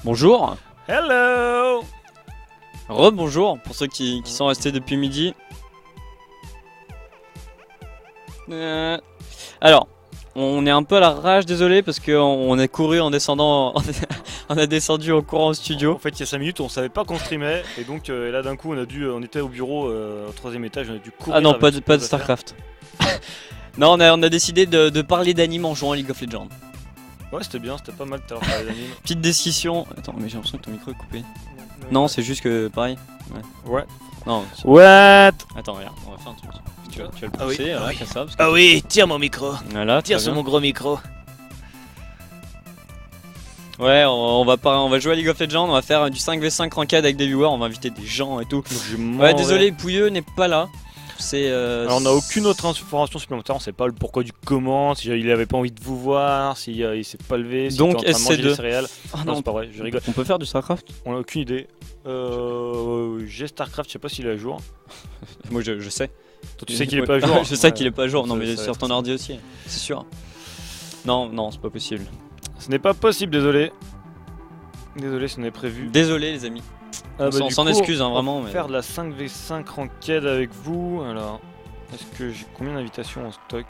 Bonjour. Hello. Rebonjour pour ceux qui sont restés depuis midi. Alors, on est un peu à la rage, désolé, parce qu'on a couru en descendant. On a descendu en courant au studio. En fait, il y a 5 minutes, on savait pas qu'on streamait, et donc là d'un coup, on était au bureau au 3ème étage, on a dû courir. Ah non, pas de Starcraft. Non, on a décidé de parler d'anime en jouant à League of Legends. Ouais, c'était bien, c'était pas mal tout à l'heure parler d'anime. Petite décision. Attends, mais j'ai l'impression que ton micro est coupé. Non, c'est juste que pareil. Ouais. Non. What? Attends, regarde, on va faire un truc. Tu vas le Ah oui, pousser, ah voilà, oui. comme ça. Parce que Ah oui, tire mon micro. Voilà, Tire très sur bien. mon gros micro. Ouais, on va jouer à League of Legends, on va faire du 5v5 ranked avec des viewers, on va inviter des gens et tout. Ouais, désolé, Pouilleux n'est pas là. C'est. Alors on n'a aucune autre information supplémentaire, on sait pas le pourquoi du comment, si il avait pas envie de vous voir, si il s'est pas levé, si Donc, il était en train de manger SC2. des céréales. Ah Non, c'est pas vrai, je rigole. On peut faire du Starcraft? On a aucune idée. J'ai Starcraft, je sais pas s'il est à jour. Moi je sais. Toi, tu sais qu'il est pas à jour. Je sais qu'il est pas à jour, non Ça- mais ça va sur être ton ça. ordi aussi, c'est sûr. Non, c'est pas possible. Ce n'est pas possible, désolé. Désolé, ce n'est prévu. Désolé les amis. Ah, On du s'en coup, excuse, hein, on va vraiment, mais- faire de la 5v5 ranked avec vous. Alors, est-ce que j'ai combien d'invitations en stock?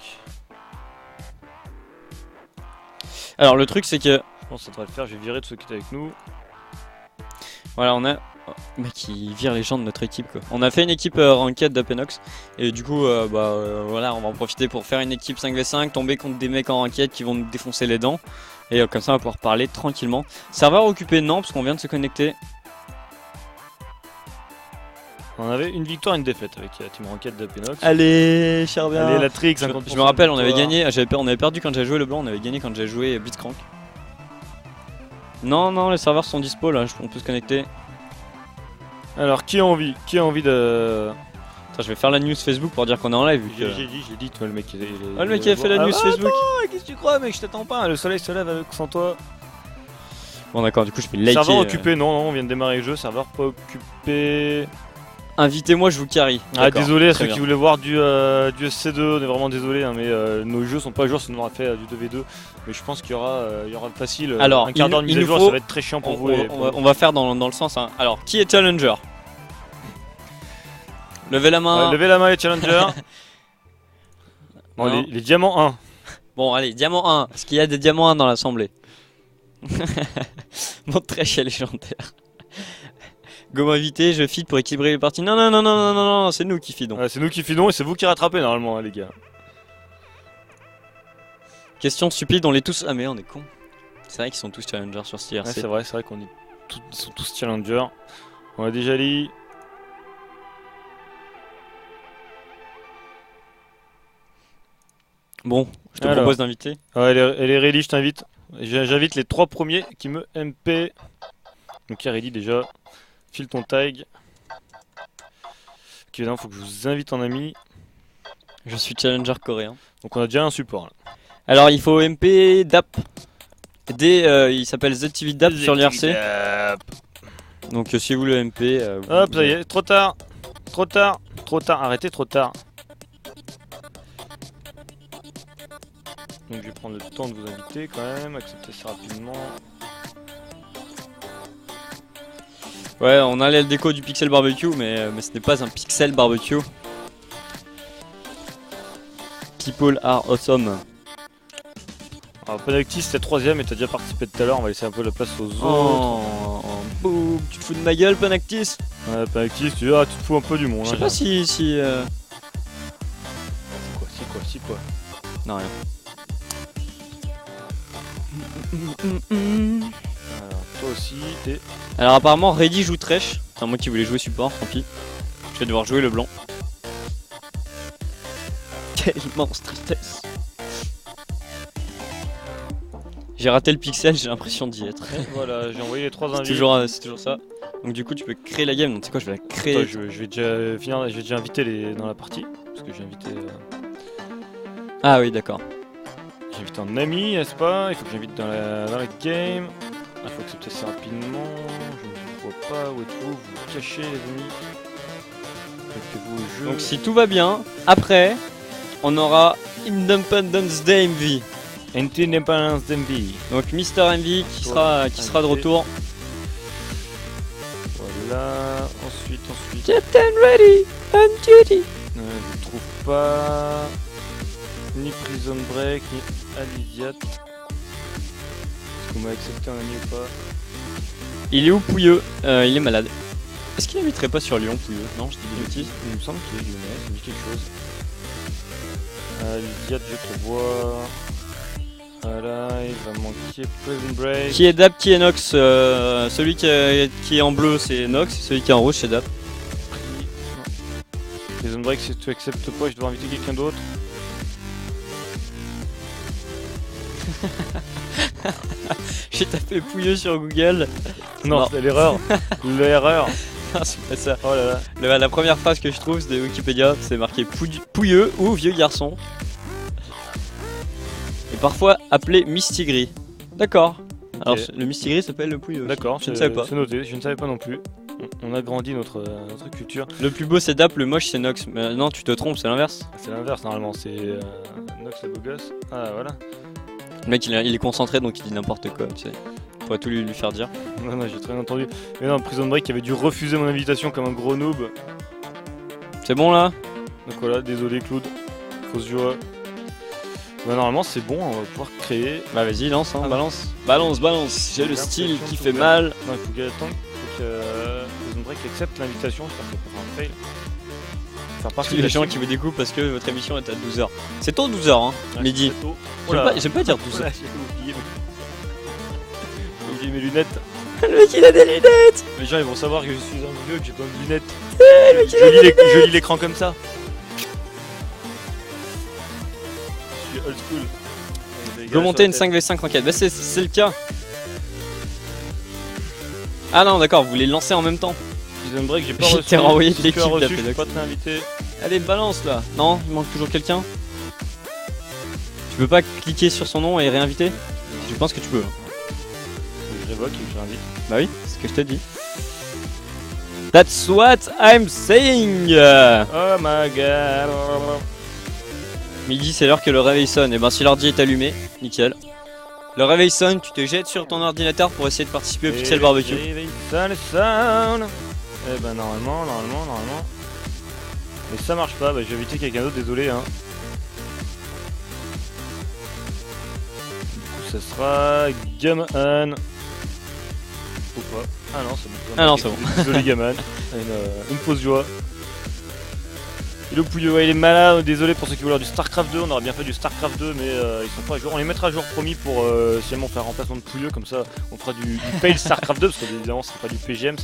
Alors le truc c'est que. Je pense que ça devrait le faire, je vais virer tous ceux qui étaient avec nous. Voilà, on a. Oh, mec, il vire les gens de notre équipe quoi. On a fait une équipe ranked d'Apenox et du coup, voilà, on va en profiter pour faire une équipe 5v5, tomber contre des mecs en ranked qui vont nous défoncer les dents. Et comme ça, on va pouvoir parler tranquillement. Serveur occupé, non, parce qu'on vient de se connecter. On avait une victoire et une défaite avec la team ranked d'Apenox. Allez, cher bien. Allez, la trick, 50%. Je me rappelle, on avait victoire. gagné, on avait perdu quand j'avais joué le blanc, on avait gagné quand j'avais joué Blitzcrank. Non, les serveurs sont dispo là, on peut se connecter. Alors, qui a envie de. Attends, je vais faire la news Facebook pour dire qu'on est en live. vu que- J'ai dit, toi, le mec. Ah, le mec qui a fait la news Facebook. Qu'est-ce que tu crois, mec? Je t'attends pas. Le soleil se lève sans toi. Bon, d'accord, du coup, je vais liker. Serveur occupé, non, on vient de démarrer le jeu. Serveur pas occupé. Invitez-moi, je vous carry. Ah, D'accord, désolé à très ceux bien. qui voulaient voir du SC2, on est vraiment désolé, hein, mais nos jeux sont pas à jour, sinon on aurait fait du 2v2. Mais je pense qu'il y aura facile Alors, un quart d'heure de il mise à nous jour, faut- ça va être très chiant pour vous. On va faire dans le sens. Hein. Alors, qui est challenger? Levez la main. Levez la main les challengers. Bon, Non. les diamants 1. Bon, allez, diamant 1. Est-ce qu'il y a des diamants 1 dans l'assemblée? Mon trèche est légendaire. Go m'inviter, je feed pour équilibrer les parties. Non, c'est nous qui feedons. C'est nous qui filons et c'est vous qui rattrapez normalement, hein, les gars. Question stupide, on les tous. Ah, mais on est con. C'est vrai qu'ils sont tous challengers sur ce Ouais, TRC. c'est vrai qu'on est ils sont tous challengers. On a déjà dit. Bon, je te Alors. propose d'inviter. Ouais, elle est ready, je t'invite. J'invite les 3 premiers qui me MP. Donc, il est ready déjà. File ton tag. Ok, évidemment, faut que je vous invite en ami. Je suis challenger coréen. Donc, on a déjà un support là. Alors, il faut MP DAP. Il s'appelle ZTV DAP sur l'IRC. Donc, si vous le MP. Hop, ça y est, trop tard. Trop tard. Trop tard. Arrêtez, trop tard. Donc, je vais prendre le temps de vous inviter quand même. Acceptez ça rapidement. Ouais, on a l'aile déco du Pixel Barbecue, mais ce n'est pas un Pixel Barbecue. People are awesome. Alors, Penalty, c'était 3ème et t'as déjà participé tout à l'heure. On va laisser un peu la place aux autres. Oh, boum, tu te fous de ma gueule, Panactis? Ouais, Penalty, tu te fous un peu du monde. Je sais hein, pas j'ai- si. C'est quoi Non, rien. Alors, toi aussi, t'es. Alors, apparemment, Reddy joue Trèche. Enfin, moi qui voulais jouer support, tant pis. Je vais devoir jouer le blanc. Quelle immense tristesse. J'ai raté le pixel, j'ai l'impression d'y être. Voilà, j'ai envoyé les 3 C'est invités. toujours ça. Donc du coup tu peux créer la game, donc tu sais quoi, je vais la créer. Attends, je vais déjà finir, je vais déjà inviter les dans la partie parce que j'ai invité. Ah oui, d'accord. J'invite un ami, n'est-ce pas? Il faut que j'invite dans la game. Ah, il faut accepter assez rapidement. Je ne vois pas où êtes-vous. Vous vous cachez, les amis. Mettez-vous au jeu. Donc si tout va bien, après, on aura Independence Day MV. Independence Day. Donc Mister MV qui sera de retour. Voilà. Ensuite. Captain Ready on duty. Je ne trouve pas ni Prison Break ni Aliviat. Est-ce qu'on m'a accepté un ami ou pas? Il est où Pouilleux? Il est malade. Est-ce qu'il n'habiterait pas sur Lyon, Pouilleux? Non, je dis des bêtises. Il me semble qu'il est lyonnais, ça me dit quelque chose. Aliviat, je te vois. Voilà, il va manquer Prison Break. Qui est Dap, qui est Nox? Celui qui est en bleu c'est Nox, celui qui est en rouge c'est Dap. Prison Break, si tu acceptes pas, je dois inviter quelqu'un d'autre. J'ai tapé Pouilleux sur Google. Non, c'est l'erreur. L'erreur. Non, c'est pas ça. Oh là là. La première phrase que je trouve de Wikipédia, c'est marqué Pouilleux ou vieux garçon. Et parfois appelé Mistigris. D'accord. Ok. Alors le Mistigris s'appelle le Pouilleux. D'accord, je ne savais pas. C'est noté, je ne savais pas non plus. On a grandi notre culture. Le plus beau c'est Dap, le moche c'est Nox. Mais non, tu te trompes, c'est l'inverse. C'est l'inverse normalement, c'est Nox le beau gosse. Ah voilà. Le mec il est concentré donc il dit n'importe quoi, tu sais. On pourrait tout lui faire dire. Non, j'ai très bien entendu. Mais non, Prison Break qui avait dû refuser mon invitation comme un gros noob. C'est bon là? Donc voilà, désolé Claude. Fausse joie. Bah normalement c'est bon, on va pouvoir créer. Bah vas-y, lance, hein, Ah, balance. Balance. J'ai le style qui fait que- mal. Non, il faut qu'elle attende. Il faut que Prison Break accepte l'invitation, je pense qu'on peut faire un fail. Faire partie Tous de les la gens team. qui vous découpent parce que votre émission est à 12h. C'est tôt 12h, hein, Ouais, midi. c'est tôt. Oh J'aime pas dire 12h. Voilà, j'ai oublié mes lunettes. Le mec il a des lunettes. Les gens ils vont savoir que je suis un vieux, que j'ai pas de lunettes. Le mec il a des lunettes. Je lis l'écran comme ça. Je suis old school. Je veux monter une 5v5 enquête. Bah c'est le cas. Ah non d'accord, vous voulez le lancer en même temps. Prison Break, j'ai pas J'ai reçu. été renvoyé de Si tu l'équipe as reçu, d'Apedox. je suis pas très invité. Allez balance là. Non, il manque toujours quelqu'un. Tu peux pas cliquer sur son nom et réinviter? Je pense que tu peux. Je révoque et je réinvite. Bah oui, c'est ce que je te dis. That's what I'm saying. Oh my god. Midi, c'est l'heure que le réveil sonne. Et ben, si l'ordi est allumé, nickel. Le réveil sonne, tu te jettes sur ton ordinateur pour essayer de participer au Pixel Barbecue. Sound. Eh ben normalement. Mais ça marche pas, bah, je vais inviter quelqu'un d'autre, désolé hein. Du coup ça sera Gaman. Ou pas. Ah non c'est bon. Ah non, c'est bon. Désolé Gaman. Une pause joie. Et le Pouilleux, ouais, il est malade, désolé pour ceux qui voulaient du Starcraft 2, on aurait bien fait du Starcraft 2 mais ils sont pas à jour, on les mettra à jour promis pour si jamais on fait un remplacement de Pouilleux, comme ça on fera du fail Starcraft 2 parce que évidemment ce sera pas du PGM, on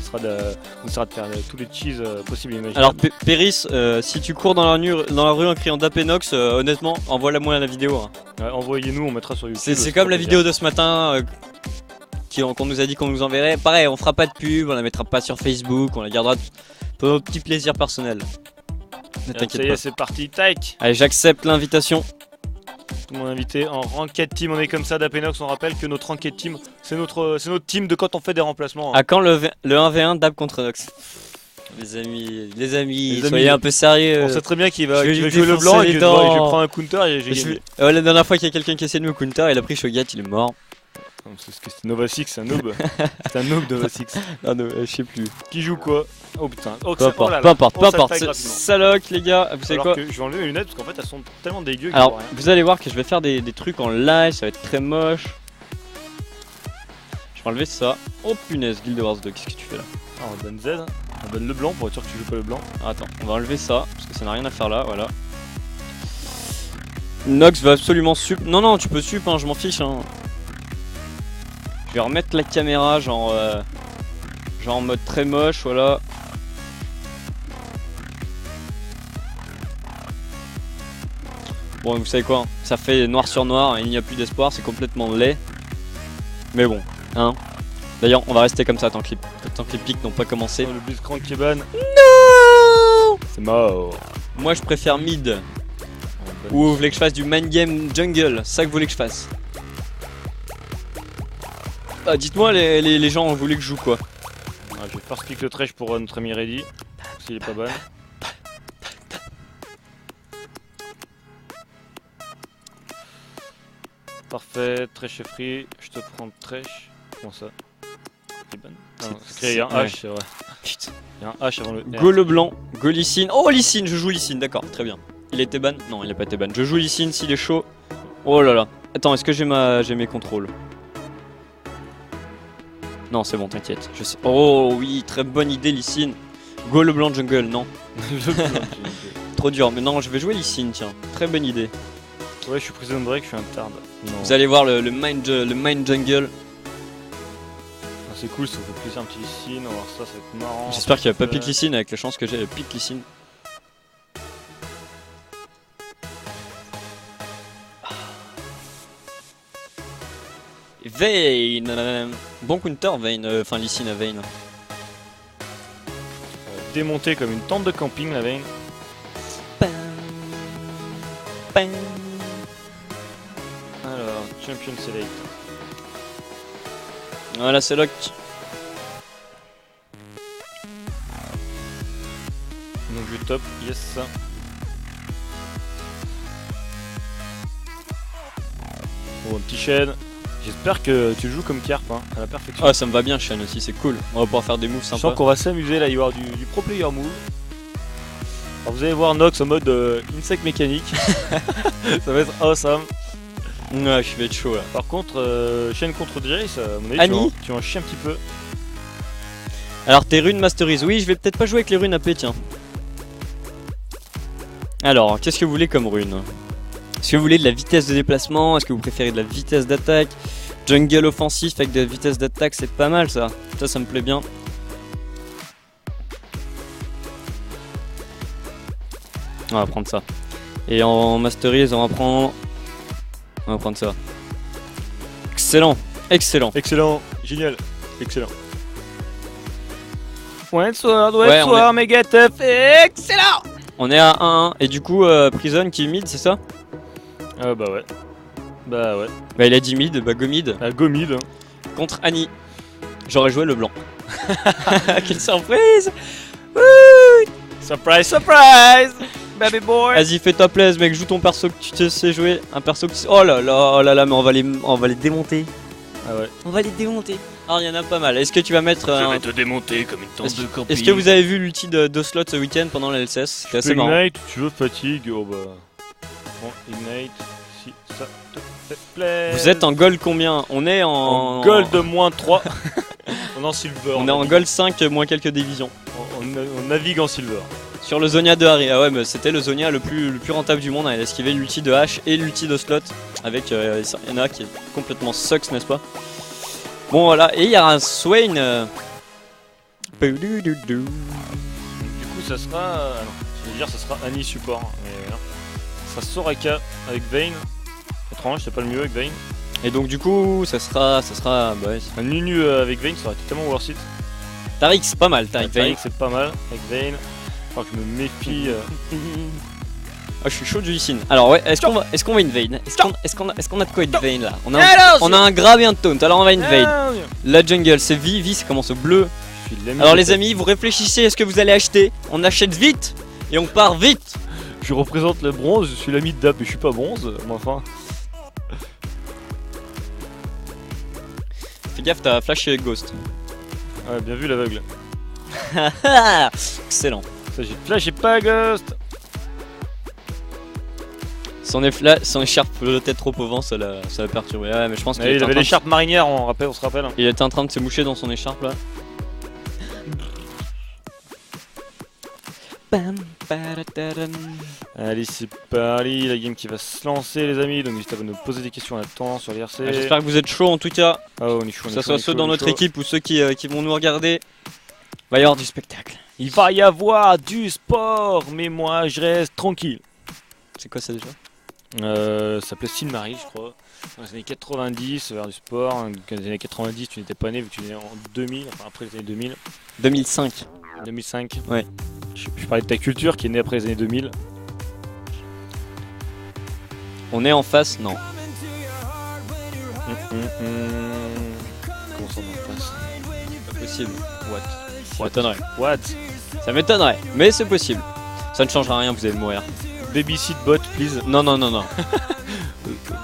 essaiera de faire tous les cheese possibles et imaginables. Alors, Péris, si tu cours dans la rue en criant Dapenox, honnêtement, envoie-la-moi la vidéo. Hein. Ouais, envoyez-nous, on mettra sur YouTube. C'est comme la vidéo de ce matin qu'on nous a dit qu'on nous enverrait. Pareil, on fera pas de pub, on la mettra pas sur Facebook, on la gardera pour nos petits plaisirs personnels. Ne Ça t'inquiète y pas. est, c'est parti, tac. Allez, j'accepte l'invitation. Tout le monde invité en Ranked Team, on est comme ça d'Apenox, on rappelle que notre Ranked Team, c'est notre team de quand on fait des remplacements. Hein. À quand le 1v1 Dap contre Nox? Les amis, soyez un peu sérieux. On sait très bien qu'il va je vais lui jouer le défoncer blanc et les que je dents. vais prendre un counter et j'ai gagné. La dernière fois qu'il y a quelqu'un qui essaie de me counter, il a pris Shogat, il est mort. Parce que c'est Nova Six, c'est un noob. C'est un noob Nova Six. Ah non, je sais plus. Qui joue quoi? Oh putain. Oh, Peu importe, peu importe. Ça lock les gars, vous savez quoi? Que je vais enlever mes lunettes parce qu'en fait elles sont tellement dégueu que Alors, je vois rien. vous allez voir que je vais faire des trucs en live, ça va être très moche. Je vais enlever ça. Oh punaise, Guild Wars 2, qu'est-ce que tu fais là? Ah, on donne Z, on donne le blanc pour être sûr que tu joues pas le blanc. Ah, attends, on va enlever ça, parce que ça n'a rien à faire là, voilà. Nox va absolument sup. Non, tu peux sup, hein, je m'en fiche. Hein. Je vais remettre la caméra genre en mode très moche, voilà. Bon, vous savez quoi, hein, ça fait noir sur noir, il n'y a plus d'espoir, c'est complètement laid. Mais bon, hein. D'ailleurs, on va rester comme ça tant que les pics n'ont pas commencé. Oh, le Blitzcrank qui est ban. Non. C'est mort. Moi, je préfère mid. On Ou vous voulez que je fasse du mind game jungle? C'est ça que vous voulez que je fasse? Ah, dites-moi les gens ont voulu que je joue quoi? Ah, je vais first pick le Thresh pour notre ami Ready. S'il est pas bon. Parfait, Thresh est free. Je te prends le Thresh. Comment ça? C'est bon. Il y a un H, c'est vrai. Putain. Il y a un H avant le R. Go le blanc, go Lee Sin. Oh Lee Sin, je joue Lee Sin, d'accord, très bien. Il était ban? Non, il a pas été ban. Je joue Lee Sin s'il est chaud. Oh là là. Attends, est-ce que j'ai mes contrôles? Non, c'est bon, t'inquiète. Je sais. Oh oui, très bonne idée Lee Sin. Go le blanc jungle, non. Trop dur, mais non, je vais jouer Lee Sin, tiens. Très bonne idée. Ouais, je suis prison break, je suis un tard. Vous allez voir le mind jungle. Ah, c'est cool, ça vous fait plaisir un petit Lee Sin, on va voir ça, ça va être marrant. J'espère qu'il va pas pick Lee Sin avec la chance que j'ai, le pick Lee Sin. Vayne, bon counter Vayne, enfin Lee Sin à Vayne. Démonté comme une tente de camping la Vayne. Alors, champion select. Voilà, c'est lock. Donc je top, yes. Oh, un petit Shen. J'espère que tu joues comme Carp hein, à la perfection. Ah, ça me va bien Shen aussi, c'est cool. On va pouvoir faire des moves Je sympas. sens qu'on va s'amuser là, il va y avoir du pro player move. Alors vous allez voir Nox en mode insect mécanique. Ça va être awesome. Ouais, je vais être chaud là. Par contre, Shen contre Jace, à mon avis, Annie tu vas en chier un petit peu. Alors tes runes masterise, oui je vais peut-être pas jouer avec les runes AP tiens. Alors qu'est-ce que vous voulez comme rune? Est-ce que vous voulez de la vitesse de déplacement? Est-ce que vous préférez de la vitesse d'attaque? Jungle offensif avec de la vitesse d'attaque c'est pas mal ça. Ça me plaît bien. On va prendre ça. Et en masterise on va prendre ça. Excellent. Excellent. Excellent, génial, excellent. Ouais, sword, Ouais, sword, méga tough, excellent. On est à 1-1 et du coup Prison qui est mid c'est ça? Bah ouais. Bah ouais. Bah il a dit mid, bah go mid. Go mid. Hein. Contre Annie. J'aurais joué le blanc. Quelle surprise! Wouh! Surprise, surprise! Baby boy! Vas-y, fais-toi plaisir, mec, joue ton perso que tu te sais jouer. Un perso que tu... Oh là là, mais on va les démonter. Ah ouais. On va les démonter. Alors, il y en a pas mal. Est-ce que tu vas mettre. Je vais te démonter comme une tente de camping. Est-ce que vous avez vu l'ulti de slot ce week-end pendant la LCS? C'est assez marrant. Ignite, tu veux fatigue? Oh bah. Bon, Ignite, si ça te fait plaisir. Vous êtes en gold combien? On est en gold moins 3. On est en silver. On est en gold 5 moins quelques divisions. On navigue en silver. Sur le Zonia de Harry, ah ouais, mais c'était le Zonia le plus rentable du monde. Il a esquivé l'ulti de H et l'ulti de slot. Avec Yana qui est complètement sucks, n'est-ce pas? Bon, voilà, et il y a un Swain. Du coup, ça sera. Non, je vais dire, ça sera Annie support. Mais non. Ça sera Soraka avec Vayne. Étrange, c'est pas le mieux avec Vayne. Et donc, du coup, ça sera. Bah ouais. Un Nunu avec Vayne, ça aurait été tellement worth it. Tariq, c'est pas mal, Tariq. Tariq, c'est pas mal avec Vayne. Alors que je me méfie. Ah, je suis chaud du Lee Sin. Alors ouais, est-ce qu'on va invade? Est-ce qu'on a de quoi invade là? On a un grab et un taunt, alors on va invade. La jungle, c'est V, ça commence au bleu. Alors les amis, vous réfléchissez, est-ce que vous allez acheter? On achète vite et on part vite. Je représente le bronze, je suis l'ami de Dap et je suis pas bronze, mais enfin. Fais gaffe, t'as flashé Ghost. Ouais, bien vu l'aveugle. Excellent. Ça, j'ai flashé pas Ghost. Son écharpe flottait trop au vent, ça l'a perturbé. Ouais, mais je pense qu'il il avait l'écharpe marinière, on se rappelle. Il était en train de se moucher dans son écharpe là. Allez, c'est parti, la game qui va se lancer, les amis. Donc, n'hésitez pas à nous poser des questions en attendant sur l'IRC. J'espère que vous êtes chaud en tout cas. Ah, on est chaud. Que ce soit ceux dans notre équipe ou ceux qui vont nous regarder. Il va y avoir du spectacle. Il va y avoir du sport, mais moi je reste tranquille. C'est quoi ça déjà? Ça s'appelait Sin-Marie, je crois. Dans les années 90, vers du sport. Dans les années 90, tu n'étais pas né vu que tu es né en 2000, enfin après les années 2000. 2005. 2005. Ouais. Je parlais de ta culture qui est née après les années 2000. On est en face? Non. Comment ça on est en face? Pas possible. What? Ça m'étonnerait. What? Ça m'étonnerait, mais c'est possible. Ça ne changera rien, vous allez mourir. Babysit bot, please. Non, non, non, non.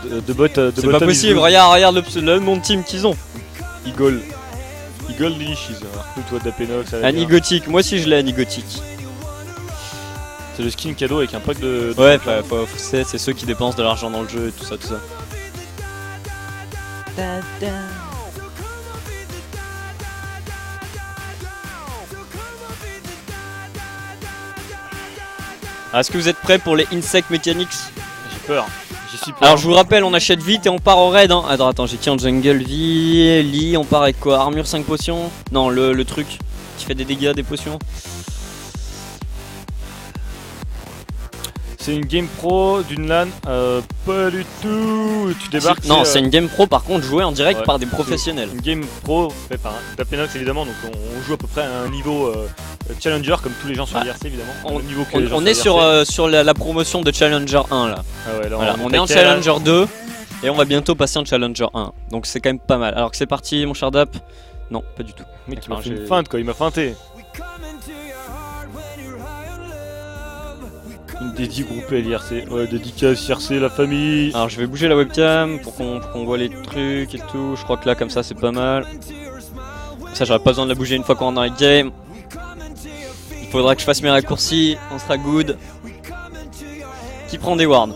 De bot, C'est pas possible, regarde le monde team qu'ils ont. Eagle. Eagle Delicious. Nous, toi, d'Apenox. Annie Gothic, moi aussi je l'ai Annie Gothic. C'est le skin cadeau avec un pack de Ouais, c'est ceux qui dépensent de l'argent dans le jeu et tout ça, tout ça. Est-ce que vous êtes prêts pour les Insect Mechanics? J'ai peur. J'y suis peur. Alors je vous rappelle, on achète vite et on part au raid. Hein. Attends, j'ai qui en jungle? Vie, Lee, on part avec quoi? Armure 5 potions? Non, le truc qui fait des dégâts, des potions. C'est une game pro d'une LAN, pas du tout. Tu débarques. Non, c'est une game pro par contre jouée en direct Ouais, par des professionnels. Une game pro fait par Dapenox évidemment, donc on joue à peu près à un niveau challenger comme tous les gens sur l'IRC évidemment. On est sur la promotion de Challenger 1 là. Ah ouais, là voilà, on est en Challenger 2 et on va bientôt passer en Challenger 1. Donc c'est quand même pas mal. Alors que c'est parti mon cher Dap? Non, pas du tout. Mec, il m'a fait une feinte quoi, il m'a feinté. Une dédie groupée l'IRC, ouais, dédicace IRC, la famille. Alors je vais bouger la webcam pour qu'on voit les trucs et tout. Je crois que là comme ça c'est pas mal. Ça j'aurais pas besoin de la bouger une fois qu'on rentre dans les game. Il faudra que je fasse mes raccourcis, on sera good. Qui prend des wards?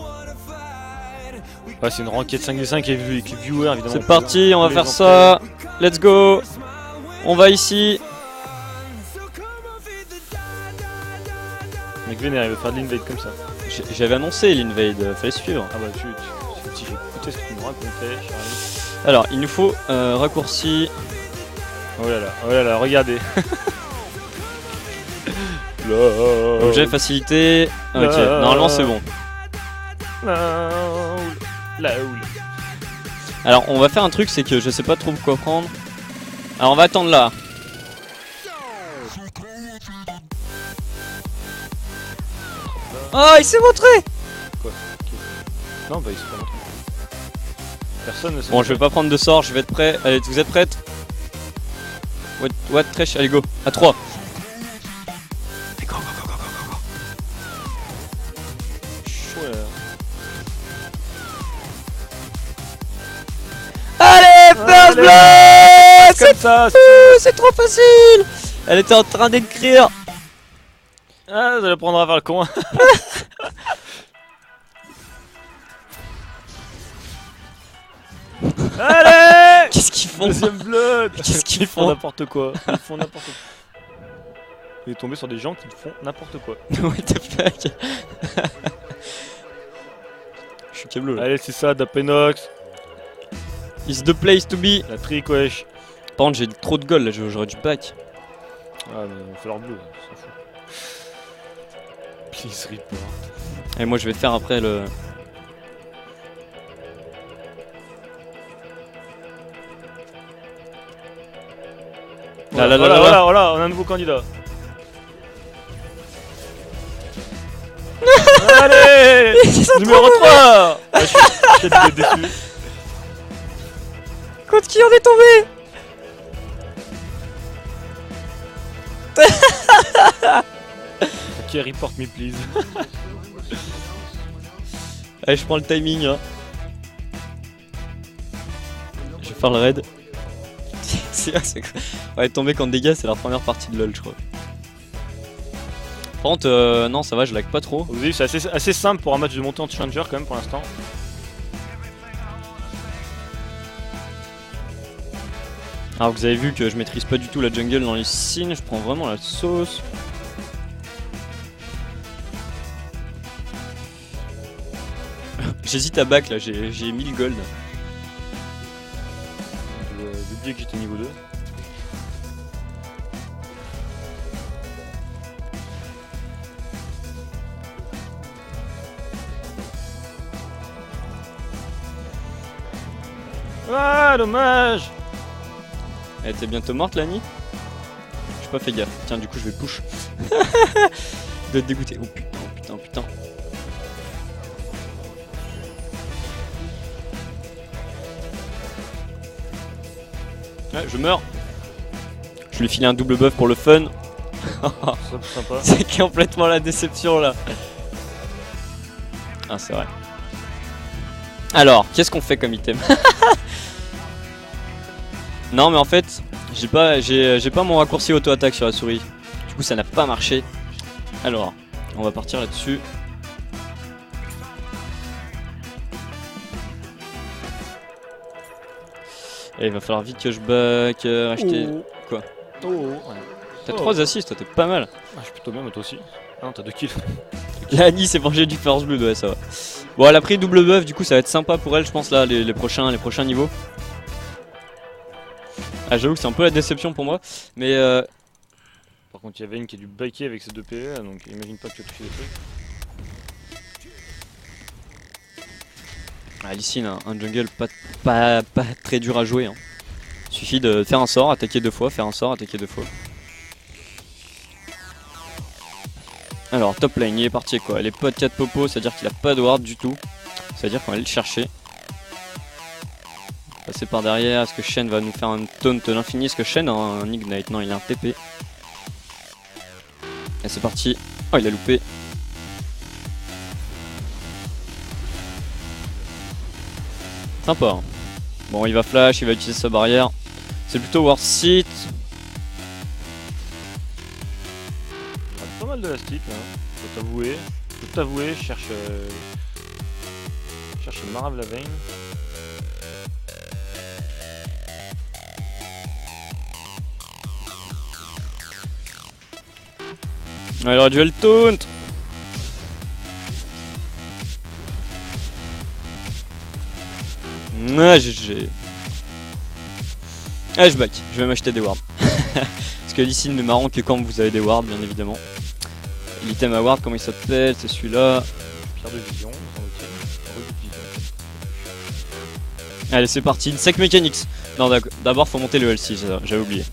Ouais, c'est une ranked 5v5 avec viewer évidemment. C'est parti, on va faire ça. Let's go. On va ici. Mec vénère, il veut faire de l'invade comme ça. J'avais annoncé l'invade, fallait suivre. Ah bah si j'ai écouté ce que tu me racontais, Charlie. Alors il nous faut raccourci. Oh là là, regardez. Objet facilité. Ok, normalement c'est bon. Alors on va faire un truc, c'est que je sais pas trop quoi prendre. Alors on va attendre là. Oh, il s'est montré! Quoi? Non, bah il s'est pas montré. Personne ne sait. Bon, je vais pas prendre de sort, je vais être prêt. Allez, vous êtes prêtes? What, Tresh, allez, go. À 3. Allez, go. Chaud là. Allez, first blood! C'est comme ça! C'est trop facile! Elle était en train d'écrire. Ah, ça la prendra vers le coin. Allez! Qu'est-ce qu'ils font? Deuxième blood! Qu'est-ce qu'ils Ils font font? n'importe quoi. Ils font n'importe quoi. Il est tombé sur des gens qui font n'importe quoi. What the fuck? Je suis câblé là. Allez, c'est ça, Dapenox. It's the place to be. La trick, wesh. Par contre, j'ai trop de gold là, j'aurais dû back. Ah, mais on fait leur bleu, on s'en fout. Please report. Et moi, je vais faire après le. Voilà, on a un nouveau candidat. Allez! Numéro 3! Ah, je suis déçu. Contre qui on est tombé? Ok, report me please. Allez, je prends le timing. Hein. Je vais faire le raid. On va être tombé contre des gars, c'est la première partie de LoL, je crois. Par contre, non, ça va, je lag pas trop. Vous avez vu, c'est assez simple pour un match de montée en challenger quand même pour l'instant. Alors vous avez vu que je maîtrise pas du tout la jungle dans les signes, je prends vraiment la sauce. J'hésite à back là, j'ai 1000 gold. J'ai oublié que j'étais niveau 2. Ah, dommage! Elle était bientôt morte, Lani? J'ai pas fait gaffe. Tiens, du coup, je vais push. De te dégoûter. Oh putain, oh putain, oh putain. Ouais, je meurs. Je lui file un double buff pour le fun. C'est sympa. C'est complètement la déception là. Ah c'est vrai. Alors, qu'est-ce qu'on fait comme item? Non mais en fait, j'ai pas mon raccourci auto-attaque sur la souris. Du coup ça n'a pas marché. Alors, on va partir là-dessus. Et il va falloir vite que je back, acheter... Quoi? Ouais. T'as 3 assists, toi t'es pas mal. Ah, je suis plutôt bien, mais toi aussi. Ah non, t'as 2 kills. La Annie s'est vengée du First Blood, ouais ça va. Bon elle a pris double buff, du coup ça va être sympa pour elle je pense là, les prochains niveaux. Ah j'avoue que c'est un peu la déception pour moi, mais Par contre, il y a Vayne qui a dû backer avec ses 2 PV, donc imagine pas que tu as touché des trucs. Lee un jungle pas très dur à jouer. Hein. Suffit de faire un sort, attaquer 2 fois, faire un sort, attaquer 2 fois. Alors top lane, il est parti quoi. Les potes 4 popo, c'est-à-dire qu'il a pas de ward du tout. C'est-à-dire qu'on va aller le chercher. Passer par derrière, est-ce que Shen va nous faire un taunt de l'infini? Est-ce que Shen a un ignite? Non, il a un TP. Et c'est parti. Oh, il a loupé. Sympa. Hein. Bon, il va flash, il va utiliser sa barrière. C'est plutôt worth it. Pas mal de lastique là, faut t'avouer, je cherche Marav la Vayne. Ouais, il aurait dû le taunt. Ah, GG. Ah, je back, je vais m'acheter des wards. Parce que Lee ne marrant que quand vous avez des wards, bien évidemment. L'item à ward, comment il s'appelle? C'est celui-là. Pierre de vision, Allez, c'est parti. Insect Mechanics. Non, d'abord, faut monter le L6, j'avais oublié.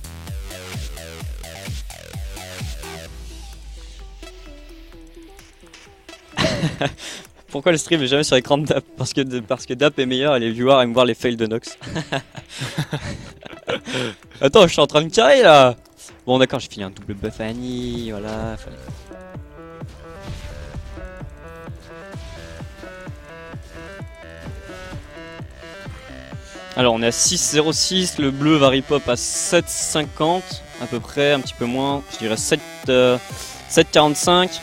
Pourquoi le stream est jamais sur écran de DAP? Parce que DAP est meilleur et les viewers aiment voir les fails de Nox. Attends, je suis en train de carrer là. Bon d'accord, j'ai filé un double buff à Annie, voilà. Alors on est à 6,06, le bleu va ripop à 7,50 à peu près, un petit peu moins, je dirais 7,45.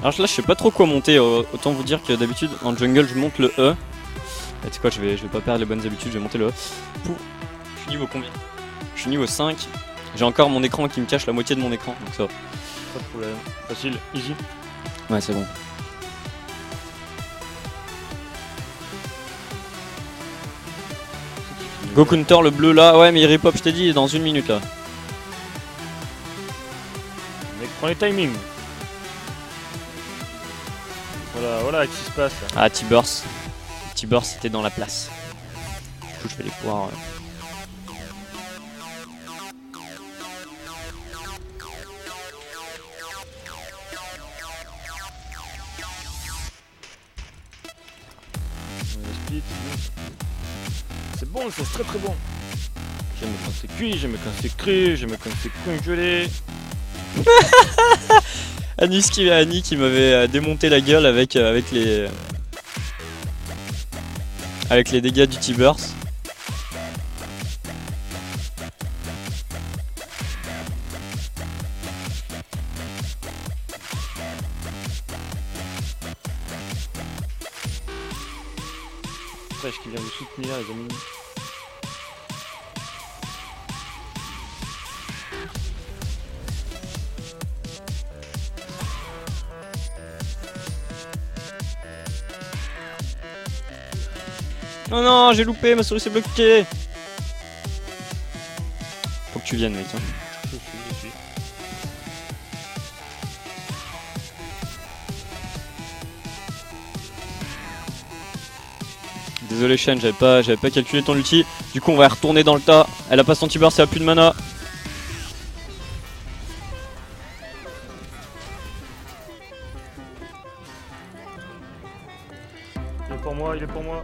Alors là je sais pas trop quoi monter, autant vous dire que d'habitude en jungle je monte le E. Tu sais quoi, je vais pas perdre les bonnes habitudes, je vais monter le E. Je suis niveau combien? Je suis niveau 5. J'ai encore mon écran qui me cache la moitié de mon écran, donc ça va. Pas de problème, facile, easy. Ouais c'est bon. Go counter le bleu là, ouais mais il ripop je t'ai dit dans 1 minute là. Mec prends les timings. Voilà, qu'est-ce qui se passe là? Ah T-Burst. T-Burst c'était dans la place. Du coup je vais les pouvoir... C'est bon, c'est très très bon. J'aime quand c'est cuit, j'aime quand c'est cru, j'aime quand c'est congelé. Annie qui m'avait démonté la gueule avec les dégâts du T-Burst. Fresh qui vient de soutenir les amis. Oh non, j'ai loupé, ma souris s'est bloquée. Faut que tu viennes mec. Hein. Je suis. Désolé Shen, j'avais pas calculé ton ulti. Du coup on va retourner dans le tas. Elle a pas son T-Burst, elle a plus de mana. Il est pour moi, il est pour moi.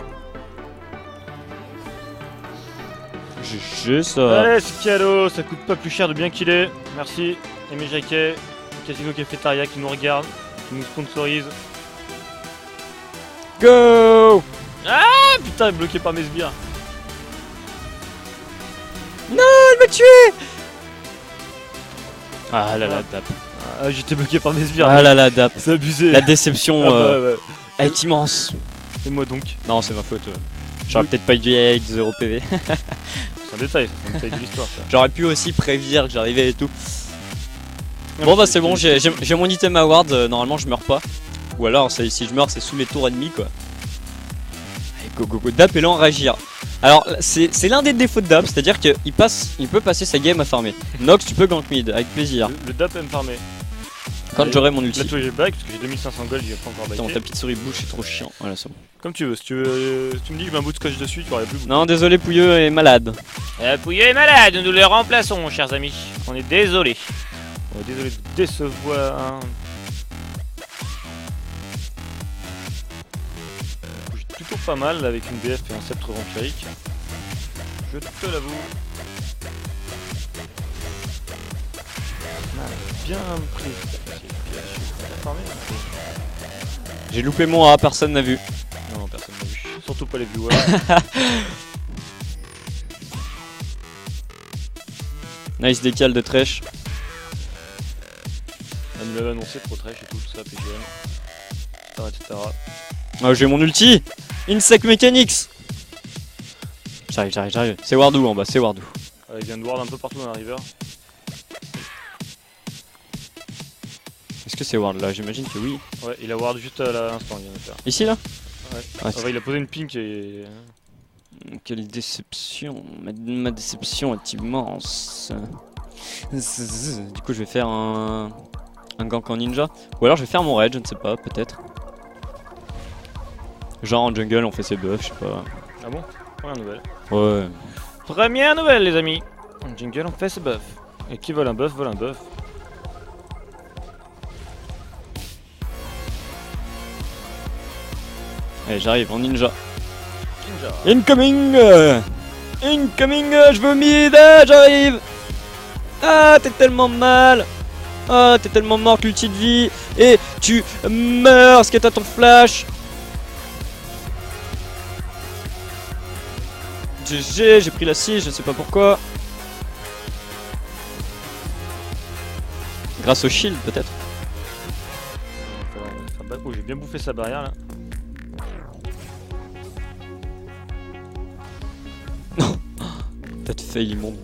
GG ça. Allez, c'est cadeau, ça coûte pas plus cher de bien qu'il est. Merci, Aimé Jacquet, Casino Cafetaria qui nous regarde, qui nous sponsorise. Go. Ah putain, il est bloqué par mes sbires. Non, il m'a tué. Ah là là, DAP. Ah, j'étais bloqué par mes sbires. Ah là là, DAP. C'est abusé. La déception Ah bah, ouais. est immense. Et moi donc. Non, c'est ma faute. J'aurais peut-être pas dû avec 0 PV. C'est un détail, c'est un détail de l'histoire. ça. J'aurais pu aussi prévenir que j'arrivais et tout. Bon bah c'est bon, j'ai mon item award, normalement je meurs pas. Ou alors si je meurs c'est sous les tours ennemis quoi. Allez, go go go, Dap est lent à réagir. Alors c'est l'un des défauts de Dap, c'est-à-dire qu'il peut passer sa game à farmer. Nox tu peux gank mid, avec plaisir. Le DAP aime farmer. Quand j'aurai mon ulti. Là toi j'ai back parce que j'ai 2500 gold, j'ai pas encore Attends, backé. ta petite souris bouge, c'est trop chiant. Voilà c'est bon. Comme tu veux, si tu me dis que je mets un bout de scotch dessus, tu aurais plus beaucoup. Non désolé Pouilleux est malade. Pouilleux est malade, nous le remplaçons chers amis. On est désolé. On est désolé de vous décevoir. Je bouge plutôt pas mal avec une BF et un sceptre vampirique. Je te l'avoue. On a bien pris. J'ai loupé mon A, personne n'a vu. Non, personne n'a vu. Surtout pas les viewers. Nice décal de Trèche. Elle nous l'avait annoncé, trop trash et tout ça, PGM. Etc. Ah, j'ai mon ulti. Insect Mechanics. J'arrive. C'est Wardou en bas, c'est Wardou. Il vient de ward un peu partout dans la river. Est-ce que c'est Ward là? J'imagine que oui. Ouais, il a ward juste à l'instant, il vient de faire. Ici là? Ouais. Ah, Ah ouais, il a posé une pink et. Quelle déception. Ma déception est immense. Du coup je vais faire un gank en ninja. Ou alors je vais faire mon raid, je ne sais pas, peut-être. Genre en jungle on fait ses buffs, je sais pas. Ah bon? Première nouvelle. Ouais. Première nouvelle les amis. En jungle on fait ses buffs. Et qui vole un buff, vole un buff. Allez j'arrive en ninja. Ninja. Incoming Incoming, je veux mid, j'arrive. Ah t'es tellement mal. Ah t'es tellement mort que l'ulti de vie. Et tu meurs parce que t'as ton flash. GG, j'ai pris la 6, je sais pas pourquoi. Grâce au shield peut-être. Oh, j'ai bien bouffé sa barrière là. Peut-être fail immonde.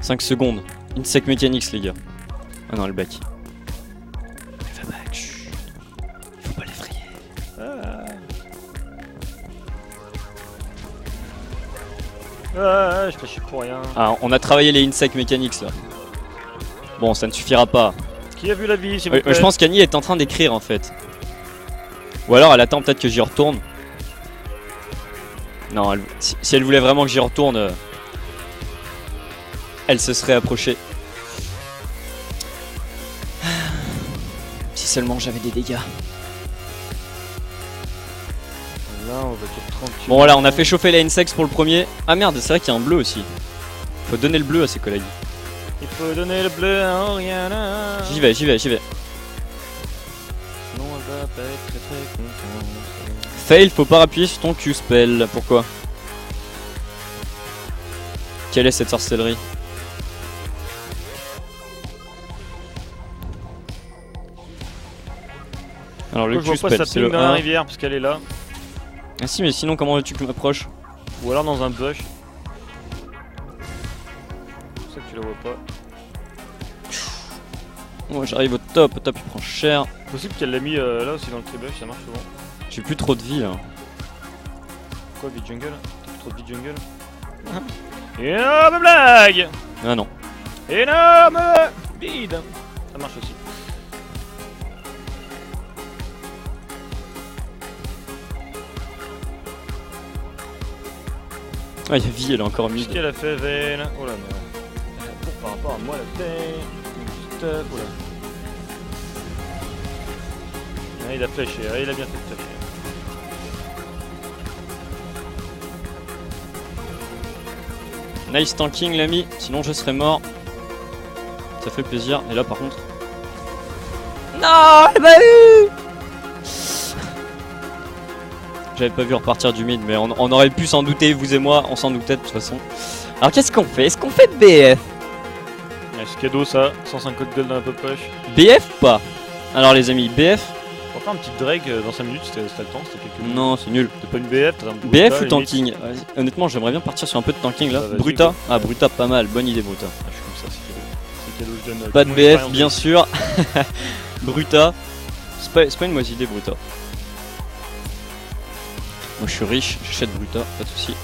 5 secondes. Insect Mechanics les gars. Ah non le back. Il va back. Chut. Faut pas l'effrayer. Je fais pour rien. Ah on a travaillé les Insect Mechanics là. Bon ça ne suffira pas. Qui a vu la vie s'il vous plaît? Je pense qu'Annie est en train d'écrire en fait. Ou alors elle attend peut-être que j'y retourne. Non, si elle voulait vraiment que j'y retourne, elle se serait approchée. Si seulement j'avais des dégâts. Là on va être tranquille. Bon voilà, on a fait chauffer la Insects pour le premier. Ah merde, c'est vrai qu'il y a un bleu aussi. Faut donner le bleu à ses collègues. Il faut donner le bleu à Oriana. J'y vais. Sinon elle va pas être très contente. Fail, faut pas appuyer sur ton Q-spell. Pourquoi? Quelle est cette sorcellerie? Alors le Je vois pas Q-spell, sa c'est ping le dans la 1. rivière parce qu'elle est là. Ah si, mais sinon comment veux-tu que je m'approche? Ou alors dans un bush. C'est pour ça que tu la vois pas. Moi j'arrive au top, il prend cher. Possible qu'elle l'a mis là aussi dans le tribush, ça marche souvent. J'ai plus trop de vie là. Quoi, vide jungle? T'as plus trop de vide jungle? Énorme blague! Ah non. Énorme vide! Ça marche aussi. Ah y'a vie, elle est encore Qu'est-ce mid. qu'elle a fait, Vayne? Oh là, mais. Par rapport à moi, la fait. Juste. Oula. Ah, il a flashé, ah, il a bien fait de flasher. Nice tanking l'ami, sinon je serais mort. Ça fait plaisir, et là par contre... Non, elle m'a eu. J'avais pas vu repartir du mid, mais on aurait pu s'en douter, vous et moi, on s'en doutait de toute façon. Alors qu'est-ce qu'on fait? Est-ce qu'on fait BF? Ouais, c'est cadeau ça, 150 gold dans la pop poche. BF ou pas? Alors les amis, BF? On va faire un petit Drake dans 5 minutes, c'était le temps, c'était quelques minutes. Non, c'est nul. C'était pas une BF, t'as un BF ou tanking? Honnêtement, j'aimerais bien partir sur un peu de tanking là. Bah, vas-y, Bruta? go. Ah, Bruta, pas mal, bonne idée Bruta. Ah, je suis comme ça, c'est cadeau, je donne. Pas de mon BF, expérience bien sûr. Bruta. C'est pas une mauvaise idée, Bruta. Moi je suis riche, j'achète Bruta, pas de soucis.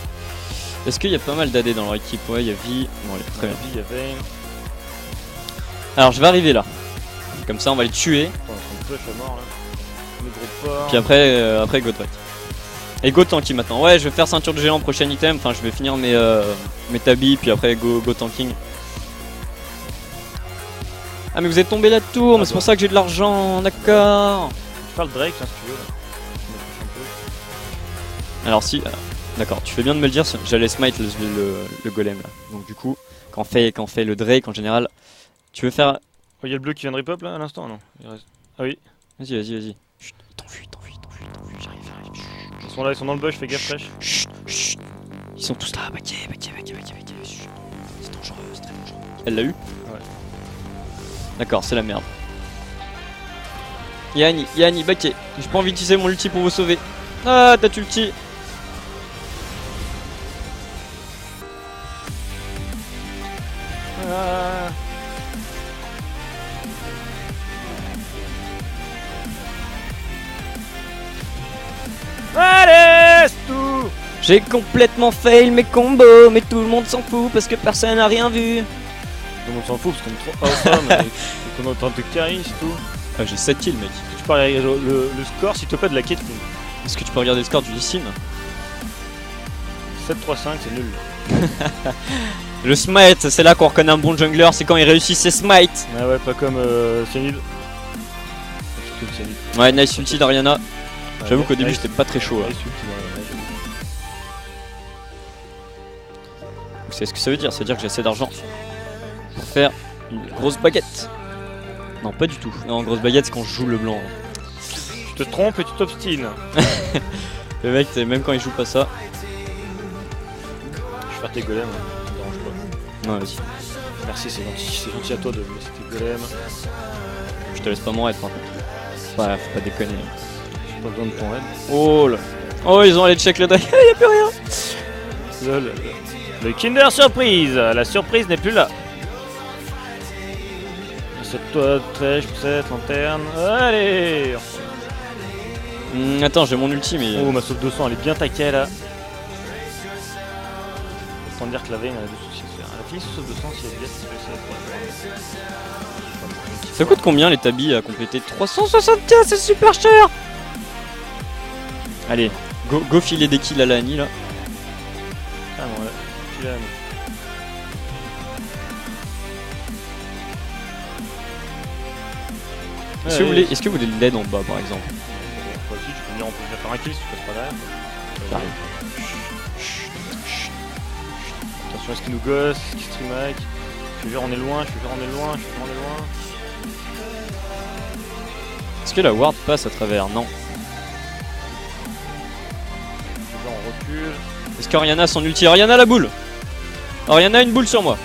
Est-ce qu'il y a pas mal d'AD dans leur équipe? Ouais, il y a Vi. Bon, allez, très bien. Il y a Vayne. Alors je vais arriver là. Comme ça, on va les tuer. Oh, on push à mort là. Le gros port. Puis après go Drake. Et go tanky maintenant. Ouais, je vais faire ceinture de géant prochain item. Enfin, je vais finir mes tabis. Puis après go tanking. Ah, mais vous êtes tombé là-tour. Mais c'est pour ça que j'ai de l'argent. D'accord. Je parle Drake hein, si tu veux. Là. Je me push un peu. Alors si. D'accord, tu fais bien de me le dire. J'allais smite le golem là. Donc du coup, quand on fait le Drake en général, tu veux faire. Oh, il y a le bleu qui vient de rip up là à l'instant, non il reste... Ah oui. Vas-y. Chut, ils t'enfuient, j'arrive. Ils sont là, ils sont dans le bush, fais gaffe fraîche. Chut. Ils sont tous là, baquet. Chut. C'est dangereux, c'est très dangereux. Elle l'a eu? Ouais. D'accord, c'est la merde. Yanni, baquet. J'ai pas envie d'utiliser mon ulti pour vous sauver. Ah, t'as ulti. Ah. Allez, c'est tout. J'ai complètement fail mes combos, mais tout le monde s'en fout parce que personne n'a rien vu. Tout le monde s'en fout parce qu'on est trop awesome et qu'on a autant de carry, c'est tout. Ah, j'ai 7 kills, mec. Tu peux regarder le score s'il te plaît de la Caitlyn. Est-ce que tu peux regarder le score du Lee Sin? 7-3-5, c'est nul. Le smite, c'est là qu'on reconnaît un bon jungler, c'est quand il réussit ses smites. Ah ouais, pas comme Cyanide. Comme Cyanide. Ouais, nice ulti d'Ariana. J'avoue qu'au début nice. j'étais pas très chaud. Nice ulti d'Ariana, j'avoue. Vous savez ce que ça veut dire? Ça veut dire que j'ai assez d'argent pour faire une grosse baguette. Non, pas du tout. Non, grosse baguette, c'est quand je joue le blanc. Tu te trompes et tu t'obstines. Le mec, même quand il joue pas ça. Je vais faire tes golems, hein. Ça me dérange pas. Non, vas-y. Merci, c'est gentil à toi de me laisser tes golems. Je te laisse pas m'en être par contre. Ouais, faut pas déconner. J'ai pas besoin de ton aide. Oh là. Oh, ils ont allé check le deck. Y'a plus rien. Lol. Le Kinder Surprise. La surprise n'est plus là. Cette toi, trèche, cette lanterne. Allez. Attends, j'ai mon ulti, mais. Oh, ma sauve 200, elle est bien taquée là. Autant dire que la veille, elle a deux soucis à se faire. Elle a fini sous sauve 200 si elle est bien spéciale. Ça coûte combien les tabis à compléter? 375, c'est super cher. Allez, go filer des kills à la Annie là. Ah non, là, tu l'as mis. Est-ce que vous voulez l'aide en bas par exemple? Toi aussi, tu peux venir, on peut faire un kill si tu passes pas derrière. J'arrive. Attention à ce qu'il nous gosse, ce qu'il stream hack. Je te jure, on est loin. Est-ce que la ward passe à travers? Non. Je te jure, on recule. Est-ce qu'Ariana a son ulti? Ariana a la boule. Ariana a une boule sur moi.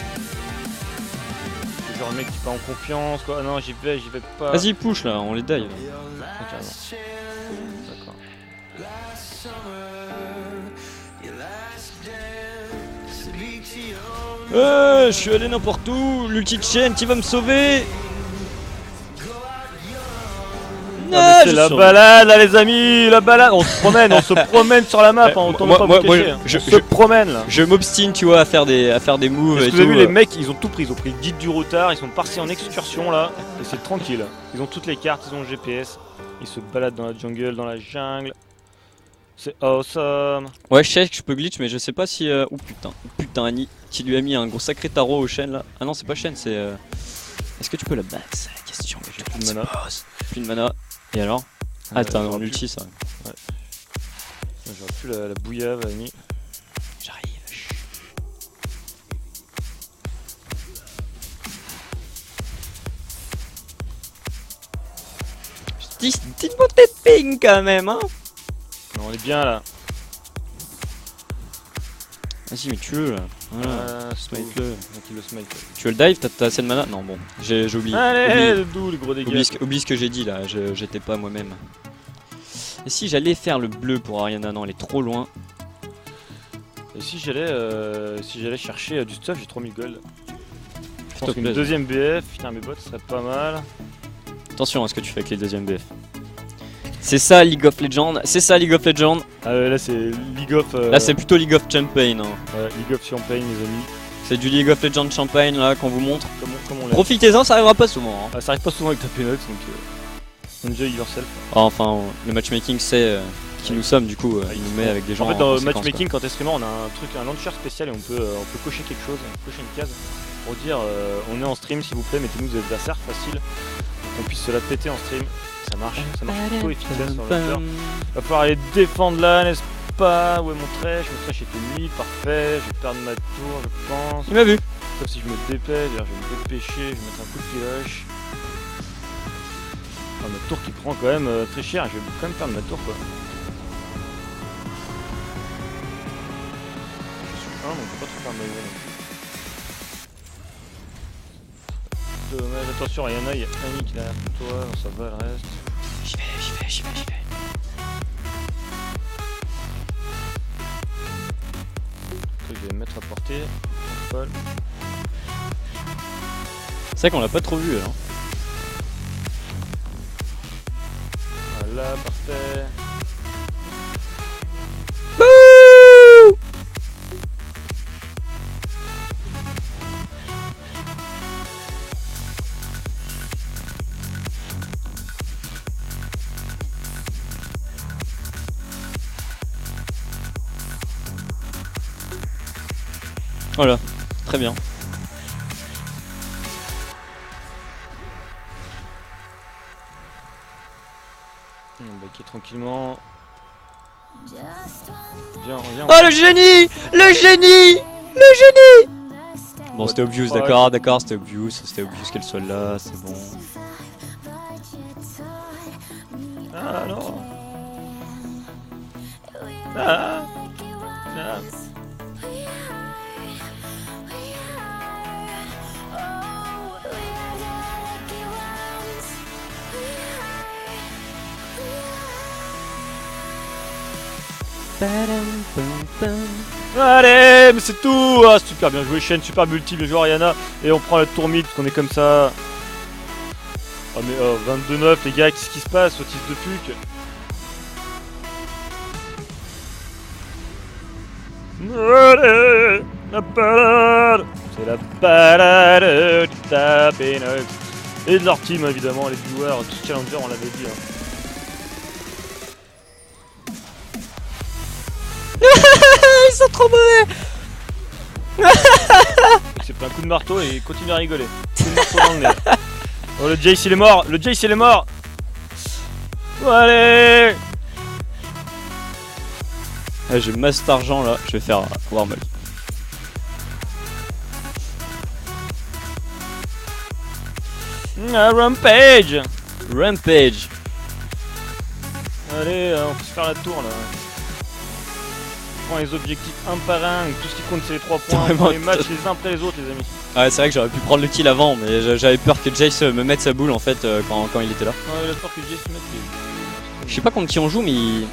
Je te jure, le mec qui est pas en confiance quoi. Ah non, j'y vais pas. Vas-y, push là, on les dive. Ah, carrément. D'accord. Je suis allé n'importe où. L'ulti de chaîne qui va me sauver. Ah, c'est la balade là les amis, la balade, on se promène sur la map, hein, on tourne pas vous cacher, hein. je se promène là. Je m'obstine tu vois à faire des moves Parce et que vous avez tout. vu les mecs, ils ont tout pris, ils ont pris le guide du routard, ils sont partis en excursion là, et c'est tranquille. Ils ont toutes les cartes, ils ont le GPS, ils se baladent dans la jungle, dans la jungle. C'est awesome. Ouais, je sais que je peux glitch mais je sais pas si... Oh putain Annie, qui lui a mis un gros sacré tarot au chêne là. Ah non c'est pas chêne, c'est... Est-ce que tu peux la battre? C'est la question que J'ai plus de mana. Plus de mana. Et alors? Ah, t'as un j'aurais ulti ça. J'aurais pu la bouillave à la nuit. J'arrive. Petite montée de ping quand même, hein. Non, on est bien là. Vas-y, mais tue-le là. Voilà. Smite-le. Donc il le smite. Tu veux le dive? T'as assez de mana? Non, bon, j'ai oublié. Allez, d'où les gros dégâts. Oublie ce que j'ai dit là, j'étais pas moi-même. Et si j'allais faire le bleu pour Ariana? Non, elle est trop loin. Et si j'allais chercher du stuff, j'ai 3000 gold. Je pense qu'une plaisir. deuxième BF, putain mes bots, ce serait pas mal. Attention à ce que tu fais avec les deuxièmes BF. C'est ça League of Legends, c'est ça League of Legends. Ah ouais, là c'est League of... Là c'est plutôt League of Champagne. Hein. Ouais, League of Champagne les amis. C'est du League of Legends Champagne là qu'on vous montre. Comme on l'a. Profitez-en, ça arrivera pas souvent. Hein. Ah, ça arrive pas souvent avec ta Penox donc... enjoy yourself. Enfin, le matchmaking c'est qui nous sommes, du coup il nous met avec des gens. En fait, dans le conséquence, matchmaking, quand t'es streamer, on a un launcher spécial et on peut cocher quelque chose, cocher une case pour dire on est en stream, s'il vous plaît, mettez-nous des adversaires faciles pour qu'on puisse se la péter en stream. Ça marche plutôt efficace sur le launcher. Va falloir aller défendre là, n'est-ce pas? Où est mon trèche? Mon trèche était mis, parfait. Je vais perdre ma tour, je pense. Il m'a vu. Sauf si je me dépêche, d'ailleurs, je vais me dépêcher, je vais mettre un coup de piloche. Ah, ma tour qui prend quand même très cher, je vais quand même perdre ma tour quoi. Donc je peux pas trop faire ma gueule non plus. Dommage, attention Ariana, il y a Annie qui est derrière toi, non, ça va le reste. J'y vais. Après je vais me mettre à portée, folle. C'est vrai qu'on l'a pas trop vu alors. Voilà, parfait. Voilà, très bien. On va backer tranquillement. Viens. Oh le génie! Le génie! Le génie! Bon c'était obvious, d'accord, c'était obvious qu'elle soit là, c'est bon. Ah non! Ah! Allez, mais c'est tout! Ah, super bien joué, Shen, super multi, bien joué Ariana. Et on prend la tour mid parce qu'on est comme ça. Oh mais 22-9 les gars, qu'est-ce qui se passe, Otis de Puck? Allez, la balade! C'est la balade de ta Penox. Et de leur team évidemment, les viewers, tous challengers, on l'avait dit. Hein. Ils sont trop mauvais! Il s'est pris un coup de marteau et il continue à rigoler. Coup de marteau dans le nez. Oh le Jace il est mort! Le Jace il est mort! Allez! Ah, j'ai masse d'argent là, je vais faire Warmog. Rampage! Rampage! Allez, on peut se faire la tour là. On prend les objectifs un par un, tout ce qui compte c'est les 3 points, on prend les matchs les uns après les autres les amis. Ah c'est vrai que j'aurais pu prendre le kill avant, mais j'avais peur que Jace me mette sa boule en fait quand il était là. Ouais, j'ai peur que Jace mette les... Je sais pas contre qui on joue, mais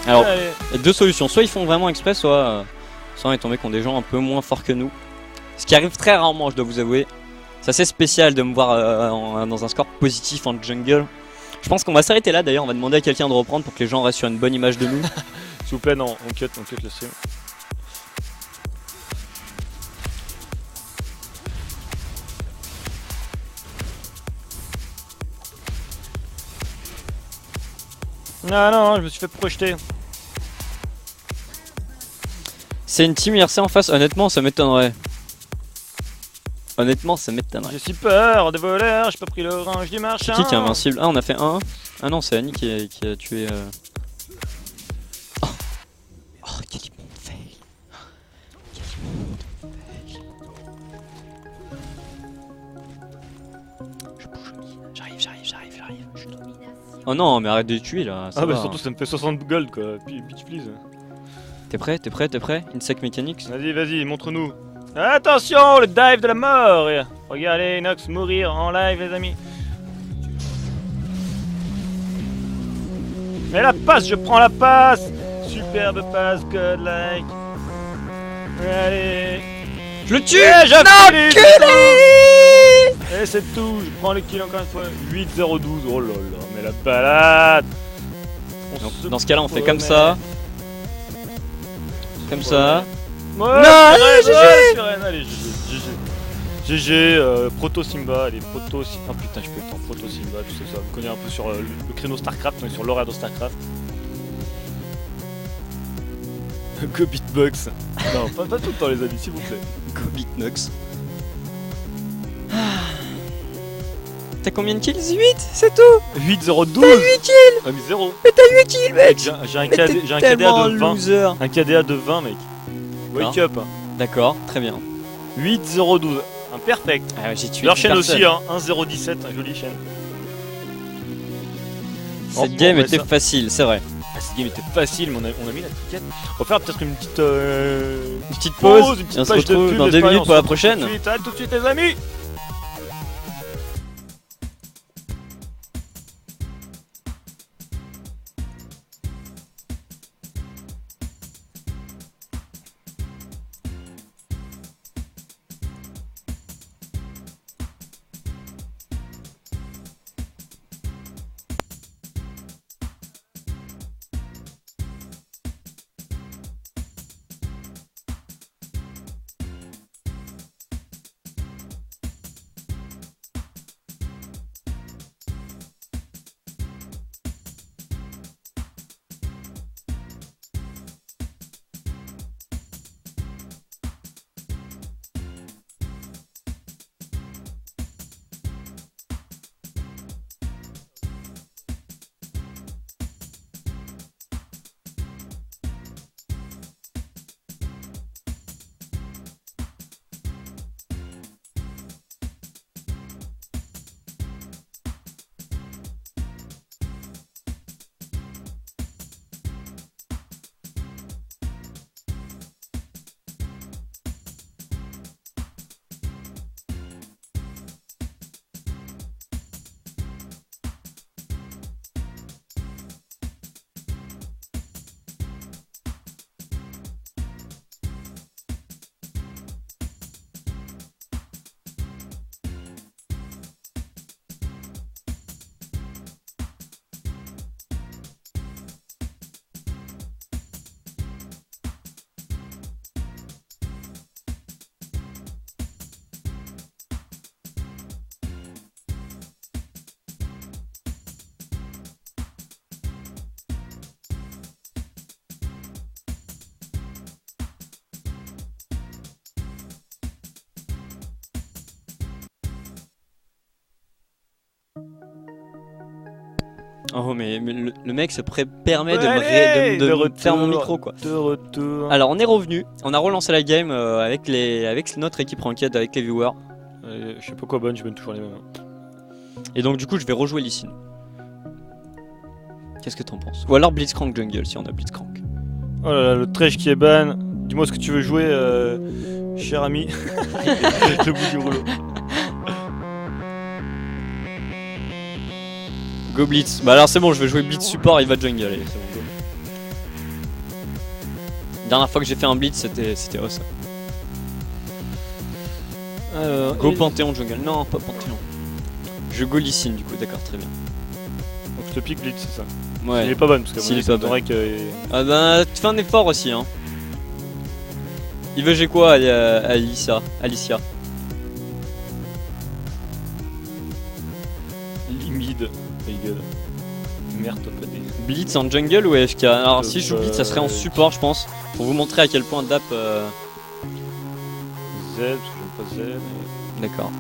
alors allez. il y a deux solutions, soit ils font vraiment exprès, soit on est tombé contre des gens un peu moins forts que nous. Ce qui arrive très rarement, je dois vous avouer. C'est assez spécial de me voir dans un score positif en jungle. Je pense qu'on va s'arrêter là d'ailleurs, on va demander à quelqu'un de reprendre pour que les gens restent sur une bonne image de nous. S'il vous plaît, non, on cut le stream. Ah non, je me suis fait projeter. C'est une team IRC en face, honnêtement ça m'étonnerait. Honnêtement, ça m'étonnerait. J'ai si peur des voleurs, j'ai pas pris l'orange du marchand. C'est qui est invincible? Ah, on a fait un. Ah non, c'est Annie qui a tué. Oh, quel immonde fail. Quel immonde fail. Je bouge au lit. J'arrive. Oh non, mais arrête de tuer là. Ça Ah bah va. surtout ça me fait 60 gold quoi, bitch please. T'es prêt? Insect Mechanics? Vas-y, montre-nous. Attention, le dive de la mort. Regardez Nox mourir en live les amis. Mais la passe, je prends la passe. Superbe passe, godlike. Allez. Je le tue! Et c'est tout, je prends le kill encore une fois. 8-0-12, oh là là, mais la balade. Dans ce cas-là, on fait comme ça. Comme ça. Ouais, Non, GG. Allez, GG, Proto Simba, allez, Proto Simba. Oh putain, je peux être en Proto Simba, tu sais ça. Vous connaissez un peu sur le créneau StarCraft, on est sur l'horaire de StarCraft. Go Beatbox. Non, pas tout le temps, les amis, s'il vous plaît. Go Beatnox. T'as combien de kills? 8, c'est tout. 8-0-12. T'as 8 kills. Ah mais 0. Mais t'as 8 kills, mec. J'ai un Mais t'es KDA tellement de 20. loser. Un KDA de 20, mec. Wake up. D'accord, très bien. 8-0-12. Un perfect. Ah ouais, j'ai tué Leur une chaîne personne. aussi, hein. 1-0-17, un joli chaîne. Cette Oh, game ouais, était ça. facile, c'est vrai. Ah, cette game était facile, mais on a mis la ticket. On va faire peut-être une petite Une petite pause, une petite et on se page de retrouve pub, dans 2 n'est-ce pas, et minutes on pour se la retrouve prochaine. Tout de suite, allez, tout de suite les amis. Oh mais le mec se permet de Allez, me de faire mon retour. micro quoi. De retour. Alors on est revenu, on a relancé la game avec notre équipe ranked, avec les viewers. Je sais pas quoi bonne, je bonne toujours les mêmes. Et donc du coup je vais rejouer Lee Sin. Qu'est-ce que t'en penses? Ou alors Blitzcrank Jungle si on a Blitzcrank. Oh là là, le trash qui est ban. Dis-moi ce que tu veux jouer, cher ami. Le bout du rouleau. Go Blitz. Bah alors c'est bon, je vais jouer Blitz support, il va jungle. Allez, c'est bon, go. Dernière fois que j'ai fait un Blitz, c'était awesome. Alors, Go Panthéon jungle. Non, pas Panthéon. Je go Lee Sin du coup, d'accord, très bien. donc je te pique Blitz, c'est ça. Ouais. Il est pas bon parce que S'il est ça pas bon. m'étonnerait que. Ah bah, tu fais un effort aussi, hein. Il veut j'ai quoi, Alicia? Limide. My god. Merde, top AD. Blitz en jungle ou AFK? Alors si je joue Bah, Blitz, ça serait en support, je pense. Pour vous montrer à quel point DAP... Z, parce que j'aime pas Z. D'accord.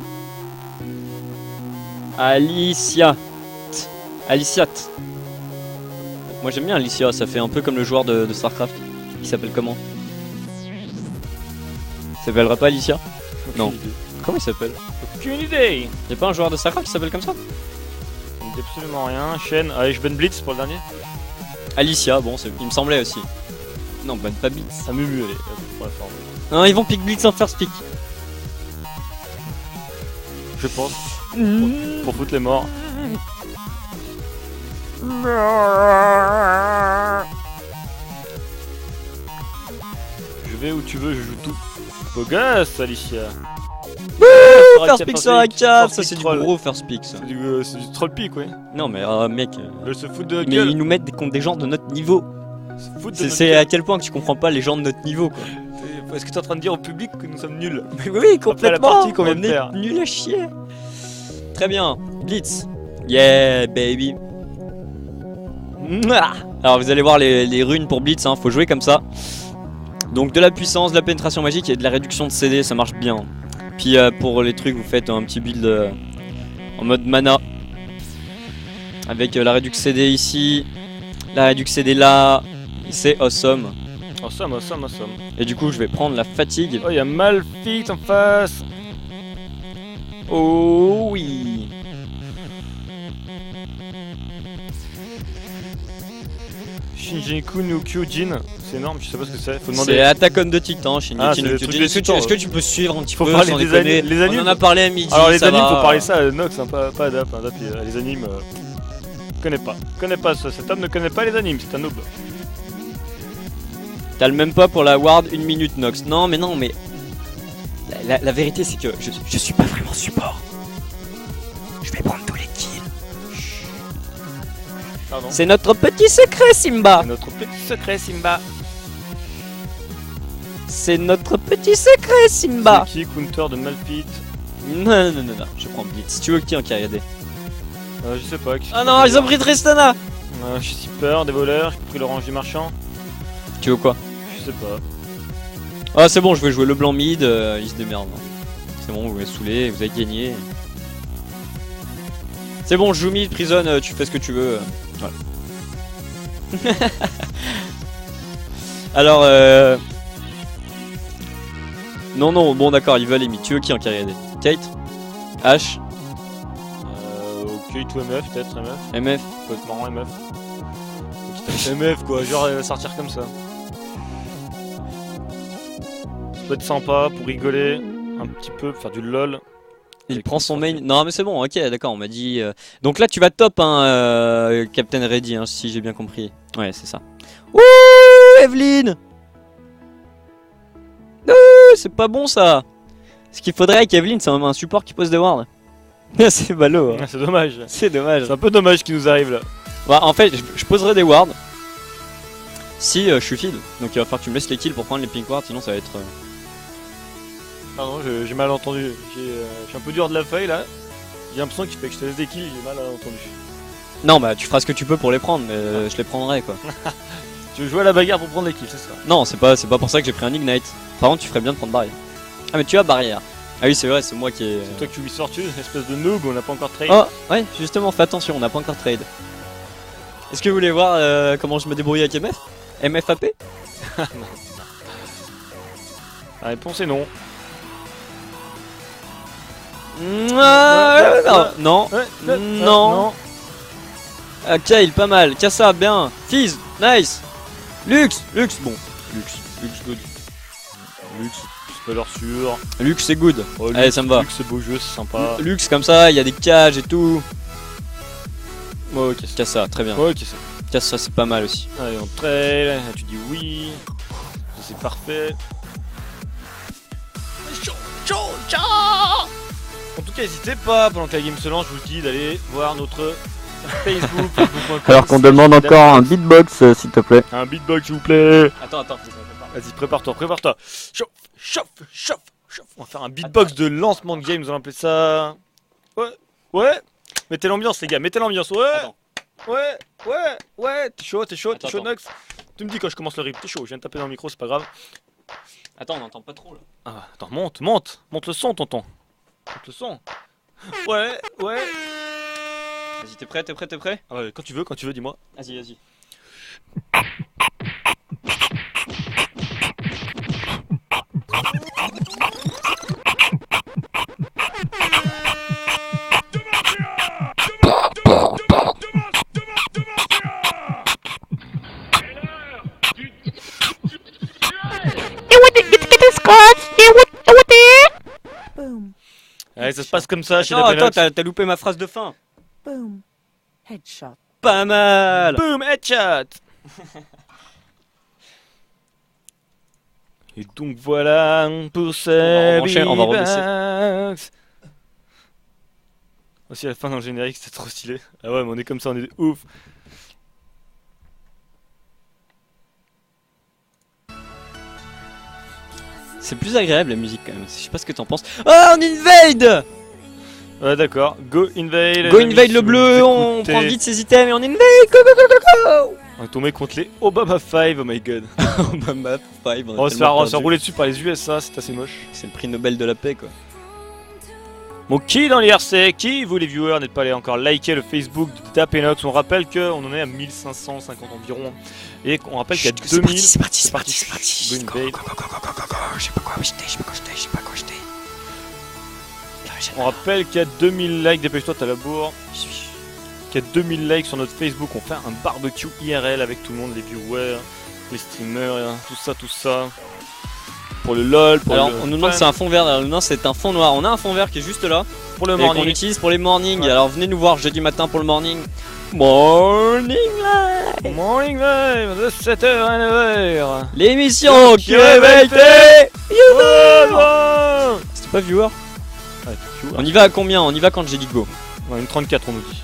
Alicia. Alicia. Moi j'aime bien Alicia, ça fait un peu comme le joueur de Starcraft. Il s'appelle comment? Il s'appellerait pas Alicia? Non. Comment il s'appelle? Aucune idée. Y'a pas un joueur de Starcraft qui s'appelle comme ça? Ça me dit absolument rien. Chaîne. Allez, je Ben Blitz pour le dernier. Alicia, bon, il me semblait aussi. Non, ban pas Blitz. Ah, Mumu, allez, pour la forme. Non, ils vont pick Blitz en first pick. Je pense. Pour foutre les morts. Je vais où tu veux, je joue tout. Beau gosse, Alicia. First pick sur la cave, ça c'est du gros first pick ça. C'est du troll pick, ouais. Non mais mec, Elle se fout de mais gueule. ils nous mettent contre des gens de notre niveau. C'est à quel point que tu comprends pas les gens de notre niveau quoi. Est-ce que tu es en train de dire au public que nous sommes nuls? Mais oui, complètement. la partie qu'on vient de On est faire. nul à chier. Très bien, Blitz. Yeah baby. Mouah. Alors vous allez voir les runes pour Blitz, hein, faut jouer comme ça. Donc de la puissance, de la pénétration magique et de la réduction de CD, ça marche bien. Puis pour les trucs, vous faites un petit build en mode mana. Avec la réduction CD ici, la réduction CD là, c'est awesome. Awesome, awesome, awesome. Et du coup, je vais prendre la fatigue. Oh, il y a Malphite en face. Oh oui. Shinjuku no Kyojin, c'est énorme, je sais pas ce que c'est. Faut C'est demander. Attack on the Titan, Shinji Ah, c'est no le Kyojin. truc des titans, Est-ce que tu peux suivre un petit Faut peu parler sans des déconner? les animes. On en a parlé à midi. Alors les ça animes, va. faut parler ça à Nox, hein, pas Adap. Adap, les animes, connais pas ça. Cet homme ne connaît pas les animes, c'est un noob. T'as le même pas pour la ward 1 minute Nox. Non mais la vérité c'est que je suis pas vraiment support. Je vais prendre tous les kills. Pardon. C'est notre petit secret Simba. C'est notre petit secret, Simba. C'est notre petit secret Simba. C'est qui counter de Malphite? Non, je prends Blitz. Tu veux qui en KD? Je sais pas. Ah non, ils ont pris Tristana. Je suis peur des voleurs, j'ai pris l'orange du marchand. Tu veux quoi? Je sais pas. Ah c'est bon, je vais jouer le blanc mid, il se démerde. C'est bon, vous m'avez saoulé, vous avez gagné. C'est bon, je joue mid, prison, tu fais ce que tu veux. Voilà. Alors Non, bon d'accord, ils veulent les mid. Tu veux qui en carrière? Kate? H? Ok, tout MF, peut-être MF. MF? Peut être marrant MF. MF quoi, genre elle va sortir comme ça. Ça peut être sympa pour rigoler un petit peu, faire du lol. Il prend son main. Non mais c'est bon, ok, d'accord, on m'a dit. Donc là tu vas top hein, Captain Ready, hein, si j'ai bien compris. Ouais, c'est ça. Ouh, Evelyn. C'est pas bon ça. Ce qu'il faudrait avec Evelyn, c'est un support qui pose des wards. C'est ballot. Hein. C'est dommage. C'est dommage. C'est un peu dommage ce qui nous arrive là. Bah en fait, je poserai des wards si je suis feed. Donc il va falloir que tu me laisses les kills pour prendre les pink wards, sinon ça va être. Pardon, j'ai mal entendu. Je suis un peu dur de la feuille là. J'ai l'impression qu'il fait que je te laisse des kills, j'ai mal entendu. Non bah tu feras ce que tu peux pour les prendre, mais je les prendrai quoi. Tu veux jouer à la bagarre pour prendre les kills, c'est ça? Non, c'est pas pour ça que j'ai pris un ignite. Par contre, tu ferais bien de prendre barrière. Ah mais tu as barrière. Ah oui, c'est vrai, c'est moi qui ai. C'est toi que tu Miss Fortune, espèce de noob, on n'a pas encore trade. Oh ouais, justement, fais attention, on n'a pas encore trade. Est-ce que vous voulez voir comment je me débrouille avec MF? MFAP? La réponse est non. Non. Non. Ah, Kyle, pas mal. Kassa, bien. Fizz, nice. Lux, bon. Lux, good. Lux, c'est pas l'air sûr. Lux, c'est good. Oh, Allez, ça me va. Lux, c'est beau jeu, c'est sympa. Lux, comme ça, il y a des cages et tout. Ouais, ok, Kassa, très bien. Ouais, ok, c'est. Kassa, c'est pas mal aussi. Allez, on trail, tu dis oui. C'est parfait. En tout cas, n'hésitez pas, pendant que la game se lance, je vous dis d'aller voir notre Facebook. Alors qu'on demande encore un beatbox, s'il te plaît. Un beatbox, s'il vous plaît. Attends. Vas-y, prépare-toi. Chauffe. On va faire un beatbox de lancement de game, nous allons appeler ça. Ouais. Mettez l'ambiance, les gars, mettez l'ambiance. Attends. Ouais. T'es chaud, Attends. Nox. Tu me dis quand je commence le rip, t'es chaud. Je viens de taper dans le micro, c'est pas grave. Attends, on n'entend pas trop là. Ah, attends, monte le son, tonton. Le son. Ouais, ouais. Vas-y, t'es prêt, t'es prêt, t'es prêt? Ah ouais, quand tu veux, dis-moi. Vas-y, vas-y. Allez, ça se passe comme ça chez Attends, la attends, t'as loupé ma phrase de fin. Boom. Headshot. Pas mal. Boom, headshot. Et donc voilà pour ce rebrancher, on va rebaisser. B-Box. Aussi à la fin dans le générique, c'était trop stylé. Ah ouais, mais on est comme ça, on est ouf. C'est plus agréable la musique quand même. Je sais pas ce que t'en penses. Oh, on invade. Ouais, d'accord. Go invade. Go les amis, invade si le vous bleu, nous on écoutez. prend vite ses items et on invade. Go go go go go. On est tombé contre les Obama 5, oh my god. Obama 5, On va se faire rouler dessus par les USA, c'est assez moche. C'est le prix Nobel de la paix quoi. Bon, qui dans l'IRC, qui vous les viewers n'êtes pas allés encore liker le Facebook de Dapenox? On rappelle qu'on en est à 1550 environ. Et on rappelle qu'il y a 2000. C'est parti, c'est parti. Go invade. Je sais pas quoi acheter, je sais pas quoi acheter, je sais pas quoi acheter. On rappelle qu'il y a 2000 likes, dépêche-toi, t'as la bourre. Qu'il y a 2000 likes sur notre Facebook, on fait un barbecue IRL avec tout le monde, les viewers, les streamers, tout ça. Pour le LOL, pour Alors le on nous demande fun, si c'est un fond vert, alors non c'est un fond noir. On a un fond vert qui est juste là. pour le Et qu'on morning. utilise pour les mornings. Ouais. Alors venez nous voir jeudi matin pour le morning. Morning live. Morning live de 7h à 9h. L'émission qui réveille tes viewers. C'était pas viewer. On y va à combien? On y va quand j'ai dit go. Ouais, une 34 on nous dit.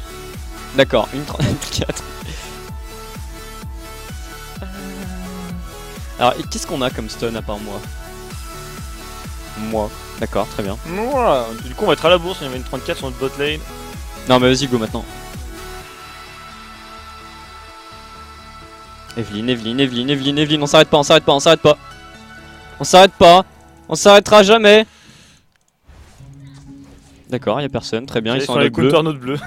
D'accord, une 34. Alors et qu'est-ce qu'on a comme stun à part moi? D'accord, très bien. Voilà. Du coup on va être à la bourse, il y avait une 34 sur notre bot lane. Non mais vas-y go maintenant. Evelyne, on s'arrête pas, on s'arrête pas, on s'arrête pas. On s'arrête pas, on s'arrêtera jamais. D'accord, y a personne, très bien, ils sont sur à les notre bleu. counters notre bleu.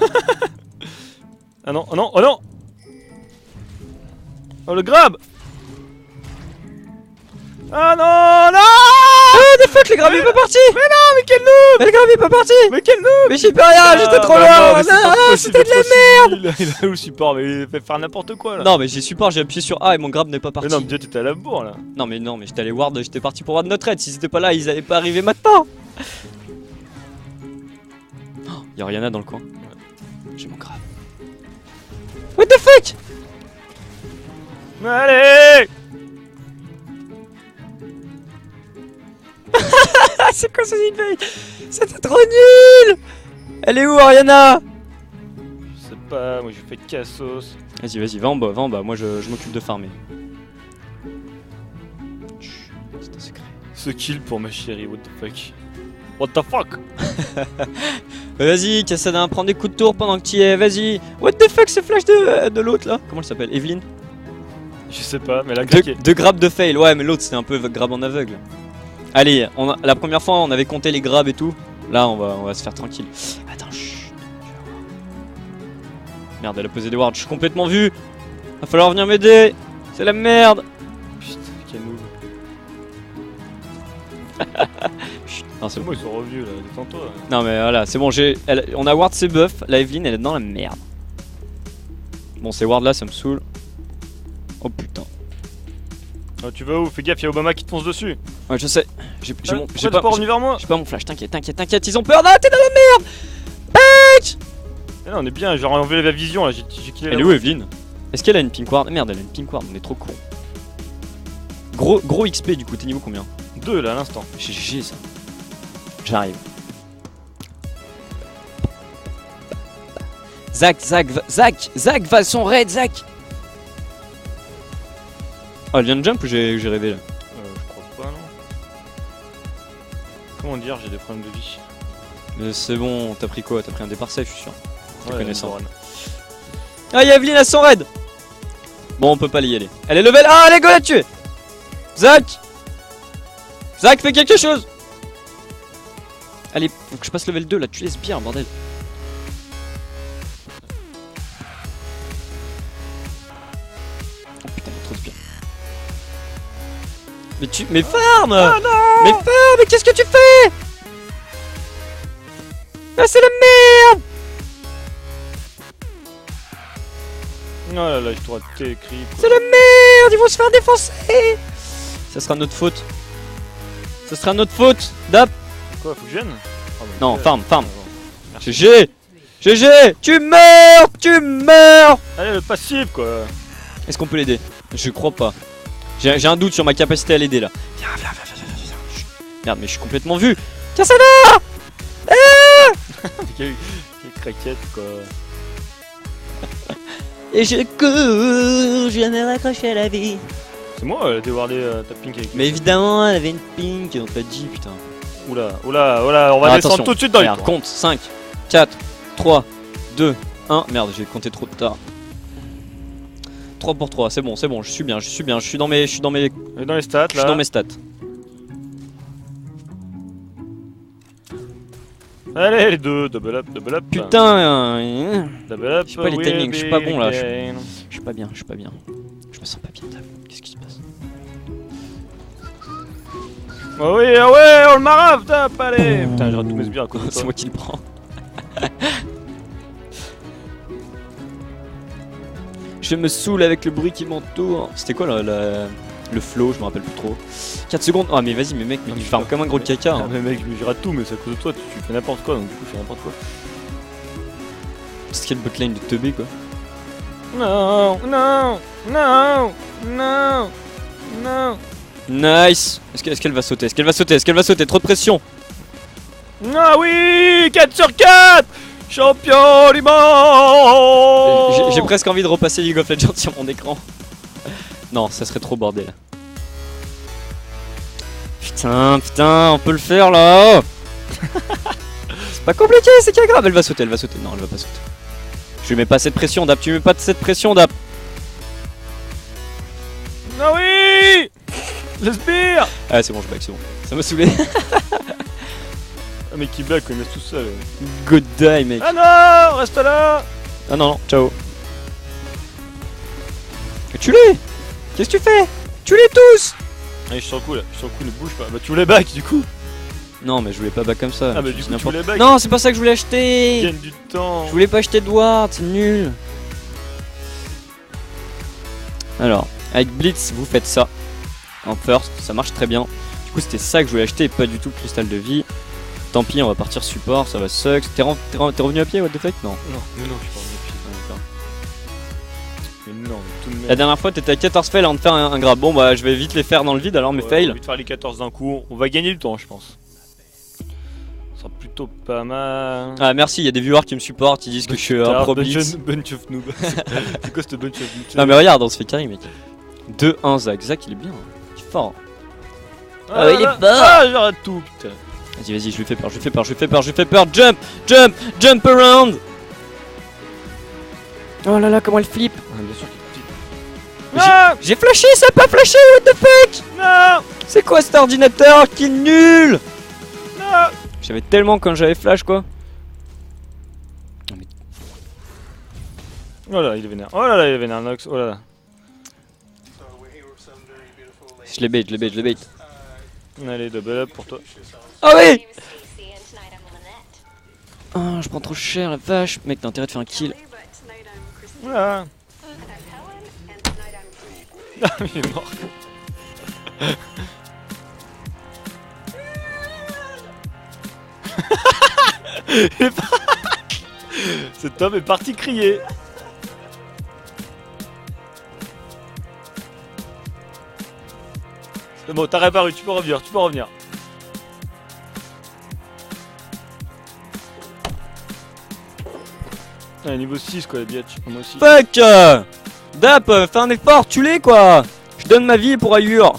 Ah non, oh non, oh non. Oh le grab. Ah non, non. Ah the fuck, les graves il est pas parti. Mais non, mais quel noob. Mais le grave il est pas parti. Mais quel noob. Mais j'y peux rien, j'étais trop loin. Ah, c'était de la merde. Il a où le support? Mais il fait faire n'importe quoi là. Non mais j'ai support, j'ai appuyé sur A et mon grab n'est pas parti. Mais non, mais déjà t'étais à la bourre là. Non mais j'étais allé ward, j'étais parti pour ward notre aide. S'ils étaient pas là, ils allaient pas arriver maintenant. Oh, y'a Oriana dans le coin. J'ai mon grab. What the fuck? Allez. Ah c'est quoi ce invade? C'était trop nul. Elle est où Oriana? Je sais pas, moi j'ai fait cassos. Vas-y, va en bas, moi je m'occupe de farmer. Chut, c'est un secret. Ce kill pour ma chérie, what the fuck. What the fuck. Vas-y, Kassadin, prends des coups de tour pendant que tu y es, vas-y. What the fuck, ce flash de l'autre là? Comment elle s'appelle? Evelyne? Je sais pas, mais la craqué. Deux grabs de fail, ouais, mais l'autre c'était un peu grab en aveugle. Allez, la première fois on avait compté les grabs et tout. Là on va se faire tranquille. Attends, chut. Merde, elle a posé des wards, je suis complètement vu. Va falloir venir m'aider. C'est la merde. Putain, quel noob. Chut, non, c'est C'est bon. moi, ils sont revenus là, détends-toi. Non mais voilà, c'est bon, on a ward ses buffs. La Evelyne elle est dans la merde. Bon, ces wards là ça me saoule. Oh putain. Oh, tu vas où? Fais gaffe, y'a Obama qui te fonce dessus. Ouais, je sais. J'ai Pourquoi t'es pas revenu vers moi? j'ai pas mon flash, t'inquiète, ils ont peur. Non, t'es dans la merde. Eh non, on est bien, j'ai enlevé la vision là, j'ai killé Elle est où Evelyne? Est-ce qu'elle a une pink ward? Merde, elle a une pink ward, on est trop con. Gros XP du coup, t'es niveau combien? 2 là à l'instant. GG ça. J'arrive. Zach va à son raid, Zach. Oh, elle vient de jump ou j'ai rêvé là? Je crois pas, non. Comment dire, j'ai des problèmes de vie. C'est bon, t'as pris quoi? T'as pris un départ safe, je suis sûr. Ouais, connaissant. Zoran. Ah, y'a Evelyne à son raid. Bon, on peut pas y aller. Elle est level. Ah, allez, go la tuer. Zach, fais quelque chose. Allez, faut que je passe level 2 là, tu les sbires, bordel. Oh putain, il y a trop de sbires. Mais tu. Mais farm! Ah non! Mais farm, mais qu'est-ce que tu fais? Ah, c'est la merde! Oh là là, je t'aurais écrit. C'est la merde! Ils vont se faire défoncer! Ça sera notre faute. Ça sera notre faute! Dap! Quoi, faut que je vienne? Non, farm, farm. Merci. GG! GG! Tu meurs! Tu meurs! Allez, le passif quoi. Est-ce qu'on peut l'aider? Je crois pas. J'ai un doute sur ma capacité à l'aider là. Viens, viens, viens, viens, viens, viens. Chut. Merde, mais je suis complètement vu. Tiens, ça là! Quelle craquette quoi. Et je cours, je me raccroche à la vie. C'est moi la déwardé ta pink avec. Mais évidemment, elle avait une pink, on t'a dit, putain. Oula, oula, oula, on va Ah, descendre attention. tout de suite dans les Merde, tours. compte 5, 4, 3, 2, 1. Merde, j'ai compté trop tard. 3 pour 3, c'est bon, je suis bien, je suis bien, je suis dans mes On est dans les stats je suis là. dans mes stats. Allez, les deux, double up, double up. Putain, Double up. je sais pas les will timings, je suis pas bon, là, je- begin. je suis pas bien, je suis pas bien. Je me sens pas bien, Dap. Qu'est-ce qui se passe? Oh oui, ah ouais, on le marave, tape, allez. Putain, j'aurais tous mes sbires à cause de C'est toi. moi qui le prends. Je me saoule avec le bruit qui m'entoure. C'était quoi le flow? Je me rappelle plus trop. 4 secondes. Ah, mais vas-y, mais mec, mais tu farmes comme un gros caca. Ah, Hein. mais mec, je rate tout, mais c'est à cause de toi, tu fais n'importe quoi, donc du coup, je fais n'importe quoi. C'est quel botlane de teubé quoi. Non, non, non, non, non. Nice. Est-ce qu'elle va sauter? Est-ce qu'elle va sauter? Est-ce qu'elle va sauter? Trop de pression. Ah oui, 4 sur 4. Champion du monde. J'ai presque envie de repasser League of Legends sur mon écran. Non, ça serait trop bordel. Putain, putain, on peut le faire là. C'est pas compliqué, c'est pas grave. Elle va sauter, elle va sauter. Non, elle va pas sauter. Je lui mets pas cette pression, Dap. Tu mets pas cette pression, Dap. Ah oui. Le sbire. Ah, c'est bon, je back, c'est bon. Ça m'a saoulé. Ah mais qui blague quand il laisse tout seul. Good die, mec. Ah non, reste là. Ah non, non, ciao. Tue-les. Qu'est-ce que tu fais? Tue-les tous. Allez, je suis sur le coup là, je suis sur le coup, ne bouge pas. Bah tu voulais back du coup. Non, mais je voulais pas back comme ça. Ah bah Je du dis coup tu n'importe- voulais back. Non, c'est pas ça que je voulais acheter. Gagne du temps. Je voulais pas acheter de ward, c'est nul. Alors, avec Blitz, vous faites ça. En first, ça marche très bien. Du coup, c'était ça que je voulais acheter et pas du tout le cristal de vie. Tant pis, on va partir support, ça va suck. T'es revenu à pied, what the fuck? Non. Non, mais non, je suis pas en mais non, tout de même. La dernière fois, t'étais à 14 fails avant de faire un grab. Bon, bah, je vais vite les faire dans le vide alors, mes Ouais, on fails. va vite faire les 14 d'un coup, on va gagner du temps je pense. Ça sera plutôt pas mal. Ah, merci, il y a des viewers qui me supportent, ils disent que je suis un pro Blitz. Bunch of noob. C'est quoi ce bunch of noob? Non, mais regarde, on se fait carry, mec. 2-1 Zach. Zach, il est bien. Il est fort. Ah, il est là, fort. Ah, j'arrête tout, putain. Vas-y, vas-y, je lui fais peur, je lui fais peur, je lui fais peur, je lui fais peur. Jump, jump, jump around. Oh là là, comment elle flippe. Ah, bien sûr qu'il est petit. J'ai- Ah, J'ai flashé, ça a pas flashé, what the fuck. non, C'est quoi cet ordinateur qui est nul. non. J'avais tellement quand j'avais flash, quoi. Oh là, il est vénère. Oh là là, il est vénère, Nox. Oh là là. Je les bait, je les bait, je les bait. Allez, double up pour toi. Ah oui. Ah, je prends trop cher, la vache. Mec, t'as intérêt de faire un kill. Voilà. Ah, il est mort. Il est pas- Cet homme est parti crier. C'est bon, t'as réparu, tu peux revenir, tu peux revenir. Ah, niveau 6 quoi, la biatch, moi aussi. Fuck. Dap, fais un effort, tue-les, quoi. Je donne ma vie pour Ayur.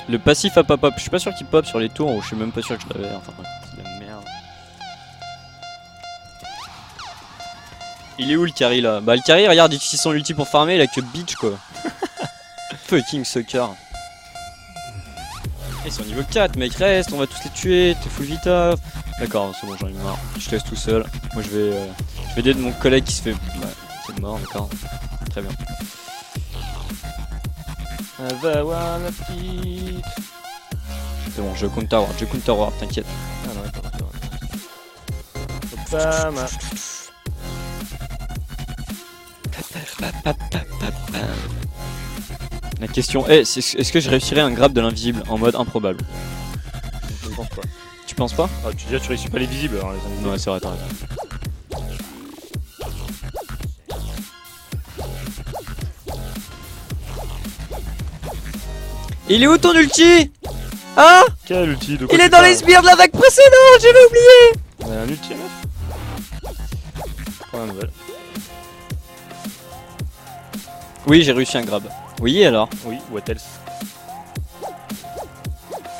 Le passif à pas pop, je suis pas sûr qu'il pop sur les tours ou je suis même pas sûr que je l'avais. Enfin bref, c'est de la merde. Il est où le carry là? Bah le carry, regarde, il utilise son ulti pour farmer, il a que bitch quoi. Fucking sucker. Ils sont niveau 4, mec, reste, on va tous les tuer, t'es full vita. D'accord, c'est bon, j'en ai marre. Je te laisse tout seul. Moi je vais aider mon collègue qui se fait. Bah, c'est mort, d'accord. Très bien. Elle va voir la petite. C'est bon, je counter ward, t'inquiète. Ah non, pas mal. La question est, est-ce que je réussirai un grab de l'invisible en mode improbable? Je ne pense pas. Tu penses pas? Ah, tu réussis pas les visibles, hein, les invisibles. Ouais, c'est vrai, t'as raison. Il est où ton ulti? Ah? Quel ulti de quoi Il tu est dans parles? les sbires de la vague précédente, je l'ai oublié! On a un ulti, meuf? Prends la nouvelle. Oui, j'ai réussi un grab. Oui, alors? Oui, what else?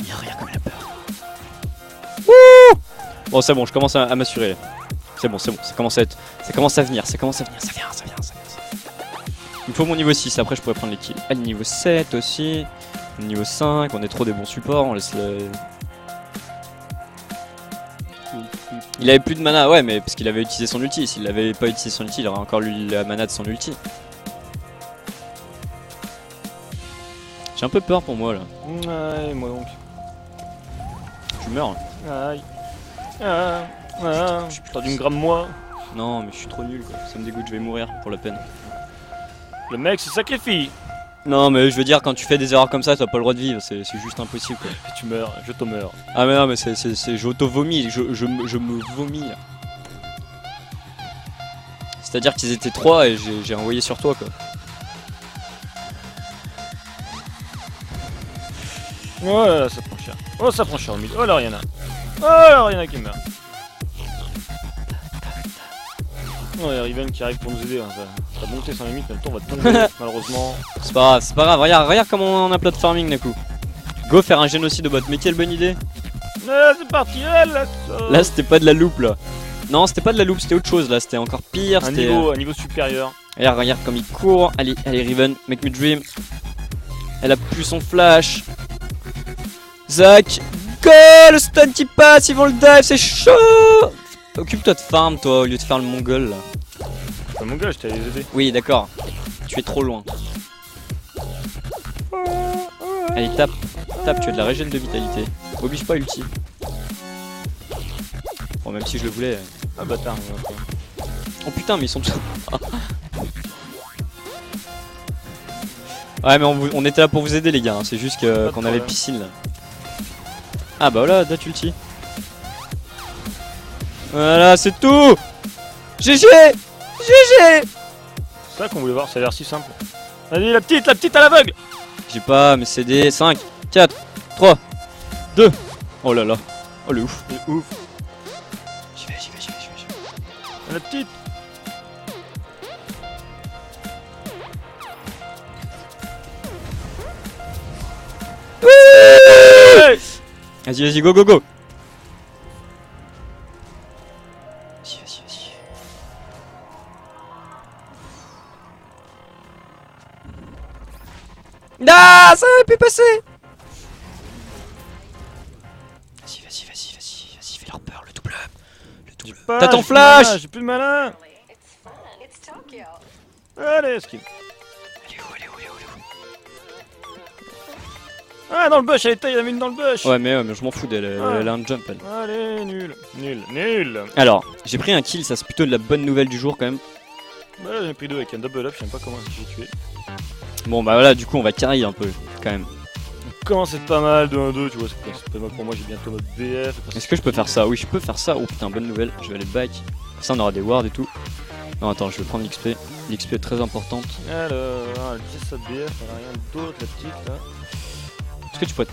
Il regarde comme il a peur. Bon, c'est bon, je commence à m'assurer là. C'est bon, ça commence à venir, ça vient. Il me faut mon niveau 6, après je pourrais prendre les kills. Ah, le niveau 7 aussi. Le niveau 5, on est trop des bons supports, on laisse le... Il avait plus de mana, ouais, mais parce qu'il avait utilisé son ulti. S'il avait pas utilisé son ulti, il aurait encore lui la mana de son ulti. J'ai un peu peur pour moi là. Ouais, moi donc. Tu meurs. Aïe. T'as dû me gramme moi. Non, mais je suis trop nul quoi. Ça me dégoûte, je vais mourir pour la peine. Le mec se sacrifie. Non, mais je veux dire, quand tu fais des erreurs comme ça, t'as pas le droit de vivre, c'est juste impossible quoi. Et tu meurs, je te meurs. Ah, mais non, mais j'auto-vomis, je me vomis là. C'est-à-dire qu'ils étaient 3 et j'ai envoyé sur toi quoi. Oh là là, ça prend cher. Oh, ça prend cher au milieu. Oh là, Rihanna. Oh là, Rihanna qui meurt. Oh, il y a Riven qui arrive pour nous aider. Hein. Ça va monter sans limite, mais le temps va tomber, malheureusement. C'est pas grave, regarde comment on a plat de farming d'un coup. Go faire un génocide au bot, mais quelle bonne idée. Ah, c'est parti, là, Là, c'était pas de la loupe là. Non, c'était pas de la loupe, c'était autre chose là, c'était encore pire. un C'était niveau supérieur. regarde comme il court. Allez, Riven, make me dream. Elle a plus son flash. Zach, go, le stun qui passe, ils vont le dive, c'est chaud. Occupe-toi de farm toi, au lieu de faire le mongol là. Bah, mon gars, je t'allais les aider. Oui, d'accord. Tu es trop loin. Allez, tape, tu as de la régène de vitalité. Oblige pas ulti. Bon, même si je le voulais. Ah, bâtard. Oh putain, mais ils sont tous. Ouais, mais on était là pour vous aider, les gars. Hein. C'est juste de qu'on avait problème. piscine là. Ah bah voilà, date ulti. Voilà, c'est tout. GG. C'est ça qu'on voulait voir, ça a l'air si simple. Vas-y, la petite à l'aveugle. J'ai pas mes CD. 5, 4, 3, 2. Oh là là. Oh le ouf. C'est ouf. J'y vais. La petite. Hey. Vas-y, go. Vas-y. Ah, ça aurait pu passer. Vas-y, fais leur peur, le double up. T'as ton flash. J'ai plus de malin. It's fun. It's Tokyo. Allez, skin. Elle est où Ah, dans le bush, il a mis une dans le bush. Ouais, mais je m'en fous d'elle, elle a un jump elle. Allez, nul. Alors, j'ai pris un kill, ça c'est plutôt de la bonne nouvelle du jour quand même. Bah, là, j'ai pris 2 avec un double up, je sais pas comment j'ai tué. Bon bah voilà, du coup on va carry un peu quand même. Comment c'est pas mal, 2-1-2, tu vois, c'est pas mal pour moi, j'ai bientôt notre BF. Est-ce que je peux faire ça? Oui, je peux faire ça. Oh putain, bonne nouvelle, je vais aller back. Ça on aura des wards et tout. Non attends, je vais prendre l'XP. L'XP est très importante. Alors, elle utilise sa BF, elle a rien d'autre, la petite là. Est-ce que tu peux...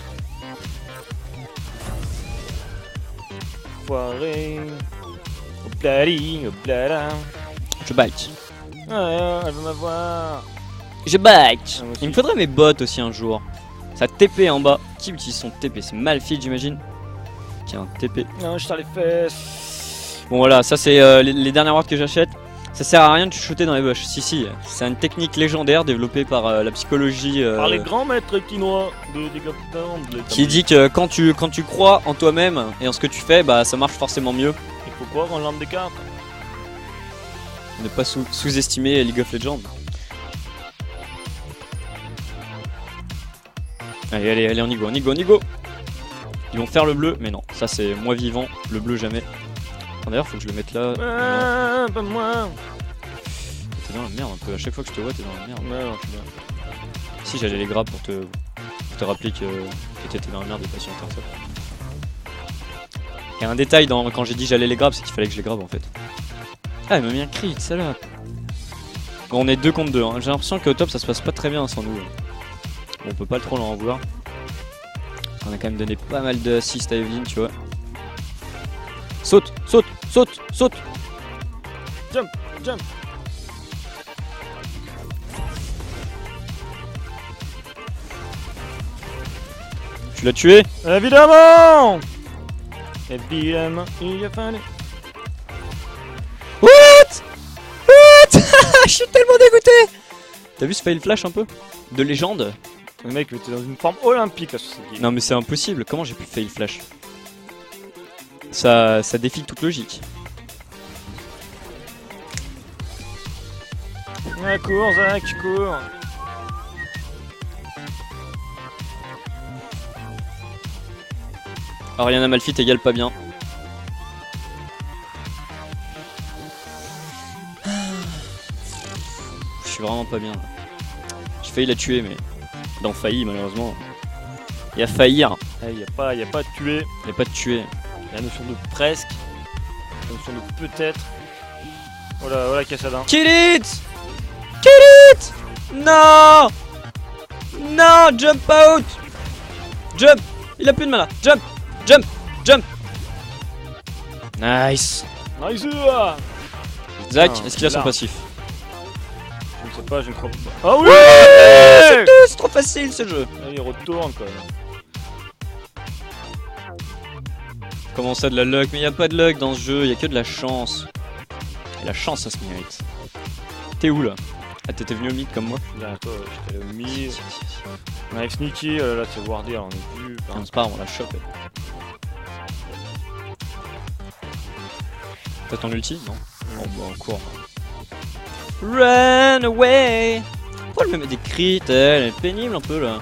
Foiré. Oblari, oblala. Je bite. Ah, elle veut m'avoir. Je bite. Ah, moi aussi. Il me faudrait mes bots aussi un jour. Ça TP en bas. Qui utilise son TP? C'est Malphite j'imagine. Qui a un TP. Non, je tire les fesses. Bon voilà, ça c'est les dernières wards que j'achète. Ça sert à rien de chuchoter dans les bush. Si, c'est une technique légendaire développée par la psychologie Par les grands maîtres chinois de League of Legends. qui dit que quand tu crois en toi-même et en ce que tu fais, bah ça marche forcément mieux. Il faut croire en l'arme des cartes. Ne pas sous-estimer League of Legends. Allez, on y go. Ils vont faire le bleu, mais non, ça c'est moi vivant, le bleu jamais. D'ailleurs, faut que je le mette là. Pas moi. T'es dans la merde un peu, à chaque fois que je te vois, t'es dans la merde. Ouais, non, je suis bien. Si j'allais les grab pour te rappeler que t'étais dans la merde et pas sur Intercept. Il y a un détail quand j'ai dit j'allais les grab, c'est qu'il fallait que je les grab en fait. Ah, il m'a mis un crit, salope. Bon, on est 2 contre 2, hein. J'ai l'impression qu'au top ça se passe pas très bien sans nous. Bon, on peut pas trop leur en vouloir. On a quand même donné pas mal d'assists à Evelyn, tu vois. Saute. Jump. Tu l'as tué? Évidemment, il a fallu. What? Je suis tellement dégoûté. T'as vu ce fail flash un peu? De légende? Le mec était dans une forme olympique là sur cette game. Non mais c'est impossible, comment j'ai pu fail flash? Ça défie toute logique. Ouais, cours Zach, cours. Ariana Malfit égale pas bien. Je suis vraiment pas bien. J'ai failli la tuer mais... Dans failli malheureusement. Il y a faillir, Il y a pas de tuer, il y a pas de tuer. il y a la notion de presque, la notion de peut-être. Voilà Cassadin. Kill it! Non! Non, jump out! Jump! Il a plus de mana. Jump! Nice! Nice. Zach, Putain, est-ce qu'il a son là. passif? Je ne sais pas, je ne crois pas. Ah oui! C'est trop facile ce jeu! Il retourne quand même. Comment ça de la luck? Mais y a pas de luck dans ce jeu, y a que de la chance. Et la chance ça se mérite. T'es où là? Ah t'étais venu au mid comme moi? Là, toi, j'étais allé au mid. On est avec Sneaky, là c'est Wardy, on est plus. Non, c'est pas grave, on la chope. T'as ton ulti? Non. Bon bah on court. Run away! Pourquoi elle me met des crits elle est pénible un peu là.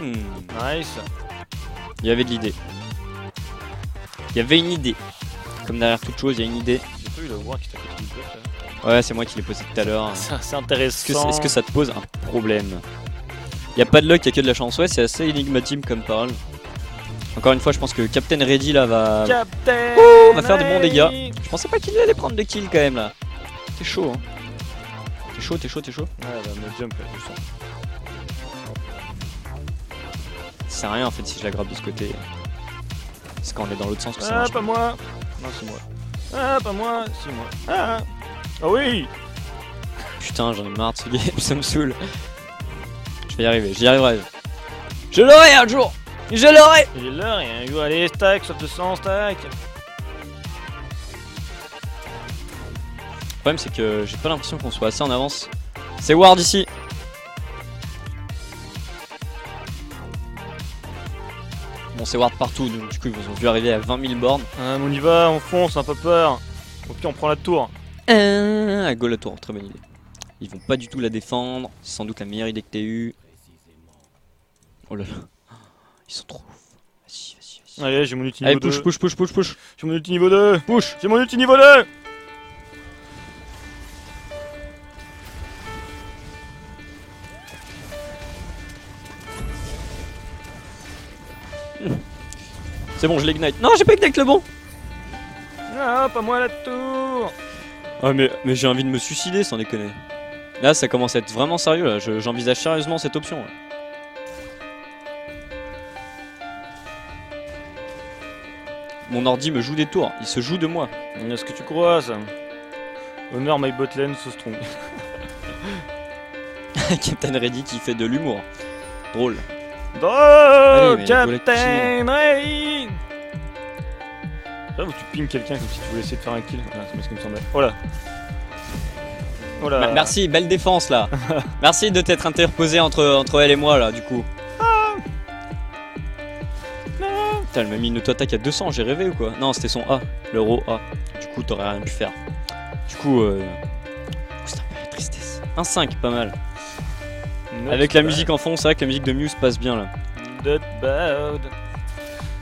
Nice. Il y avait de l'idée. Il y avait une idée. Comme derrière toute chose, il y a une idée. J'ai pas eu le voir qui t'a fait tout le bloc là. Ouais, c'est moi qui l'ai posé tout à l'heure. C'est intéressant. Est-ce que ça te pose un problème? Y a pas de luck, y a que de la chance. Ouais, c'est assez énigmatique comme parole. Encore une fois, je pense que Captain Ready là va faire des bons dégâts. Je pensais pas qu'il allait prendre de kills quand même là. T'es chaud, hein. T'es chaud. Ouais, elle va me jump là, je sens. C'est rien en fait si je la grappe de ce côté. C'est quand on est dans l'autre sens que ça Ah, marche. pas moi. Non, c'est moi. Ah, pas moi, c'est moi. Ah, oui. Putain, j'en ai marre de ce game, ça me saoule. Je vais y arriver, j'y arriverai. Je l'aurai un jour! Je l'aurai! J'ai l'heure, et un go, allez, stack, sauf 200, stack. Le problème c'est que j'ai pas l'impression qu'on soit assez en avance. C'est Ward ici! Bon, c'est Ward partout, donc du coup ils ont dû arriver à 20 000 bornes. Ah, mais on y va, on fonce, on a pas peur. Au pire, on prend la tour. Go la tour, très bonne idée. Ils vont pas du tout la défendre, c'est sans doute la meilleure idée que t'aies eue. Oh là là, ils sont trop ouf. Vas-y. Allez, j'ai mon ulti niveau Allez, 2. push. J'ai mon ulti niveau 2. Push! J'ai mon ulti niveau 2. C'est bon, je l'ignite. Non, j'ai pas ignite le bon! Ah, pas moi la tour. Ah, mais j'ai envie de me suicider sans déconner. Là, ça commence à être vraiment sérieux là, j'envisage sérieusement cette option. Là. Mon ordi me joue des tours, il se joue de moi. Est-ce que tu crois ça? Honor my botlane so strong. Captain Ready qui fait de l'humour. Drôle. Oh, Allez, mais Captain Ray. Là où tu pings quelqu'un comme si tu voulais essayer de faire un kill. Ah, c'est ce qui me semblait. Voilà. Voilà. Merci, belle défense là. Merci de t'être interposé entre elle et moi là, du coup. Putain, elle m'a mis une auto-attaque à 200, j'ai rêvé ou quoi? Non, c'était son A, l'euro A. Du coup, t'aurais rien pu faire. Du coup, c'est un peu la tristesse. Un 5, pas mal. Avec la musique en fond, c'est vrai que la musique de Muse passe bien là. Not bad.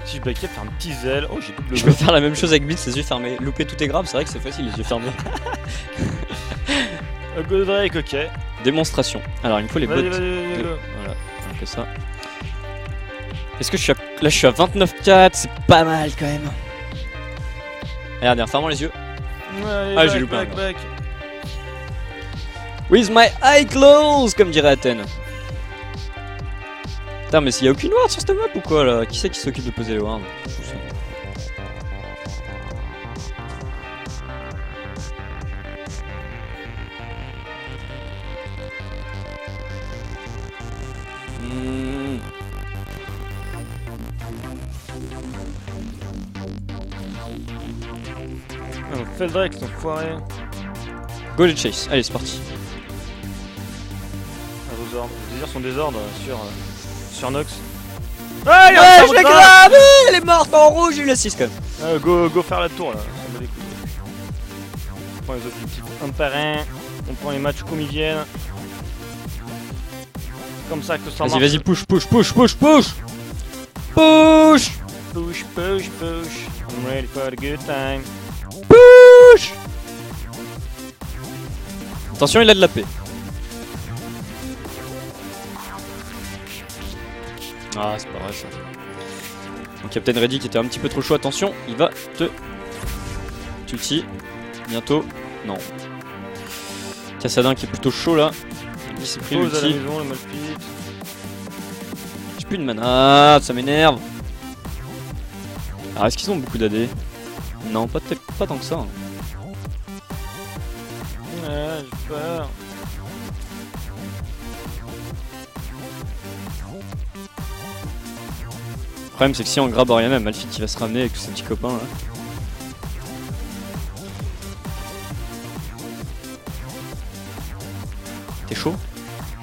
Si je back up, faire un petit zèle. Oh, j'ai double. Je peux faire la même chose avec Beats, les yeux fermés. Louper tout est grave, c'est vrai que c'est facile, les yeux fermés. Go Drake, ok. Démonstration. Alors, il me faut les bottes. Vas-y, go. Voilà, on fait ça. Est-ce que je suis à... Là, je suis à 29,4, c'est pas mal quand même. Regardez, fermons les yeux. Ah, j'ai loupé un With my eye closed, comme dirait Athènes. Putain, mais s'il y a aucune ward sur cette map ou quoi là? Qui c'est qui s'occupe de poser les wards? Fais le Drake, ton foiré. Go les chase, allez c'est parti. Vos ordres. Les désirs sont des ordres sur Nox. Ouais, je l'ai grave. Elle est morte en rouge, j'ai eu la 6 quand même. Go faire la tour là, ça me bat les couilles. On prend les objectifs un par un, on prend les matchs comme ils viennent. Comme ça que ça marche. Vas-y, push. Push. Push. I'm ready for a good time. Push. Attention, il a de la paix. Ah, c'est pas vrai ça. Donc Captain Reddy qui était un petit peu trop chaud, attention, il va te tuti. Bientôt. Non. Cassadin qui est plutôt chaud là. Il s'est pris Pause à la l'ulti. maison, le malfit. J'ai plus de mana, ça m'énerve. Alors est-ce qu'ils ont beaucoup d'AD? Non, pas tant que ça. Hein. Ouais, j'ai peur. Le problème c'est que si on grabe Oriana, Malphite qui va se ramener avec tous ses petits copains là. T'es chaud?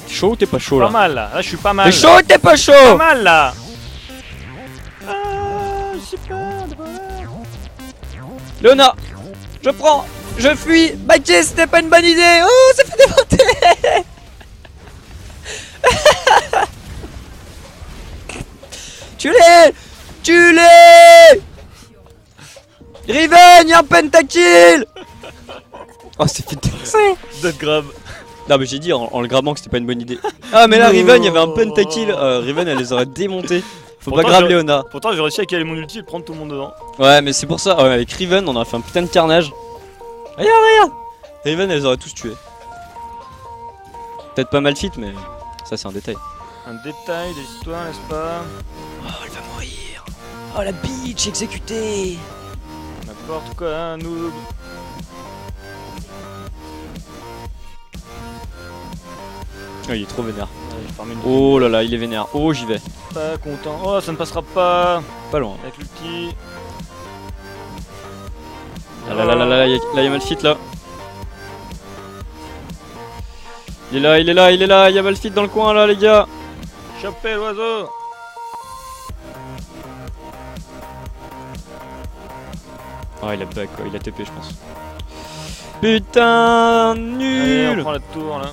T'es chaud ou t'es pas chaud là? Pas mal là, je suis pas mal. T'es chaud ou t'es pas chaud? Pas mal là. J'ai peur de voir. Léona, je prends, je fuis, Baki, c'était pas une bonne idée. Oh, ça fait démonter. Tue-les. Riven, y'a un pentakill. Oh, c'est fait défoncer. D'autres grab. Non mais j'ai dit en le grabant que c'était pas une bonne idée. Ah mais là Riven, il y avait un pentakill. Riven, elle les aurait démontés. Faut Pourtant, pas grab Léona. Pourtant j'ai réussi à caler mon ulti et de prendre tout le monde dedans. Ouais mais c'est pour ça, avec Riven on a fait un putain de carnage. Regarde. Riven, elles auraient tous tué. Peut-être pas mal fit mais ça c'est un détail. Un détail de l'histoire, n'est-ce pas? Oh elle va mourir. Oh la bitch exécutée. N'importe quoi, un noob. Oh il est trop vénère. Ouais, j'ai farmé une Oh là là il est vénère. Oh j'y vais. Pas content. Oh ça ne passera pas. Pas loin. Avec l'ulti. Ah là y'a Malphite là. Il est là, y'a Malphite dans le coin là les gars. Chopez l'oiseau. Oh il a bug quoi, il a TP je pense. Putain Allez, nul. on prend la tour là.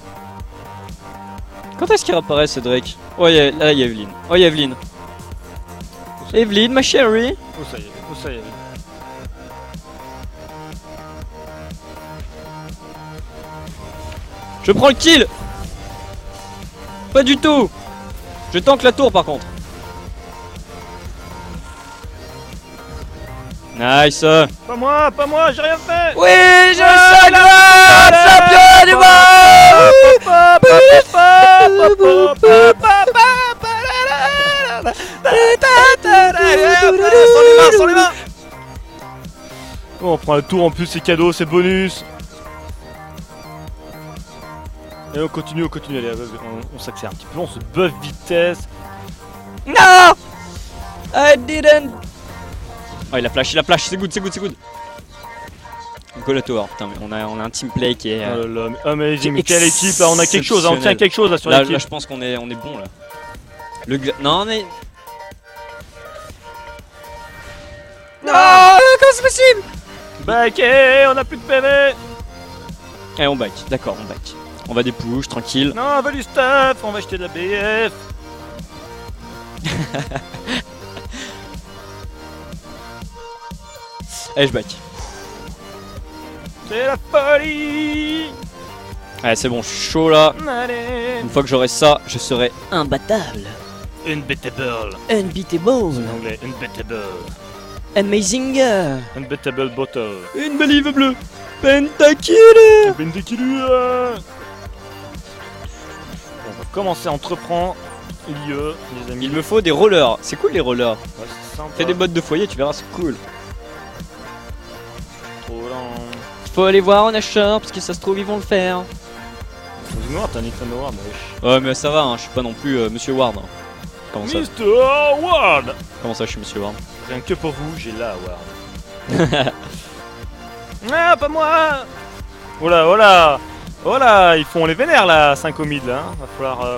Quand est-ce qu'il réapparaît ce Drake? Oh là y'a Evelyne. Oh y'a Evelyne. Evelyne ma chérie. Oh ça y est. Je prends le kill. Pas du tout. Je tank la tour par contre. Nice. Pas moi, j'ai rien fait. Oui, je suis champion du Sans les mains. Oh, on prend la tour en plus, c'est cadeau, c'est bonus. Et on continue, allez, on s'accélère un petit peu, on se buff vitesse. No! I didn't Oh, il a flash, c'est good, c'est good, c'est good. Go la tower, putain, mais on a un team play qui est. Oh là là, mais amazing, mais quelle équipe là, on a quelque chose, hein, on tient quelque chose là sur Là, l'équipe. là, je pense qu'on est bon là. Non, mais. Non, comment c'est possible? Backé, on a plus de PV. Allez, on back, d'accord, on back. On va des push, tranquille. Non, on va du stuff, on va acheter de la BF. Allez, je back. C'est la folie. Allez, c'est bon, je suis chaud là. Allez. Une fois que j'aurai ça, je serai imbattable. Unbeatable. Unbeatable. En anglais, unbeatable. Amazing. Unbeatable bottle. Unbelievable. Pentakill. On va commencer à entreprendre. Les amis. Il me faut des rollers. C'est cool les rollers. Ouais, c'est sympa. Fais des bottes de foyer, tu verras, c'est cool. Trop lent. Faut aller voir en acheteur parce que ça se trouve ils vont le faire. Excuse-moi, t'as un Nick Ward, wesh. Ouais mais ça va, hein, je suis pas non plus Monsieur Ward. hein. Comment ça? Mr. Ward. Comment ça je suis Monsieur Ward? Rien que pour vous, j'ai la Ward. Ah, pas moi. Oh là, oh là. Oh là, ils font les vénères là, 5 au mid là. Hein. Va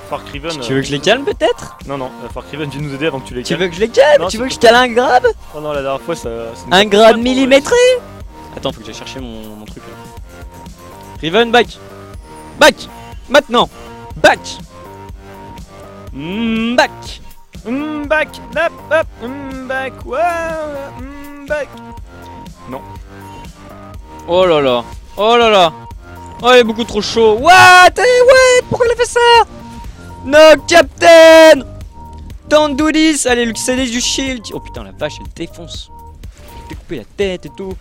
falloir Criven. Tu veux que je les calme peut-être? Non, non, va falloir Criven vienne nous aider avant que tu les Tu calmes. veux que je les calme? Non, Tu c'est veux que pas je cale un grade? Oh non, la dernière fois ça. Un grade millimétré? Attends, faut que j'aille chercher mon truc là. Riven, back! Back! Maintenant! Back! Back! Back, hop, hop, back, wow, back. Oh là là! Oh là là! Oh, il est beaucoup trop chaud! What? Ouais! Pourquoi il a fait ça? No, Captain! Don't do this! Allez, le CD du shield! Oh putain, la vache, elle défonce! Je t'ai coupé la tête et tout!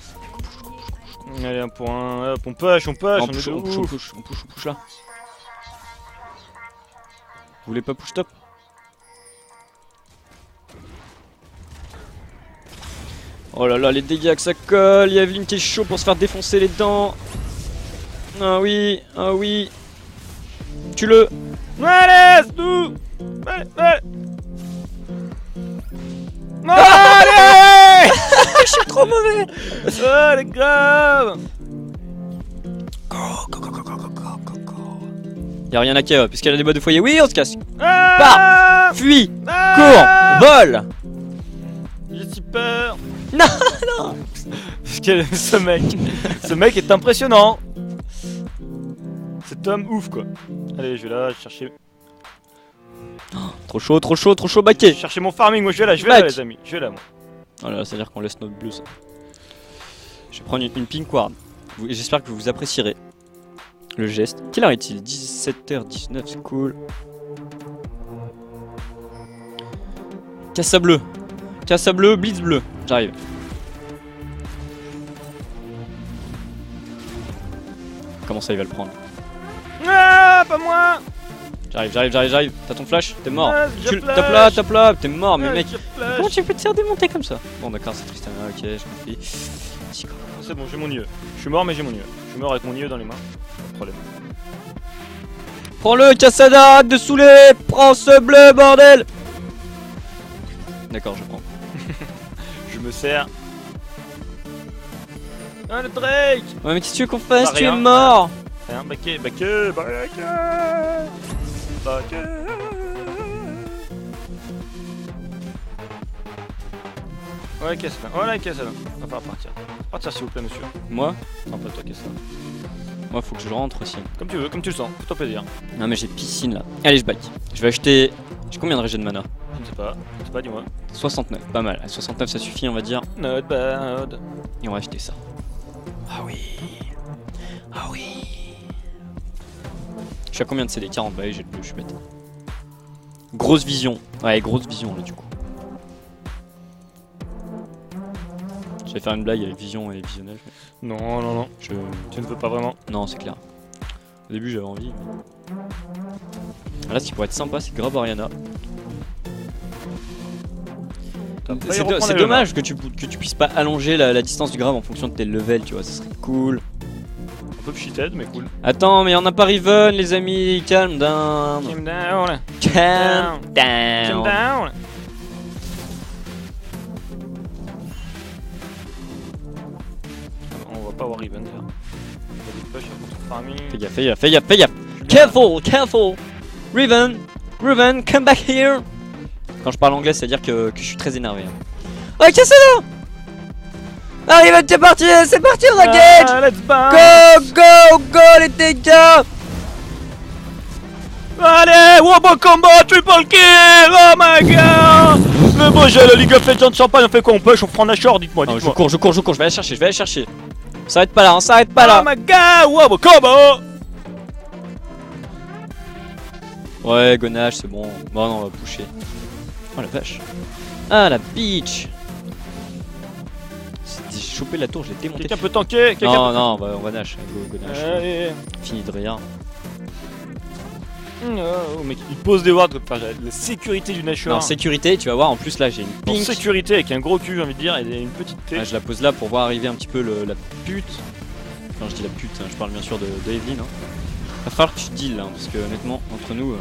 Allez, un pour un, hop, on push, On est push, de on push, ouf. on push là. Vous voulez pas push top? Oh là là, les dégâts que ça colle. Il y a Evelyn qui est chaud pour se faire défoncer les dents. Ah oui, ah oui. Tue-le. Allez, c'est tout. Allez, allez. Allez. Je suis trop mauvais. Allez, grave. Y'a rien à K.O. puisqu'elle a des bottes de foyer. Oui, on se casse. Ah. Fuis. Ah. Cours. Vole. J'ai si peur. Non, non. Parce que ce mec est impressionnant. Cet homme ouf quoi. Allez, je vais là chercher. Trop chaud, trop chaud, trop chaud, baquet. Chercher mon farming, moi je vais là les amis. Je vais là moi. Oh là là, c'est à dire qu'on laisse notre blues. Je vais prendre une pink ward. J'espère que vous apprécierez le geste. Quelle heure est-il? 17h19, c'est cool. Cassa bleu. Cassa bleu, blitz bleu. J'arrive. Comment ça, il va le prendre? Ah, pas moi. J'arrive. T'as ton flash? T'es mort. Ah, Tape là, t'es mort, mais mec. je flash. Comment tu peux te faire démonter comme ça? Bon, d'accord, c'est Tristana, ok, j'ai compris. C'est bon, j'ai mon nieu. Je suis mort, mais j'ai mon nieu. Je suis mort avec mon nieu dans les mains. Pas de problème. Prends-le, Cassada, arrête de saouler! Prends ce bleu, bordel! D'accord, je prends. Je me sers. Ah, le Drake. Ouais, mais qu'est-ce que tu veux qu'on fasse? Bah, Tu es rien. mort! Rien, baquet. Ouais, casse là. Voilà, casse là. On va falloir partir. Partir s'il vous plaît, monsieur. Moi? Non, pas toi, casse là. Moi, faut que je rentre aussi. Comme tu veux, comme tu le sens. Fais-toi plaisir. Non, mais j'ai piscine là. Allez, je back. Je vais acheter. J'ai combien de régés de mana? Je ne sais pas. Je sais pas, dis-moi. 69, pas mal. À 69, ça suffit, on va dire. Not bad. Et on va acheter ça. Ah oui. Ah oui. Je suis à combien de CD? 40, bah oui, j'ai le bleu, je suis bête. Grosse vision. Ouais, grosse vision là, du coup. J'allais faire une blague avec vision et visionnage. Mais Non, non, non. je... Tu ne veux pas vraiment. Non, c'est clair. Au début, j'avais envie. Mais... Là, ce qui pourrait être sympa, c'est grave Ariana. C'est dommage que tu puisses pas allonger la distance du grave en fonction de tes levels, tu vois, ça serait cool. Un peu cheated, mais cool. Attends, mais on n'a pas Riven, les amis, calm down. Calm down. Calm Calm down. down. pas avoir Riven d'ailleurs. Il y a des push contre farming. Fais gaffe, fais gaffe, fais gaffe, fais gaffe. Careful, careful. Riven, Riven, come back here. Quand je parle anglais, c'est à dire que je suis très énervé. Oh, cassez-le. Ah, Riven, c'est parti, on engage. Let's bounce. Go, les dégâts. Allez, Wombo combo, triple kill. Oh my god. Le beau jeu, le League of Legends Champagne, on fait quoi? On push, on prend Nashor, dites-moi, Je dites-moi. cours, je vais aller chercher, S'arrête pas là, s'arrête pas là. Oh my god, Wombo combo. Ouais, Gonage, c'est bon. Bon, non, on va pusher. Oh la vache. Ah, la bitch. J'ai chopé la tour, je l'ai démonté. Quelqu'un peut tanker? Non, on va Nash. Go Nash. Allez. Fini de rire. Oh mec, il pose des wards pour faire la sécurité du Nashor. Non, sécurité, tu vas voir, en plus là j'ai une Pour pink. sécurité avec un gros cul, j'ai envie de dire, et une petite T. Ah, je la pose là pour voir arriver un petit peu la pute. Quand je dis la pute, hein, je parle bien sûr de Evelyn. Hein. Va falloir que tu deals là, parce que honnêtement, entre nous.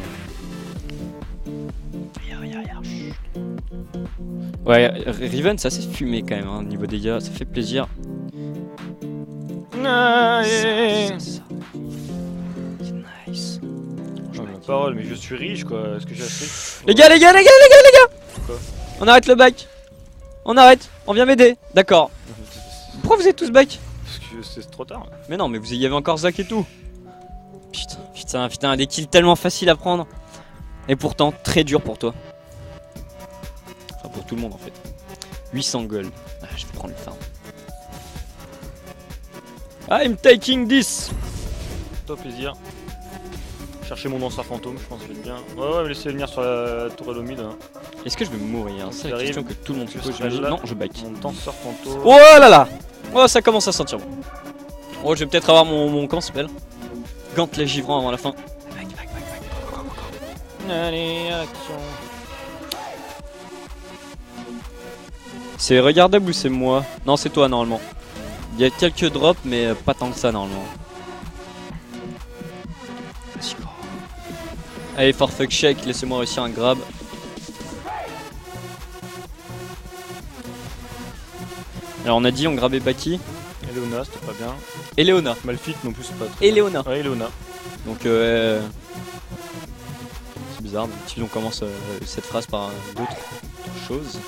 Chut. Ouais, Riven, c'est assez fumé quand même, hein, niveau dégâts, ça fait plaisir. C'est C'est nice. ma parole, mais je suis riche quoi, est-ce que j'ai assez? Les gars Quoi? On arrête le back. On arrête, on vient m'aider. D'accord. Pourquoi vous êtes tous back? Parce que c'est trop tard. Mais non, mais vous y avez encore Zach et tout. Putain, des kills tellement faciles à prendre. Et pourtant très dur pour toi. Enfin pour tout le monde en fait. 800 gold. Ah, je vais prendre le farm. I'm taking this. Toi plaisir. Chercher mon lanceur fantôme, je pense que je vais être bien. Ouais, me laisser venir sur la tour Elomide. Hein. Est-ce que je vais mourir? C'est la question que tout le monde se pose. là. Non, je back. Mon danseur fantôme. Oh là là. Oh, ça commence à sentir bon. Oh, je vais peut-être avoir mon comment ça s'appelle? Gantelet givrant avant la fin. Allez, action. C'est regardable ou c'est moi? Non, c'est toi normalement. Il y a quelques drops, mais pas tant que ça normalement. Vas-y, go. Allez, for fuck shake, laissez-moi réussir un grab. Alors on a dit on grabait Baki. Eleona, c'était pas bien. Et Léona. Malphite non plus, c'est pas très Et Léona. bien. Ouais, Eleona. Donc c'est bizarre, donc si on commence cette phrase par d'autres choses.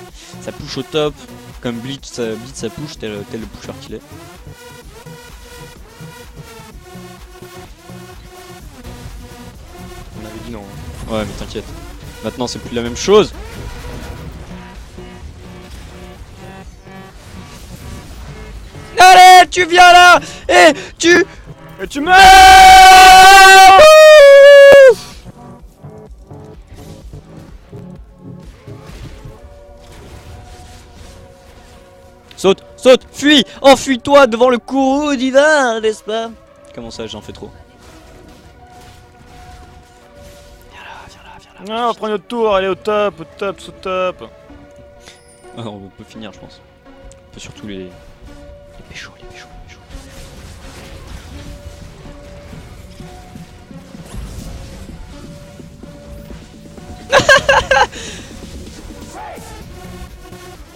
Ça push au top, comme Blitz ça push tel le pusher qu'il est. On avait dit non. Ouais mais t'inquiète. Maintenant c'est plus la même chose. Allez, tu viens là et tu meurs. Saute, fuis, enfuis-toi devant le courroux divin, n'est-ce pas? Comment ça, j'en fais trop? Viens là. Ah, on va prendre notre tour, allez au top, sous top. Ah non, on peut finir, je pense. On peut surtout les pécho.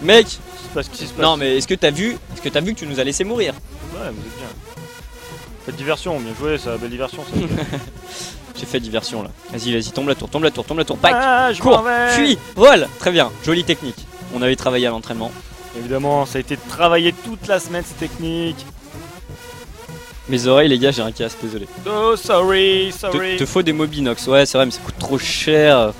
Mec, Qu'est-ce qui se passe? non mais est-ce que t'as vu que tu nous as laissé mourir? Ouais, vous êtes bien. Faites diversion, bien joué, ça, belle diversion ça. J'ai fait diversion là. Vas-y, tombe la tour, pack. Ah, je Cours, m'en vais. fuis, vole. Très bien, jolie technique. On avait travaillé à l'entraînement. Évidemment, ça a été travaillé toute la semaine, ces techniques. Mes oreilles les gars, j'ai un casque, désolé. Oh, sorry. Te faut des Mobinox, ouais c'est vrai mais ça coûte trop cher.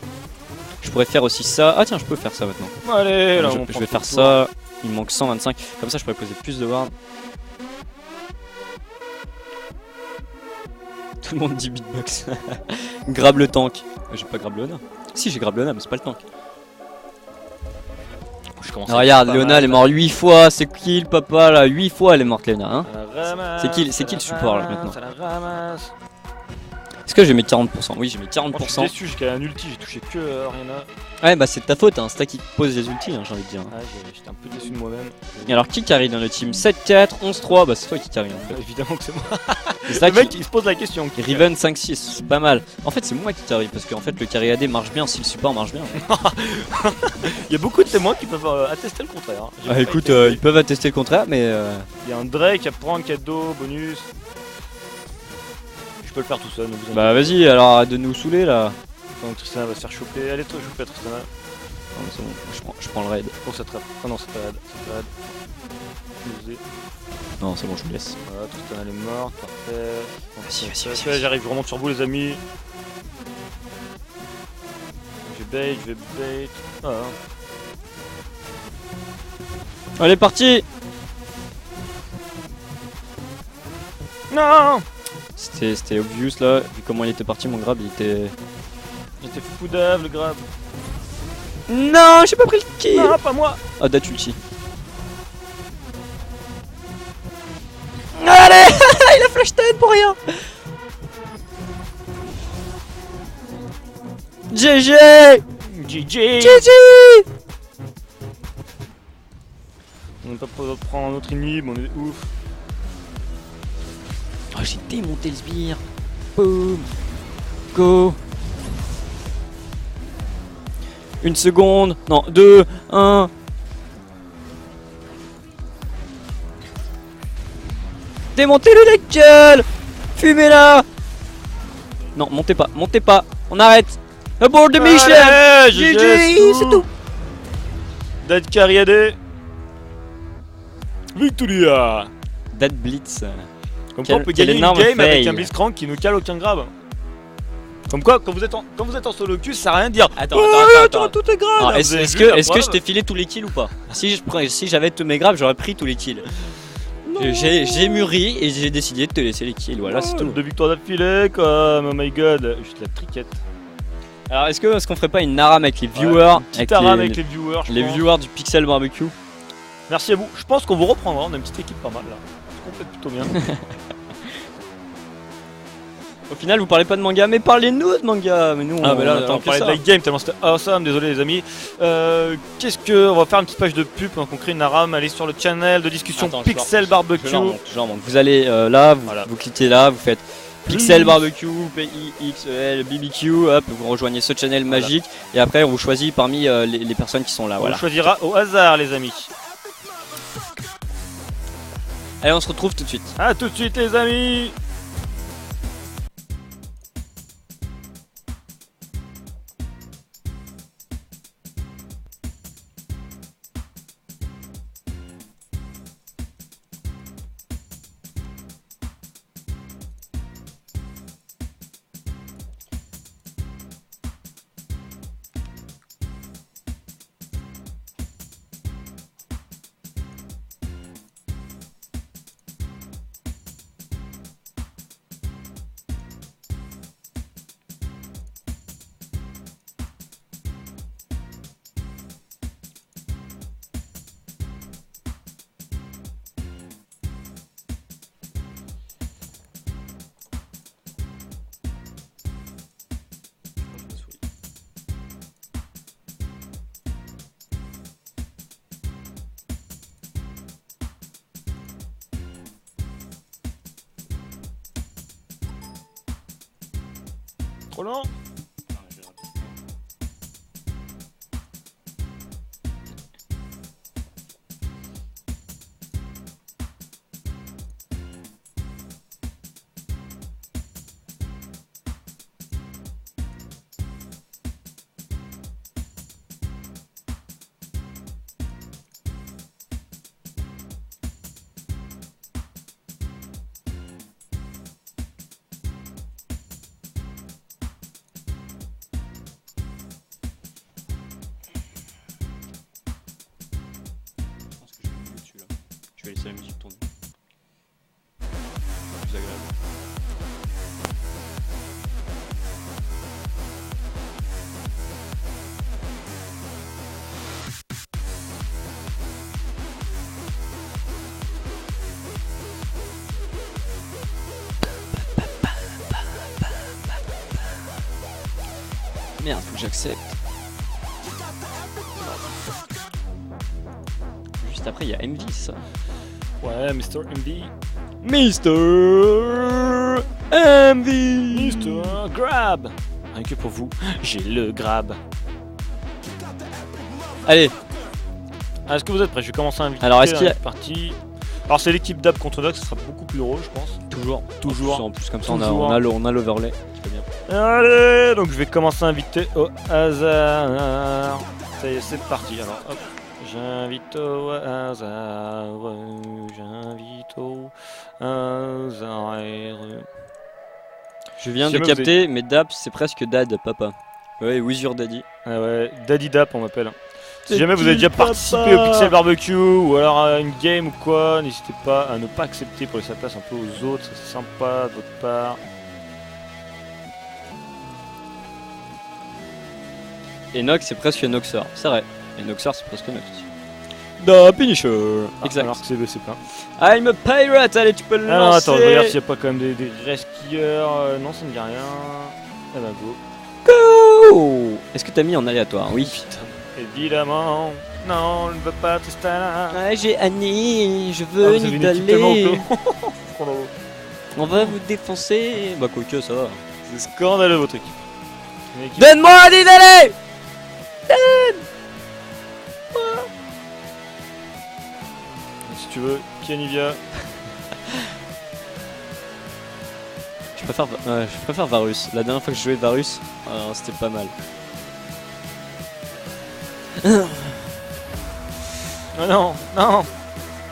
Je pourrais faire aussi ça. Ah tiens, je peux faire ça maintenant. Allez, là, Je vais faire ça. Il me manque 125. Comme ça, je pourrais poser plus de wards. Tout le monde dit beatbox. Grab le tank. J'ai pas grab Léona. Si, j'ai grab Léona, mais c'est pas le tank. commence. Regarde, Léona elle est morte 8 fois. C'est qui le papa là? 8 fois elle est morte, Léona. Hein, Ça la ramasse, c'est qui le support là maintenant? Ça la ramasse. Est-ce que j'ai mis 40%? Oui, j'ai mis Moi, je suis 40%. déçu, j'ai un ulti, j'ai touché que Ariana. Ouais, bah c'est de ta faute, hein. C'est toi qui te pose les ultis, hein, j'ai envie de dire. Ah, j'étais un peu déçu de moi-même. Et alors, qui carry dans le team? 7-4, 11-3, bah c'est toi qui carry en fait. Évidemment que c'est moi. C'est ça Le mec, qui. il se pose la question. Riven 5-6, c'est pas mal. En fait, c'est moi qui carry parce qu'en fait, le carry AD marche bien si le support marche bien. Il y a beaucoup de témoins qui peuvent attester le contraire. Hein. J'ai Ah, pas écoute, été- ils peuvent attester le contraire, mais. Il y a un Drake à prendre, cadeau, bonus. Je peux le faire tout seul, ne vous inquiétez Bah vas-y, alors arrête de nous saouler là. pas. Donc Tristana va se faire choper. Allez, toi, choper Tristana. Non, mais c'est bon, je prends le raid. Oh, ça trappe. Ah non, c'est pas raid. C'est pas raid. Usé. Non, c'est bon, je vous laisse. Voilà, Tristana elle est morte, parfait. Vas-y, Parfait, j'arrive, je remonte sur vous les amis. Je vais bait. Ah, Allez, parti. non. C'était obvious là, vu comment il était parti, mon grab il était. J'étais fou d'ave, le grab. Non, j'ai pas pris le kill. Non, pas moi. Ah, date ulti. Allez, il a flash tête pour rien. GG. GG. GG. On n'est pas prêt de prendre notre inhib, on est ouf. Oh, j'ai démonté le sbire. Boum. Go. Une seconde. Non, 2, 1. Démontez le deck. Fumez-la. Non, montez pas, on arrête. Abort the mission. Allez, GG, c'est tout. Dead carry AD. Victoria. Dead Blitz. Comme quoi on peut quel gagner une énorme game avec fail. un Blitzcrank qui nous cale aucun grab. Comme quoi, quand vous êtes en solo queue, ça sert à rien de dire Attends, ouais, attends. tu tout est grave. Alors, Vous est-ce avez est-ce vu la que, est-ce que preuve je t'ai filé tous les kills ou pas? Si j'avais tous mes grabs, j'aurais pris tous les kills. J'ai mûri et j'ai décidé de te laisser les kills. Voilà, c'est tout. 2 victoires d'affilée, comme oh my god, juste la triquette. Alors, est-ce qu'on ferait pas une aram avec les viewers, Petite aram avec les viewers, je les pense. viewers du Pixel Barbecue? Merci à vous. Je pense qu'on vous reprendra. On a une petite équipe pas mal là. On complète plutôt bien. Au final, vous parlez pas de manga, mais parlez-nous de manga. Mais nous, Ah mais là attend on que parlait de ça. la game tellement c'était awesome, désolé les amis. Qu'est-ce que on va faire une petite page de pub donc on crée une aram, allez sur le channel de discussion Attends, Pixel Barbecue. Je leur montre. Vous allez là, Voilà. vous cliquez là, vous faites Pixel Barbecue, PIXEL, BBQ, hop, vous rejoignez ce channel Voilà. magique et après on vous choisit parmi les personnes qui sont là. On Voilà. choisira au hasard les amis. Allez, on se retrouve tout de suite. A tout de suite les amis. Trop lent. Je vais laisser la musique tourner. Plus agréable. Merde, faut que j'accepte. Juste après, il y a Envy, ça. Ouais, Mr. MV. Mister Envy. Mr. Grab. Rien que pour vous, j'ai le grab. Allez, Ah, est-ce que vous êtes prêts? Je vais commencer à inviter. Alors, est-ce qu'il y a- partie. Alors, c'est l'équipe d'Ab contre Nox, ça sera beaucoup plus drôle, je pense. toujours. Toujours. En plus, comme ça, Toujours. on a l'overlay. qui fait bien. Allez, donc je vais commencer à inviter au hasard. Ça y est, c'est parti. Alors, hop. J'invite au hasard. J'invite au hasard. Je viens Si de jamais vous capter, mais Dap, c'est presque Dad, papa. Ouais, with your daddy. Ah ouais, Daddy Dap, on m'appelle. Si C'est jamais vous avez qui, déjà papa? participé au Pixel Barbecue ou alors à une game ou quoi, n'hésitez pas à ne pas accepter pour laisser la place un peu aux autres, c'est sympa de votre part. Et Nox, c'est presque Noxer. C'est vrai. Et Noxer, c'est presque Nox. Da Punisher. Exact. Alors que c'est plein. I'm a pirate. Allez, tu peux le Ah non, lancer. attends, je regarde s'il n'y a pas quand même des rescueurs. Non, ça ne dit rien. Eh ben go. Go. Est-ce que t'as mis en aléatoire? Oui. Évidemment. Non, on ne veut pas Tristana. Ah, j'ai Annie. Je Ah, veux vous avez une équipe tellement Nidalee. clos. On va vous défoncer. Bah, quoique, ça va. C'est scandaleux votre équipe. Une équipe- Donne-moi Nidalee. Si tu veux, Kianivia. Je préfère Varus. La dernière fois que je jouais Varus, c'était pas mal. Oh non, non,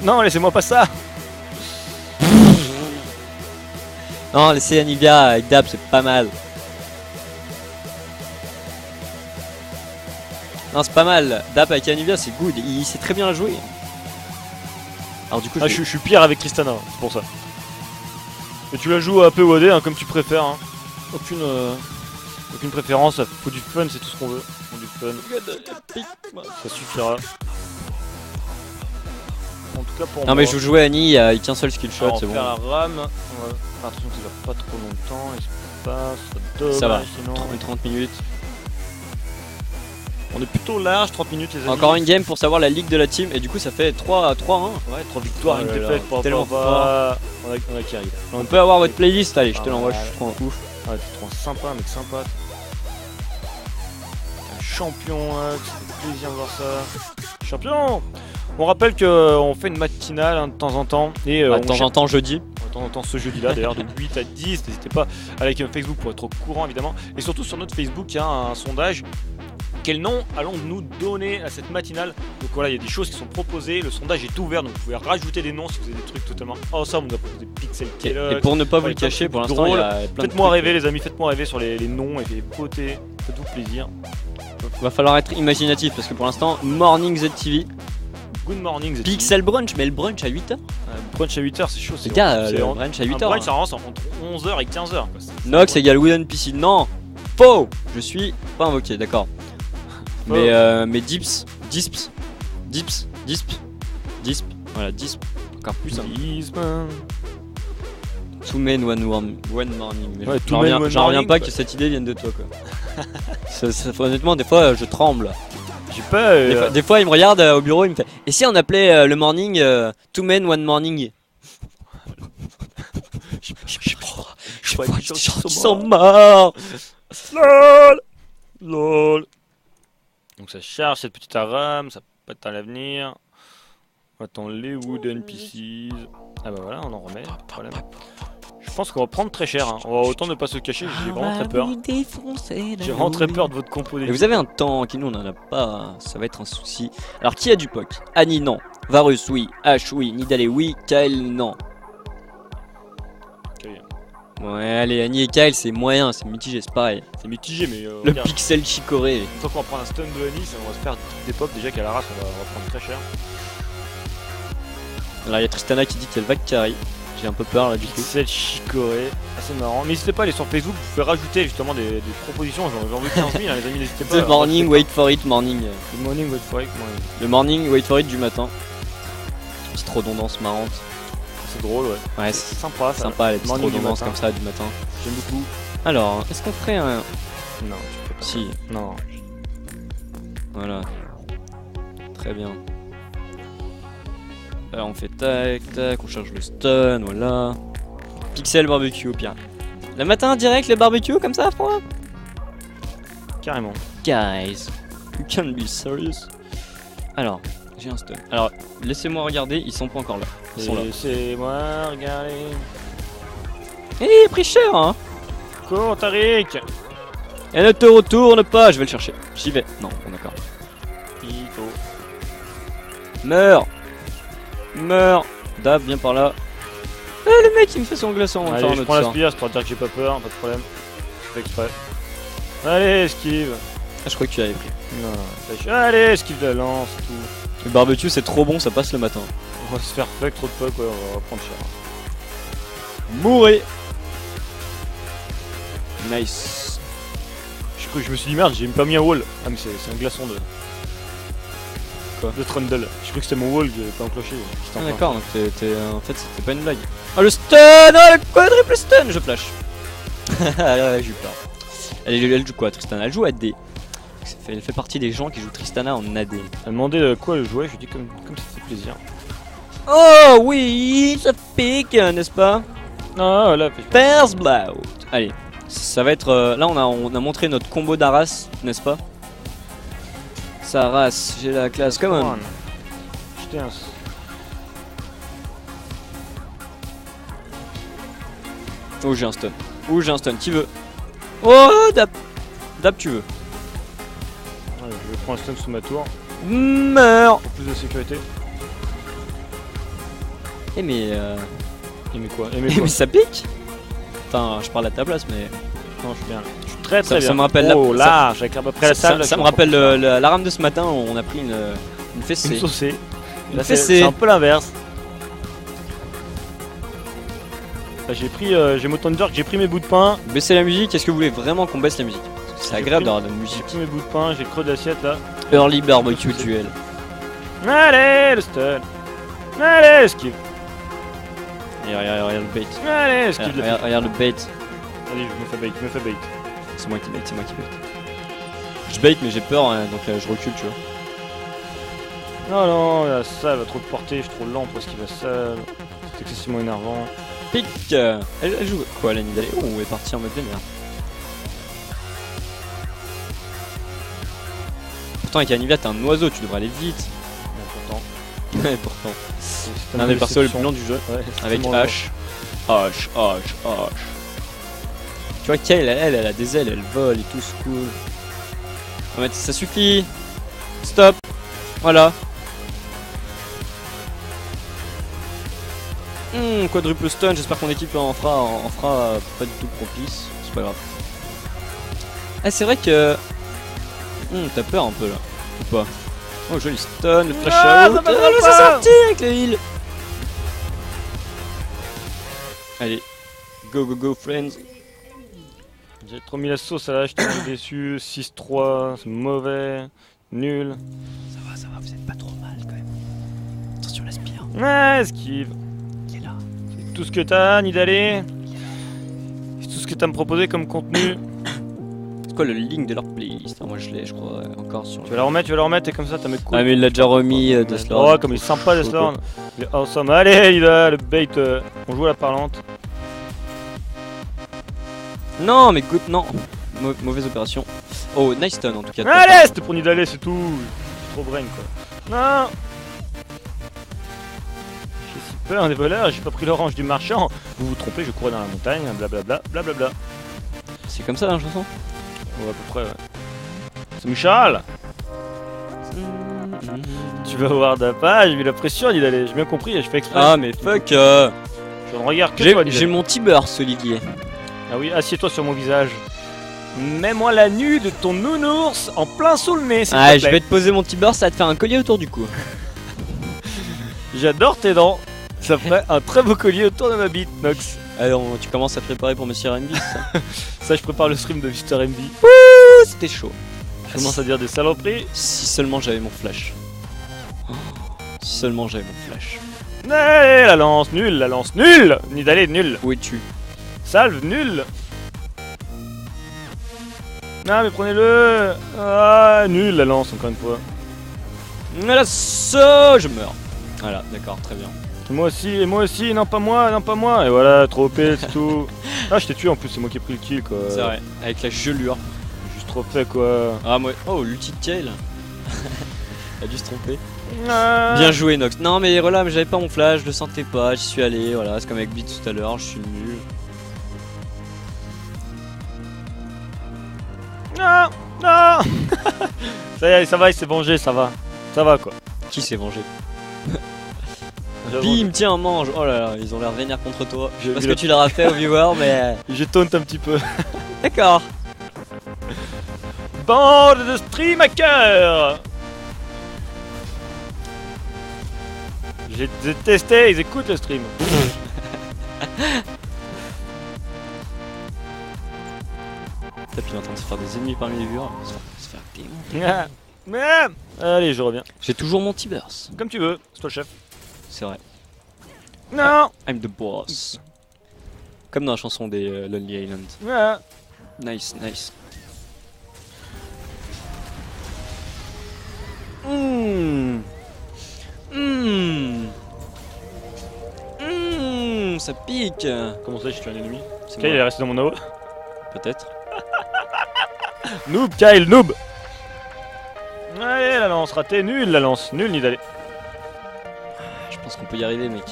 non, laissez-moi pas ça. Non, laissez Anivia avec Dab, c'est pas mal. Non, c'est pas mal. Dab avec Anivia, c'est good. Il sait très bien la jouer. Alors, du coup, Ah, je suis pire avec Tristana, c'est pour ça. Et tu la joues un peu WAD, hein, comme tu préfères. Hein. Aucune préférence, ça faut du fun, c'est tout ce qu'on veut. Faut du fun, ça suffira. En tout cas pour moi. Non, mais je jouais Annie, il y a qu'un seul skill shot, Alors, c'est on bon. va faire la rame. On va faire attention que ça dure pas trop longtemps. Et c'est pas, dommage, Ça va. sinon. 30 minutes. On est plutôt large, 30 minutes les amis. Encore une game pour savoir la ligue de la team. Et du coup, ça fait 3-1. Ouais, 3 victoires, Oh une là là, défaite, tellement pas. On a qui arrive. On peut avoir votre playlist, allez, je te Ah, l'envoie, ouais. je suis trop ouf. Ah, t'es trop sympa, mec, sympa. Un champion, ça fait plaisir de voir ça. Champion. On rappelle qu'on fait une matinale hein, de temps en temps. Et De on temps en cherche- temps, jeudi. de temps en temps ce jeudi-là, d'ailleurs, de 8 à 10. N'hésitez pas à liker notre Facebook pour être au courant, évidemment. Et surtout sur notre Facebook, il y a un sondage. Quel nom allons-nous donner à cette matinale? Donc voilà, il y a des choses qui sont proposées. Le sondage est ouvert, donc vous pouvez rajouter des noms si vous avez des trucs totalement awesome. On a proposé Pixel Et Kellogg's. pour ne pas vous Ouais, le plein de cacher, pour trucs l'instant, il y drôles. a plein de Faites-moi trucs. rêver les amis, faites-moi rêver sur les noms et les beautés, faites-vous plaisir. Va falloir être imaginatif parce que pour l'instant, Morning ZTV, Good morning ZT. Pixel Brunch, mais le brunch à 8h. Brunch à 8h c'est chaud. Les gars, le brunch à 8h. Brunch ça rentre entre 11h et 15h. Nox égale Wooden PC. Non, faux. Je suis pas invoqué, d'accord. Mais Dips, voilà, Disp, encore plus. Hein. Two men, one morning. Mais Ouais, j'en two men, reviens, one j'en reviens morning, pas quoi. que cette idée vienne de toi, quoi. Honnêtement, des fois, je tremble. J'ai pas. Des fois, il me regarde au bureau, il me fait. Et si on appelait le morning Two men, one morning? Je vois des gens qui sont morts. LOL LOL. Donc ça charge cette petite rame, ça peut être à l'avenir. On attend les wooden pieces. Ah bah voilà, on en remet, pas de problème. Je pense qu'on va prendre très cher, hein. On va autant ne pas se cacher, j'ai vraiment très peur. J'ai vraiment très peur de votre compo Et d'équipe. vous avez un tank, et nous on en a pas, ça va être un souci. Alors qui a du POC? Annie non, Varus oui, Ash oui, Nidalee oui, Kyle non. Ouais allez, Annie et Kyle c'est moyen, c'est mitigé, c'est pareil. C'est mitigé mais Le regarde, pixel chicoré. une fois qu'on va prendre un stun de Annie, on va se faire des pop déjà qu'à la race on va prendre très cher. Alors il y a Tristana qui dit qu'elle va carry. J'ai un peu peur là du coup. Pixel chicoré, assez marrant. N'hésitez pas à aller sur Facebook, vous pouvez rajouter justement des propositions, j'en veux 15 000 hein, les amis, n'hésitez pas. The morning, wait for it, morning. Good morning, wait for it, morning. Le morning, wait for it du matin. Petite redondance marrante. C'est drôle, ouais. Ouais, C'est c'est sympa ça. sympa les petites Morning du redondances matin. comme ça du matin. J'aime beaucoup. Alors, est-ce qu'on ferait un... Non, tu peux Si, Non. voilà. Très bien. Alors on fait tac, tac, on charge le stun, voilà. Pixel barbecue au pire. Le matin direct, le barbecue comme ça, froid. Carrément. Guys, you can be serious. Alors, j'ai un stun. Alors, laissez-moi regarder, ils sont pas encore là. Ils sont là. Laissez-moi regarder. Eh, pris cher, hein. Cours, Tariq. Et ne te retourne pas, je vais le chercher. J'y vais. Non, bon d'accord. Pito. Meurs. Meurs. Dab, viens par là. Eh, le mec, il me fait son glaçon. On va faire Allez, un je autre prends la sort. spire, c'est pour dire que j'ai pas peur, pas de problème. Je fais exprès. Allez, esquive. Ah, je crois que tu avais pris. Non, allez, esquive de la lance, tout. Le barbecue, c'est trop bon, ça passe le matin. On va se faire fuck trop de fuck, ouais, on va prendre cher. Mourez. Nice. Je me suis dit merde, j'ai pas mis un wall. Ah, mais c'est un glaçon de. Quoi? De Trundle. Je crois que c'était mon wall que j'avais pas enclenché. Ah, d'accord, donc en fait, c'était pas une blague. Oh, le stun. Oh, le quadruple stun. Je flash. Ah, j'ai eu peur. Elle joue quoi, Tristana? Elle joue AD. Elle fait partie des gens qui jouent Tristana en AD. Elle m'a demandé quoi le jouer, je lui ai dit comme ça fait plaisir. Oh oui, ça pique, n'est-ce pas? Ah, voilà, First Blood. Allez, ça va être... là, on a montré notre combo d'Aras, n'est-ce pas? Ça race, j'ai la classe, come on. J'étais un... Oh, j'ai un stun. Oh, j'ai un stun, qui veut? Oh, Dab. Dab, tu veux? Ouais, je vais prendre un stun sous ma tour, Meurs. pour plus de sécurité. Eh mais... Et mais quoi? Et Eh mais quoi? mais ça pique. Attends, je parle à ta place, mais... Non, je suis bien. Je suis très Ça bien. me rappelle oh, la- large, avec après la salle. Ça me rappelle la rame de ce matin, on a pris une fessée. Une saucée. Une Là, c'est fessée. un peu l'inverse. Là, j'ai mon Thunder, j'ai pris mes bouts de pain. Baissez la musique, est-ce que vous voulez vraiment qu'on baisse la musique? Parce que c'est J'ai agréable pris- d'avoir de la J'ai musique. pris mes bouts de pain, j'ai le creux d'assiette là. Early barbecue duel. Allez, le stun. Allez, esquive. Et regarde le bait. Allez, esquive de la Regarde le bait. Allez, je me fais bait. C'est moi qui bait, Je bait mais j'ai peur, hein, donc je recule, tu vois. Non, non, la salle va trop te porter, je suis trop lent pour esquiver la salle. C'est excessivement énervant. Pique. Elle joue quoi, la Nidalé? Oh, elle est partie en mode vénère. Pourtant avec Anivia t'es un oiseau, tu devrais aller vite. Pourtant, Ouais, pourtant. c'est L'un des persos les plus longs du jeu. Ouais, c'est Avec tellement long. H. H. Tu vois Kale, elle a des ailes, elle vole et tout, c'est cool. Non mais ça suffit. Stop. Voilà. Quadruple stun, j'espère que mon équipe en fera pas du tout propice. C'est pas grave. Ah c'est vrai que... t'as peur un peu là, ou pas? Oh joli stun, le flash Ah, out. ça va Oh, pas. c'est sorti avec le heal. Allez, go friends. J'ai trop mis la sauce là, j'étais déçu. 6-3, c'est mauvais, nul. Ça va, vous êtes pas trop mal quand même. Attention la spire. Ouais, esquive. Qui est là? C'est tout ce que t'as, Nidalé. C'est tout ce que t'as à me proposer comme contenu. C'est quoi le link de leur playlist? Moi je l'ai, je crois, encore sur. Tu vas la remettre et comme ça t'as mes couilles. Ah mais il l'a déjà remis Deathlord. Oh, comme il est sympa Deathlord. Il est awesome. Allez, Nida, le bait. On joue à la parlante. Non mais good, non. Mauvaise opération. Oh nice stun en tout cas. Allez, c'était pour Nidalé, c'est tout. Je suis trop brain quoi. Non. J'ai si peur des voleurs, j'ai pas pris l'orange du marchand. Vous vous trompez, je courais dans la montagne, blablabla, blablabla. C'est comme ça la chanson? Ouais, à peu près, ouais. C'est Michal. Tu vas voir d'un pas, j'ai mis la pression, Nidalé. J'ai bien compris, je fais exprès. Ah mais fuck. Je ne regarde que toi, J'ai Nidalé. mon T-Burst Olivier. Ah oui, assieds-toi sur mon visage. Mets-moi la nuit de ton nounours en plein sous le nez, s'il Ah te je plaît. vais te poser mon T-Burst, ça va te faire un collier autour du cou. J'adore tes dents. Ça ferait un très beau collier autour de ma bite, Nox. Alors tu commences à te préparer pour Monsieur RMB, ça? Ça, je prépare le stream de Mr. MB. Ouh, c'était chaud. Je commence à dire des saloperies. Si seulement j'avais mon flash. Oh, si seulement j'avais mon flash. Allez, la lance nulle. Nidalé, nul. Où es-tu? Salve, nul. Non mais prenez-le. Ah, nul la lance encore une fois. L'assaut, je meurs. Voilà, d'accord, très bien. Et moi aussi, non pas moi, non pas moi. Et voilà, trop OP, c'est tout. Ah, je t'ai tué en plus, c'est moi qui ai pris le kill quoi. C'est vrai, avec la gelure. Juste trop fait quoi. Ah, moi. Oh, l'ulti de Tail. Il a dû se tromper. Ah. Bien joué, Nox. Non, mais voilà, mais j'avais pas mon flash, je le sentais pas, j'y suis allé. Voilà, c'est comme avec Beat tout à l'heure, je suis nul. Non, non. Ça y est, ça va, il s'est vengé, ça va. Ça va quoi. Qui s'est vengé? J'ai Bim, tiens, mange. Oh là là, ils ont l'air vénères contre toi. Je sais J'ai pas vu ce que la- tu leur as fait aux viewers, mais. Je taunt un petit peu. D'accord. Bande de stream hackers. J'ai testé, ils écoutent le stream. Puis il est en train de se faire des ennemis parmi les viewers. Il va se faire démonter. Allez, je reviens. J'ai toujours mon T-Burst. Comme tu veux, c'est toi le chef. C'est vrai. Non. I'm the boss. Comme dans la chanson des Lonely Island. Ah. Nice, nice. Ça pique. Comment ça, je suis un ennemi? C'est Kyle, il est moi, resté dans mon AO. peut-être. Noob, Kyle, noob. Allez, la lance ratée, nul la lance, nul ni d'aller. Je pense qu'on peut y arriver, mec.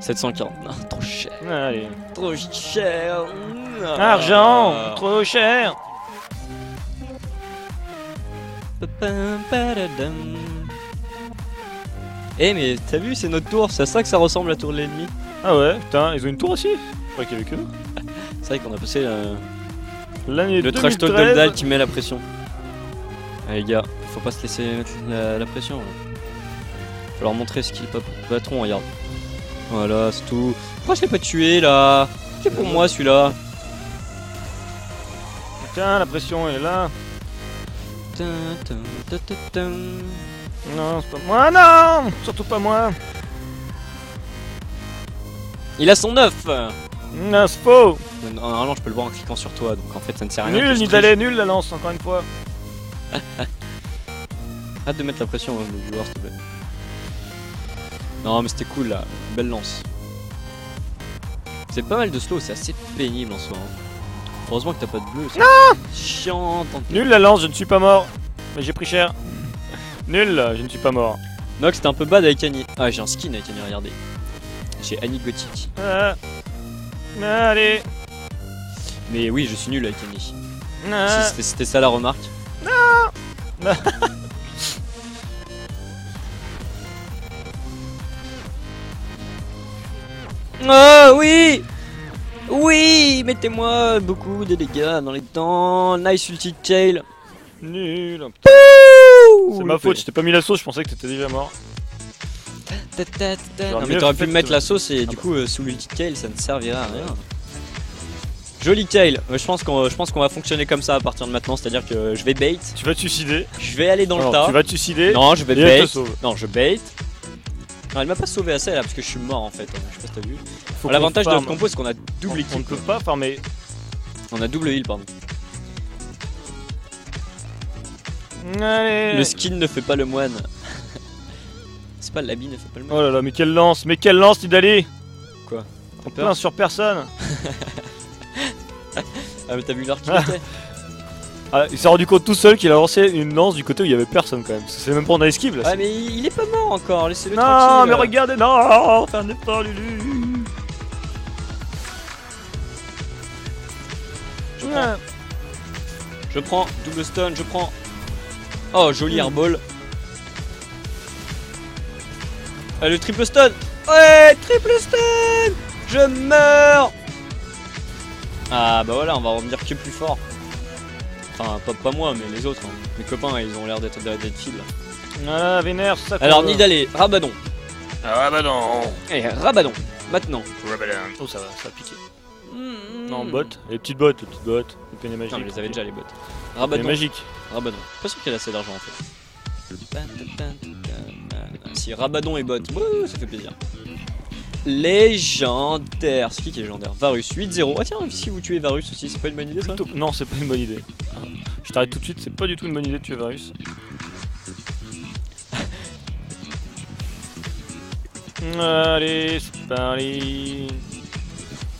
740. Non, trop cher. Allez. Trop cher. Argent, trop cher. Eh mais t'as vu, c'est notre tour, c'est à ça que ça ressemble la tour de l'ennemi. Ah ouais, putain, ils ont une tour aussi. Je crois qu'il y avait que eux. C'est vrai qu'on a passé L'année le trash talk 2013. d'Obdal qui met la pression. Allez les gars, faut pas se laisser mettre la pression. Là. Faut leur montrer ce qu'il est patron, regarde. Voilà, c'est tout. Pourquoi je l'ai pas tué là? C'est pour moi celui-là. Tiens, la pression elle est là. Tin, tin, tin, tin, tin. Non, c'est pas moi, non. Surtout pas moi. Il a son 9. Non, c'est faux. Normalement je peux le voir en cliquant sur toi, donc en fait ça ne sert à rien. que Nul je ni triche. d'aller, nul la lance encore une fois. Hâte de mettre la pression, le viewer s'il te plaît. Non mais c'était cool là, une belle lance. C'est pas mal de slow, c'est assez pénible en soi. Hein. Heureusement que t'as pas de bleu. Non, chiant. Nul la lance, je ne suis pas mort. Mais j'ai pris cher. Nul, je ne suis pas mort. Nox c'était un peu bad avec Annie. Ah j'ai un skin avec Annie, regardez. J'ai Annie Gothic. Ah. Allez. Mais oui je suis nul avec Annie. Ah. Si, c'était ça la remarque. Non. Oh oui. Oui, mettez-moi beaucoup de dégâts dans les dents. Nice ulti tail. Nul. C'est ma faute, je t'ai pas mis la sauce, je pensais que t'étais déjà mort. Non mais mieux t'aurais pu fait me mettre de- la sauce et du coup sous l'ulti tail ça ne servirait à rien. Joli tail. Je pense qu'on va fonctionner comme ça à partir de maintenant, c'est-à-dire que je vais bait, Tu vas te suicider. je vais aller dans le Alors, tas. tu vas te suicider. Non, je vais et elle bait. te sauve. Non, je bait. Non, elle m'a pas sauvé assez là parce que je suis mort en fait. Je sais pas si t'as vu. Faut qu'on L'avantage de farm. notre compo c'est qu'on a double On équipe. ne peut pas farmer. On a double heal pardon. Allez. Le skin ne fait pas le moine. C'est pas l'habit ne fait pas le moine. Oh là là, mais quelle lance, Nidali. Quoi? En plein sur personne. Ah mais t'as vu l'heure qu'il Ah. était. Ah, il s'est rendu compte tout seul qu'il a lancé une lance du côté où il y avait personne quand même. Parce que c'est même pas en esquive là. Ah mais il est pas mort encore, laissez-le non, tranquille. mais regardez, non, fais un effort, Lulu. Je prends. Je prends, double stun, je prends. Oh, joli airball. Ah, le triple stun. Ouais, triple stun. Je meurs. Ah bah voilà, on va revenir que plus fort. Enfin, pas moi, mais les autres. Hein. Mes copains, ils ont l'air d'être faibles. Voilà, vénère, ça. Alors, Nidalé, Rabadon. Ah bah non. Allez, Rabadon, maintenant. Oh, ça va piquer. Mm. Non, bot. Les petites bottes, le péné magique. Non, mais les avait déjà les bots. Les Rabadon. magique. Rabadon. Pas sûr qu'il a assez d'argent en fait. Si Rabadon et bot, wouh, ça fait plaisir. légendaire. C'est qui est légendaire? Varus 8-0. Ah tiens, si vous tuez Varus aussi, c'est pas une bonne idée ça? Plutôt- Non, c'est pas une bonne idée. Je t'arrête tout de suite, c'est pas du tout une bonne idée de tuer Varus. Allez, c'est parti.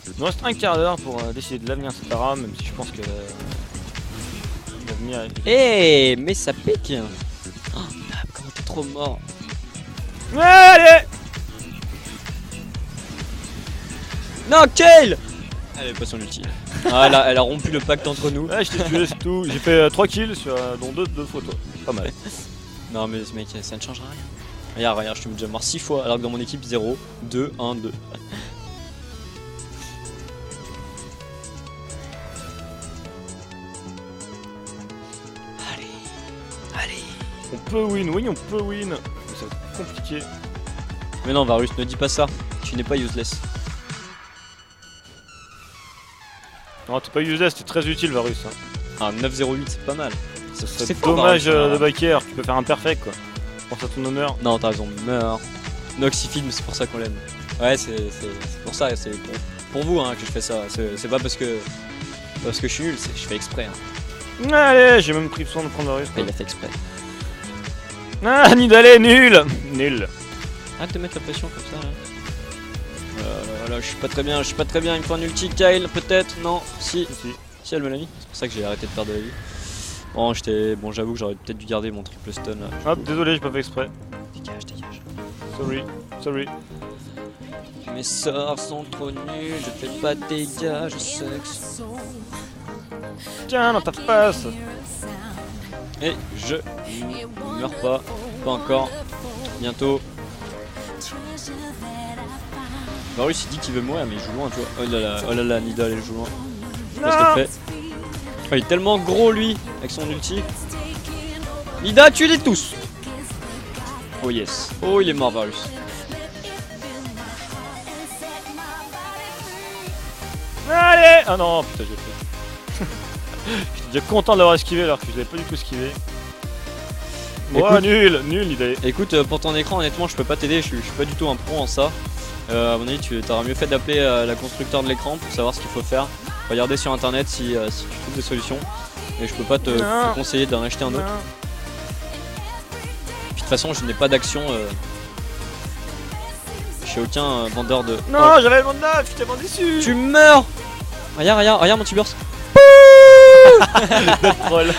Il nous reste un quart d'heure pour décider de l'avenir, etc. Même si je pense que l'avenir est... Eh, mais ça pique. Oh, Dab, comment t'es trop mort. Allez. Non, Kale. Elle est pas son ulti. Ah, elle a rompu le pacte entre nous. Ouais, je t'ai tué, c'est tout. J'ai fait 3 kills, sur, dont 2 photos. Pas mal. Non mais ce mec, ça ne changera rien. Regarde, je suis déjà mort 6 fois alors que dans mon équipe 0, 2, 1, 2. Allez. On peut win, oui, on peut win. Mais ça va être compliqué. Mais non Varus, ne dis pas ça. Tu n'es pas useless. Non, t'es pas useless, t'es très utile, Varus. Hein. Ah, 9-0-8, c'est pas mal. C'est fort, dommage Varus, de hein. backer, tu peux faire un perfect quoi. Pense à ton honneur. Non, t'as raison, meurs. Noxifid, mais c'est pour ça qu'on l'aime. Ouais, c'est pour ça, c'est pour vous hein, que je fais ça. C'est pas parce que je suis nul, je fais exprès. Hein. Allez, j'ai même pris soin de prendre Varus. Il a fait exprès. Ah, Nidalé, nul. Nul. Arrête de mettre la pression comme ça là. Là, je suis pas très bien, il me faut un ulti, Kyle, peut-être, non, si, Si. elle me l'a mis, c'est pour ça que j'ai arrêté de perdre de la vie. Bon, j'avoue que j'aurais peut-être dû garder mon triple stun là. Hop, désolé, j'ai pas fait exprès. Dégage. Sorry. Mes sorts sont trop nuls, je fais pas de dégâts, je sexe. Tiens, dans ta face. Et je meurs pas encore, bientôt. Varus il dit qu'il veut mourir mais il joue loin tu vois. Oh là là, Nida elle joue loin. Je sais pas ce qu'elle fait. Oh, il est tellement gros lui avec son ulti. Nida tuez-les tous. Oh yes. Oh il est mort Varus. Allez. Ah non, putain, j'ai fait. J'étais déjà content de l'avoir esquivé alors que je l'avais pas du tout esquivé. Moi, Écoute- nul, Nidalé. Écoute pour ton écran honnêtement je peux pas t'aider, je suis pas du tout un pro en ça. À mon avis tu auras mieux fait d'appeler la constructeur de l'écran pour savoir ce qu'il faut faire. Regardez sur internet si tu trouves des solutions. Et je peux pas te conseiller d'en acheter un autre. Puis de toute façon je n'ai pas d'action chez aucun vendeur de... Non, j'avais le monde neuf, je t'ai vendu dessus. Tu meurs. Regarde mon petit burst. troll.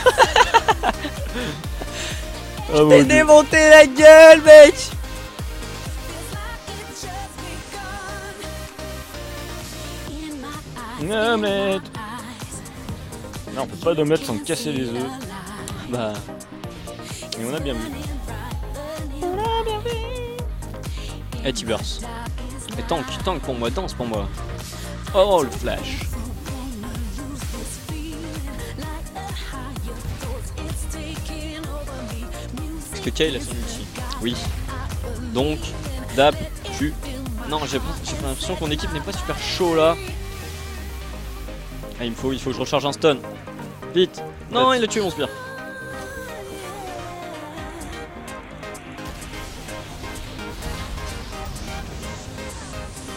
T'es démonté la gueule mec. Omelette. Non, on peut pas d'omelette sans casser les œufs. Bah... Et on a bien vu. Hey T-Burst. Et tank pour moi, danse pour moi. Oh le flash. Est-ce que Kyle a son ulti? Oui. Donc, Dab, tu... Non, j'ai l'impression que mon équipe n'est pas super chaud là. Ah, il faut que je recharge un stun. Vite. Non, il a tué mon sbire.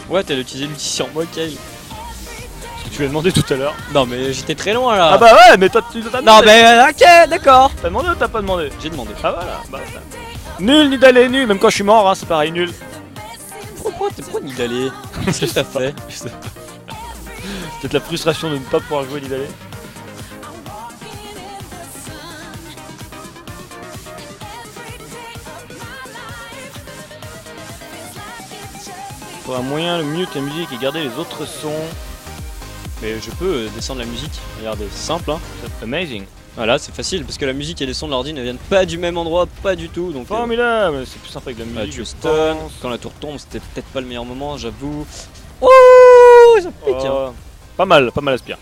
Ouais, t'as utilisé l'ulti sur moi, Kyle. Ce que tu l'as demandé tout à l'heure. Non, mais j'étais très loin là. Ah bah ouais, mais toi tu t'as Non, demandé. mais ok, d'accord. T'as demandé ou t'as pas demandé? J'ai demandé. Ah voilà, bah voilà. Nul, Nidalé, nul, même quand je suis mort, hein, c'est pareil, nul. Pourquoi Nidalé? Qu'est-ce que t'as fait? Peut-être la frustration de ne pas pouvoir jouer Nidalé. Faudra un moyen de mute la musique et garder les autres sons. Mais je peux descendre la musique. Regardez, c'est simple hein. C'est amazing. Voilà, c'est facile parce que la musique et les sons de l'ordi ne viennent pas du même endroit, pas du tout. Donc Formidable, c'est plus sympa avec la musique. tu je stun. pense. Quand la tour tombe, c'était peut-être pas le meilleur moment, j'avoue. Oh, ça pique. Hein. Oh, pas mal Aspire.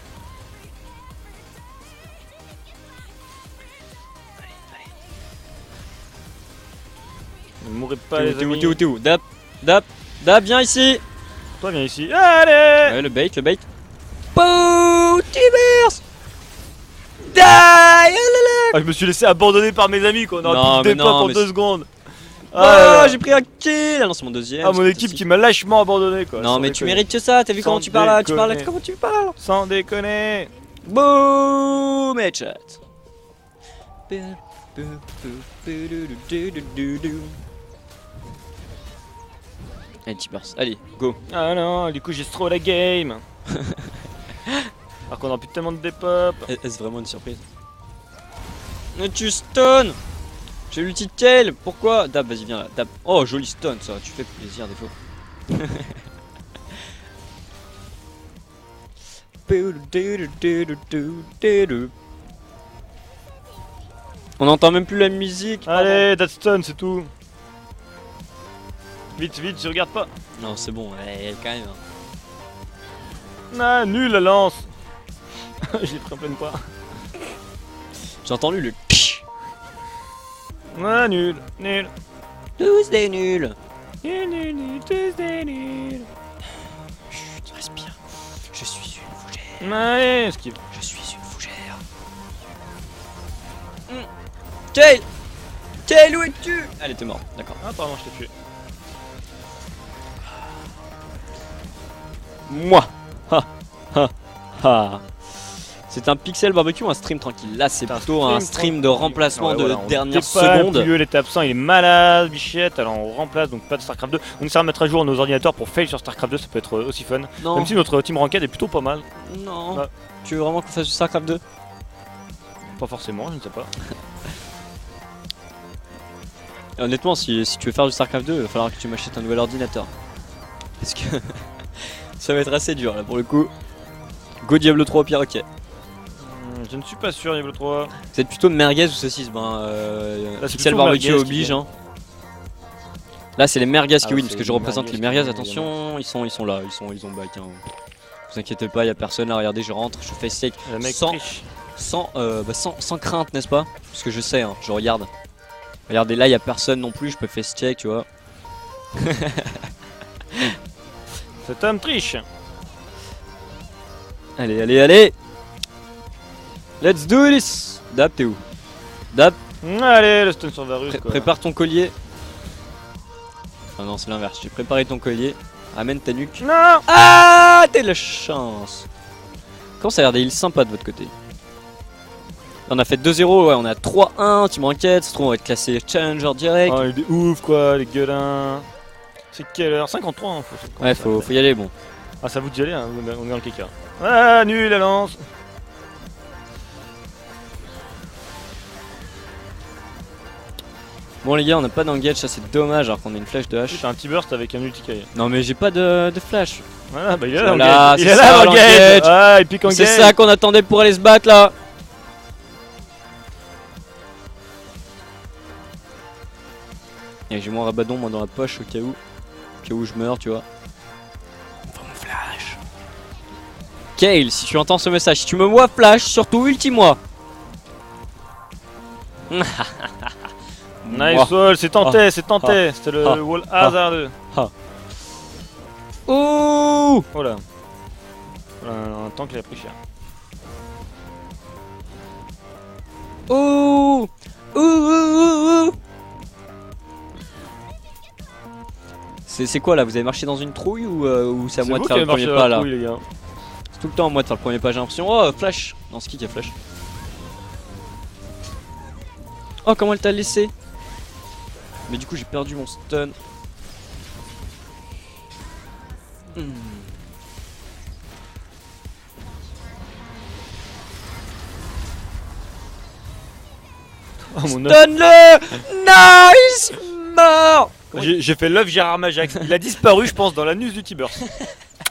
Ne mourrez pas les amis. T'es où Dap, viens ici. Toi viens ici. Allez. Ouais, le bait. Pouh, T-Burst. Die. Oh là là. Ah, je me suis laissé abandonner par mes amis quoi. On aurait Non, pu mais le dépop non, en mais 2 c'est- secondes. Ah, j'ai pris un kill. Ah non, c'est mon deuxième. Ah, mon c'est équipe fantastique. qui m'a lâchement abandonné quoi. Non, sans mais tu déconner. mérites que ça. T'as vu comment Sans tu parles là? Tu parles là, déconner. comment tu parles? Sans déconner. Boom, headshot. Allez, T-Burst, allez, go. Ah non, du coup j'ai trop la game. Alors qu'on aura plus tellement de dépop. Est-ce vraiment une surprise? Mais tu stun. J'ai l'ulti de Tail, pourquoi? Dab, vas-y, viens là, Dab. Oh, joli stun, ça, tu fais plaisir des fois. On n'entend même plus la musique. Allez, that stun, c'est tout. Vite, vite, je regarde pas. Non, c'est bon, quand même. Ah, nul la lance. Je l'ai pris en pleine poire. J'ai entendu le. Ah, nul, nul. Tous des nuls. Nul, nul, nul, tous des nuls. Chut, respire. Je suis une fougère. Allez, esquive. Je suis une fougère. Tail! Tail, où es-tu? Elle était morte, d'accord. Ah, pardon, je t'ai tué. Moi! Ha! Ha! Ha! C'est un pixel barbecue ou un stream tranquille? Là, c'est plutôt un stream de remplacement Ouais, de voilà, on dernière était pas, seconde. Pouilleux, il était absent, il est malade, bichette, alors on remplace donc pas de StarCraft 2. On essaie de mettre à jour nos ordinateurs pour fail sur StarCraft 2, ça peut être aussi fun. Non, Même si notre team ranked est plutôt pas mal. non. Ah. Tu veux vraiment qu'on fasse du StarCraft 2? Pas forcément, je ne sais pas. Honnêtement, si tu veux faire du StarCraft 2, il va falloir que tu m'achètes un nouvel ordinateur. Parce que ça va être assez dur là pour le coup. Go Diablo 3 au pire, ok. Je ne suis pas sûr, Diablo 3. Vous êtes plutôt merguez ou saucisse? Ben, Là, c'est pixel plutôt barbecue merguez oblige. qui Hein. Là, c'est les merguez qui Ah, win c'est parce que je les représente les merguez, merguez. Attention, ils sont là, ils ont back. Hein. Vous inquiétez pas, y a personne là. Regardez, je rentre, je fais steak Le mec sans- triche. sans crainte, n'est-ce pas? Parce que je sais, hein, je regarde. Regardez, là, y a personne non plus. Je peux faire steak, tu vois. Cet homme triche. Allez, allez, allez! Let's do this! Dab, t'es où? Dab, Allez, le stun sur Varus quoi. prépare ton collier. Ah non, c'est l'inverse. J'ai préparé ton collier. Amène ta nuque. Non. Ah, t'as de la chance! Comment ça a l'air des heals sympas de votre côté? On a fait 2-0, ouais, on a 3-1, team enquête, ça se trouve on va être classé challenger direct. Oh, il est ouf quoi, les gueulins. C'est quelle heure? 53 hein, Ouais, faut y aller, bon. Ah, ça vous d'y aller, hein, on est dans le caca. Ah, nul la lance. Bon les gars, on n'a pas d'engage, ça c'est dommage alors qu'on a une flèche de hache. T'as un petit burst avec un ulti-kai. Non mais j'ai pas de flash. Voilà, bah il est là, Voilà, l'engage. Il c'est est ça, là, l'engage. l'engage. Ah, il pique en C'est gage. ça qu'on attendait pour aller se battre là. Et j'ai mon rabadon moi dans la poche au cas où je meurs, tu vois. Faut mon flash. Kale, si tu entends ce message, si tu me vois flash, surtout ulti-moi. Nice wall, c'est tenté, c'est tenté. Ah. C'était le Ah. wall hasardeux. Ouh. Voilà. Voilà un tank qui a pris cher. Ouh. Ouh. C'est quoi là? Vous avez marché dans une trouille ou c'est à moi de faire le premier pas là? Les gars. C'est tout le temps à moi de faire le premier pas, j'ai l'impression. Oh, flash! Non, c'est qui a flash? Oh, comment elle t'a laissé? Mais du coup, j'ai perdu mon stun. Oh, mon Stun-le! Nice! Mort! J'ai fait l'œuf Gérard Majax. Il a disparu, je pense, dans l'anus du T-Burst.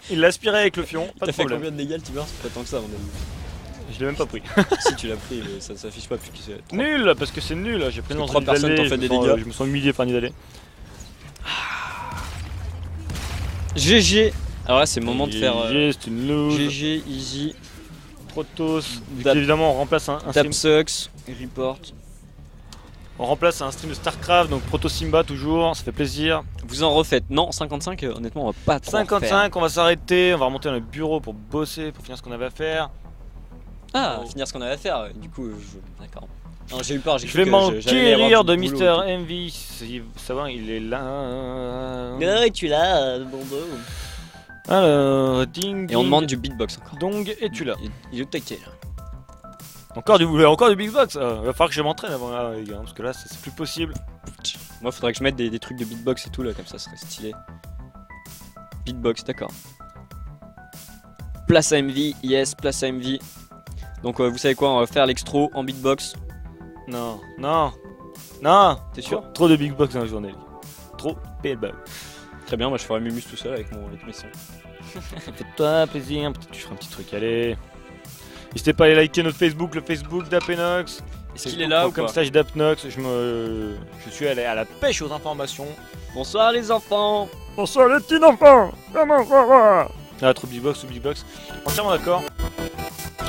Il l'a aspiré avec le fion, pas de T'as fait problème. combien de dégâts, Tiber? C'est pas tant que ça, à mon avis. Je l'ai même pas pris. Si tu l'as pris, mais ça s'affiche pas puisque c'est. Nul, parce que c'est nul. J'ai pris que dans trois une personnes allée, t'ont fait je me des sens- dégâts. Je me sens humilié par Nidalé. GG! Alors là, c'est le moment de faire. GG, c'est une lose. GG, easy, Protoss. Vu Dap- qu'évidemment, on remplace un stream. tap sucks, report. On remplace un stream de StarCraft, donc Proto Simba toujours, ça fait plaisir. Vous en refaites? Non, 55, honnêtement, on va pas trop en refaire. 55, on va s'arrêter, on va remonter dans le bureau pour bosser, pour finir ce qu'on avait à faire. Ah, Oh. finir ce qu'on avait à faire, du coup, d'accord. Non, j'ai eu peur, j'ai Je cru vais que manquer j'allais avoir rire du de boulot Mister et Envy. Savoir, il est là. tout. Ouais, tu l'as, bon beau. Alors, ding. Et on ding. demande du beatbox encore. Dong, es-tu là? Il est au taquet là. Encore du beatbox. Il va falloir que je m'entraîne avant là, les gars, parce que là, c'est plus possible. Moi, faudrait que je mette des trucs de beatbox et tout là, comme ça serait stylé. Beatbox, d'accord. Place à MV, yes, place à MV. Donc, vous savez quoi, on va faire l'extro en beatbox. Non, non, non. T'es sûr? Trop de beatbox dans la journée. Trop beatbox. Très bien, moi je ferai Mumus tout seul avec mes sons. Fais-toi plaisir, peut-être tu feras un petit truc, allez. N'hésitez pas à aller liker notre Facebook, le Facebook d'Apenox. Est-ce qu'il est là ou comme pas? stage d'Apnox, je suis allé à la pêche aux informations. Bonsoir les enfants. Bonsoir les petits enfants. Comment ça va? Ah, trop beatbox ou beatbox. Entièrement d'accord.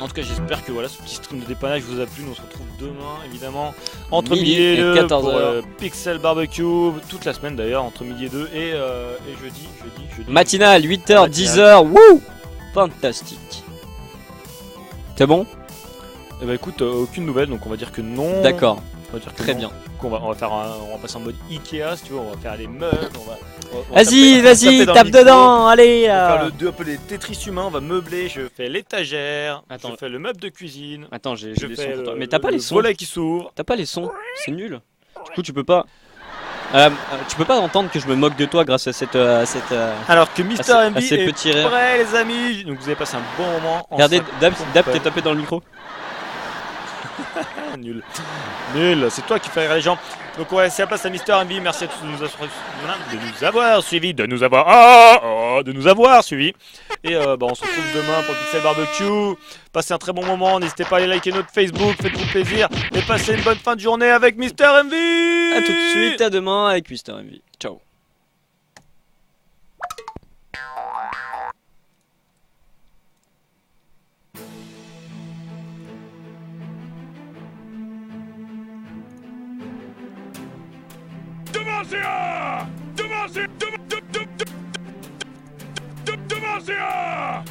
En tout cas, j'espère que voilà, ce petit stream de dépannage vous a plu. On se retrouve demain, évidemment, entre Midi midi et et 2 14 pour heures. Pixel Barbecue, toute la semaine d'ailleurs, entre midi et 2 et jeudi. Matinale, 8h, Matinale. 10h, wouh. Fantastique. C'est bon? Eh bah écoute, aucune nouvelle, donc on va dire que non. D'accord, On va dire que très non. bien. Donc on va passer en mode Ikea, si tu veux, on va faire les meubles, on va Vas-y, taper- on va vas-y, taper dans tape le micro. dedans, allez. On va faire un peu les Tetris humains, on va meubler, je fais l'étagère, Attends. je fais le meuble de cuisine, Attends, j'ai je des sons fais pour toi. le, Mais t'as pas le les sons. volet qui s'ouvre. T'as pas les sons, c'est nul. Du coup, tu peux pas. Tu peux pas entendre que je me moque de toi grâce à cette. Alors que Mister à MB ces est petits rires. prêt les amis, donc vous avez passé un bon moment. Regardez, Dab, t'es tapé. tapé dans le micro. Nul. Nul, c'est toi qui fais rire les gens. Donc ouais, c'est la place à Mister MB, merci à tous de nous avoir suivis, de nous avoir suivis. Et on se retrouve demain pour le Pixel Barbecue. Passez un très bon moment, n'hésitez pas à aller liker notre Facebook, faites-vous plaisir. Et passez une bonne fin de journée avec Mister MB. A tout de suite, à demain avec Mister MV. Ciao. Demacia!